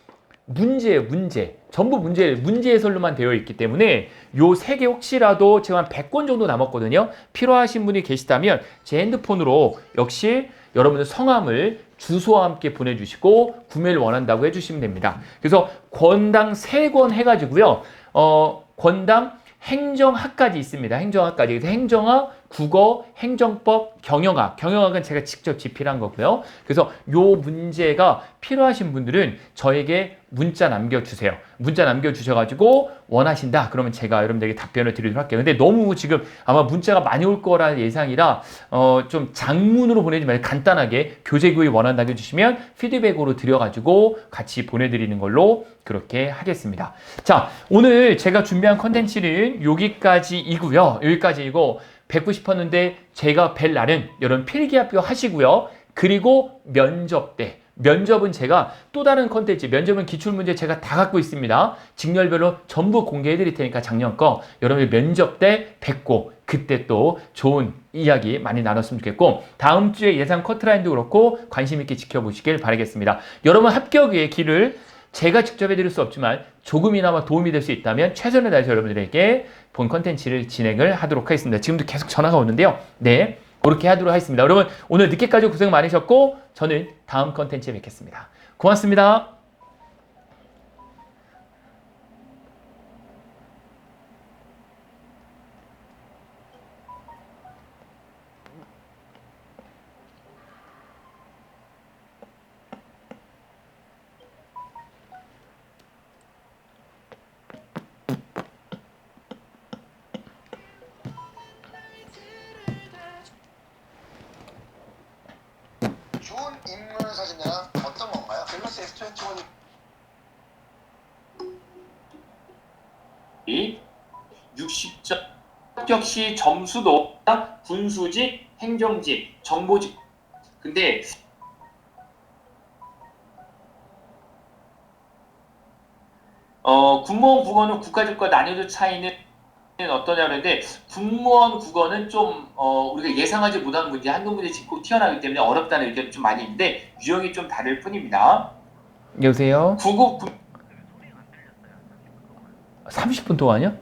Speaker 2: 문제예요, 문제. 전부 문제 해설로만 되어 있기 때문에 요 세 개 혹시라도 제가 한 100권 정도 남았거든요. 필요하신 분이 계시다면 제 핸드폰으로 역시 여러분들 성함을 주소와 함께 보내주시고 구매를 원한다고 해주시면 됩니다. 그래서 권당 3권 해가지고요. 권당 행정학까지 있습니다. 행정학까지. 그래서 행정학, 국어, 행정법, 경영학. 경영학은 제가 직접 집필한 거고요. 그래서 요 문제가 필요하신 분들은 저에게 문자 남겨주세요. 문자 남겨주셔가지고 원하신다. 그러면 제가 여러분들에게 답변을 드리도록 할게요. 근데 너무 지금 아마 문자가 많이 올 거라 예상이라 좀 장문으로 보내지 말고 간단하게 교재 교육 원한다고 해주시면 피드백으로 드려가지고 같이 보내드리는 걸로 그렇게 하겠습니다. 자, 오늘 제가 준비한 컨텐츠는 여기까지이고요. 여기까지이고 뵙고 싶었는데 제가 뵐 날은 여러분 필기発表하시고요. 그리고 면접 때 면접은 제가 또 다른 컨텐츠 면접은 기출문제 제가 다 갖고 있습니다. 직렬별로 전부 공개해 드릴 테니까 작년 거 여러분들 면접 때 뵙고 그때 또 좋은 이야기 많이 나눴으면 좋겠고 다음 주에 예상 커트라인도 그렇고 관심 있게 지켜보시길 바라겠습니다. 여러분 합격의 길을 제가 직접 해드릴 수 없지만 조금이나마 도움이 될 수 있다면 최선을 다해서 여러분들에게 본 컨텐츠를 진행을 하도록 하겠습니다. 지금도 계속 전화가 오는데요. 네, 그렇게 하도록 하겠습니다. 여러분 오늘 늦게까지 고생 많으셨고 저는 다음 컨텐츠에 뵙겠습니다. 고맙습니다.
Speaker 3: 좋은 인물 사진이란 어떤 건가요? 갤럭시 S21이
Speaker 1: 60점 합격 시 점수도 군수직, 행정직, 정보직. 근데 군무원 국어는 국가직과 난이도 차이는 어떠냐 그러는데 군무원 국어는 좀 우리가 예상하지 못한 문제 한두 문제 짚고 튀어나오기 때문에 어렵다는 의견이 좀 많이 있는데 유형이 좀 다를 뿐입니다.
Speaker 2: 여보세요?
Speaker 1: 국어
Speaker 2: 30분 동안요?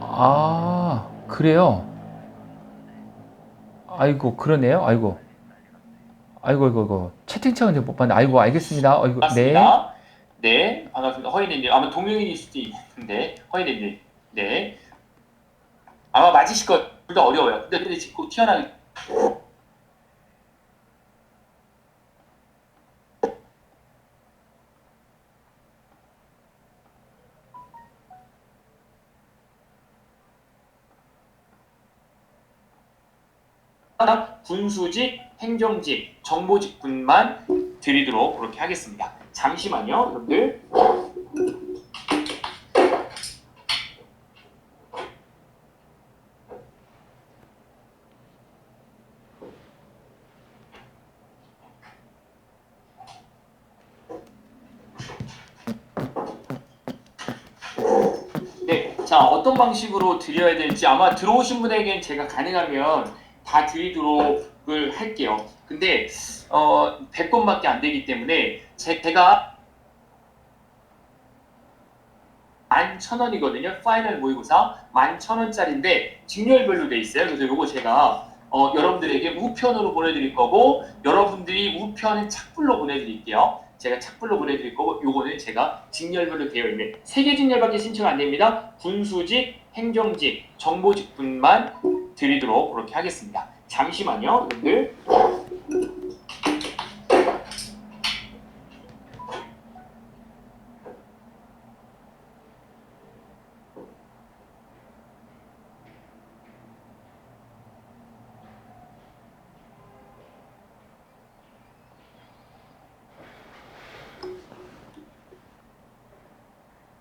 Speaker 2: 아, 그래요? 아이고, 그러네요. 아이고. 아이고. 채팅창은 제가 못 봤는데. 아이고, 알겠습니다. 아이고, 네.
Speaker 1: 반갑습니다. 네, 반갑습니다. 허인님, 아마 동명이인일 수도 있는데, 허인님, 네. 아마 맞으실 거, 둘 다 어려워요. 근데 짚고 튀어나오기 군수직, 행정직, 정보직군만 드리도록 그렇게 하겠습니다. 잠시만요, 여러분들. 네, 자 어떤 방식으로 드려야 될지 아마 들어오신 분에겐 제가 가능하면 다 드리도록 할게요. 근데 100건밖에 안 되기 때문에 제가 11,000원이거든요. 파이널 모의고사 11,000원짜리인데 직렬별로 돼 있어요. 그래서 요거 제가 여러분들에게 우편으로 보내드릴 거고 여러분들이 우편은 착불로 보내드릴게요. 제가 착불로 보내드릴 거고 요거는 제가 직렬별로 되어 있는 3개 직렬밖에 신청 안 됩니다. 군수직, 행정직, 정보직분만 드리도록 그렇게 하겠습니다. 잠시만요, 여러분들.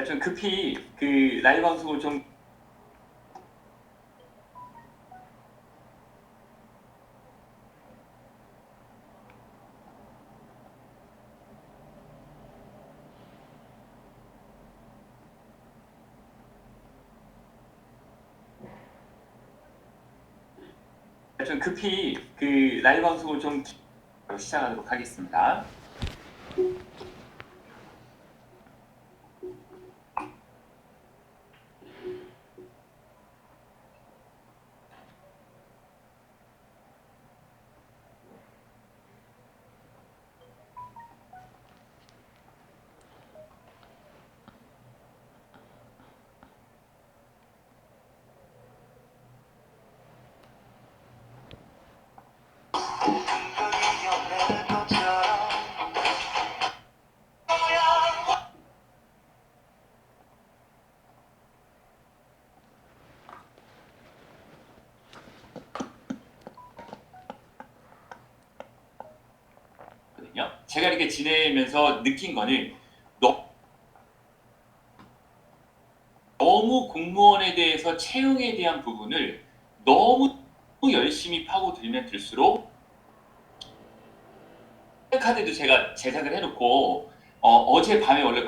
Speaker 1: 좀 급히 그 라이브 방송을 좀 좀 급히 그 라이브 방송을 좀 시작하도록 하겠습니다. 제가 이렇게 지내면서 느낀 거는 너무 공무원에 대해서 채용에 대한 부분을 너무 열심히 파고들면 들수록 카드도 제가 제작을 해놓고 어제 밤에 원래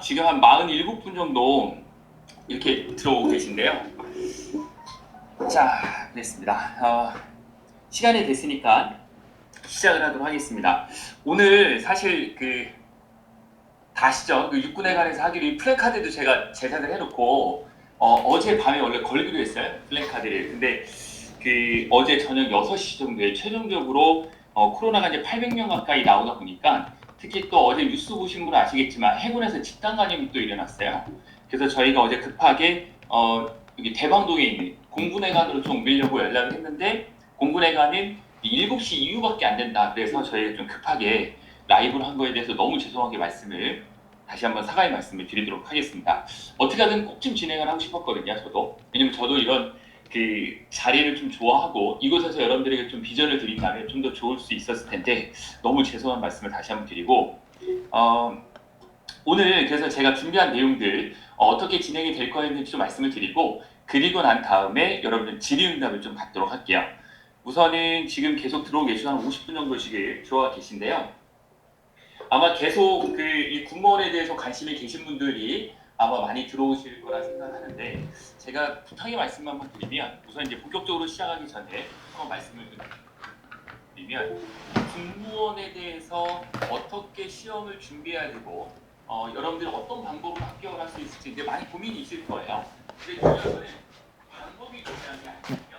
Speaker 1: 지금 한 47분 정도 이렇게 들어오고 계신데요. 자, 됐습니다. 시간이 됐으니까 시작을 하도록 하겠습니다. 오늘 사실 다시죠. 육군에 관해서 하기로 이 플래카드도 제가 제작을 해놓고 어제 밤에 원래 걸기로 했어요. 플래카드를. 근데 어제 저녁 6시 정도에 최종적으로 코로나가 이제 800명 가까이 나오다 보니까 특히 또 어제 뉴스 보신 분은 아시겠지만 해군에서 집단 감염이 또 일어났어요. 그래서 저희가 어제 급하게 여기 대방동에 있는 공군회관으로 좀 옮기려고 연락을 했는데 공군회관은 7시 이후밖에 안 된다. 그래서 저희가 좀 급하게 라이브를 한 거에 대해서 너무 죄송하게 말씀을 다시 한번 사과의 말씀을 드리도록 하겠습니다. 어떻게 하든 꼭 좀 진행을 하고 싶었거든요. 저도. 왜냐면 저도 이런 자리를 좀 좋아하고 이곳에서 여러분들에게 좀 비전을 드린다면 좀 더 좋을 수 있었을 텐데 너무 죄송한 말씀을 다시 한번 드리고 오늘 그래서 제가 준비한 내용들 어떻게 진행이 될 거였는지 좀 말씀을 드리고 그리고 난 다음에 여러분들 질의응답을 좀 받도록 할게요. 우선은 지금 계속 들어오고 계시고 한 50분 정도씩 들어와 계신데요. 아마 계속 이 군무원에 대해서 관심이 계신 분들이 아마 많이 들어오실 거라 생각하는데 제가 부탁의 말씀만 한번 드리면 우선 이제 본격적으로 시작하기 전에 한번 말씀을 드리면 군무원에 대해서 어떻게 시험을 준비해야 되고 여러분들이 어떤 방법으로 합격을 할 수 있을지 이제 많이 고민이 있을 거예요. 근데 중요한 거는 방법이 중요한 게 아니에요.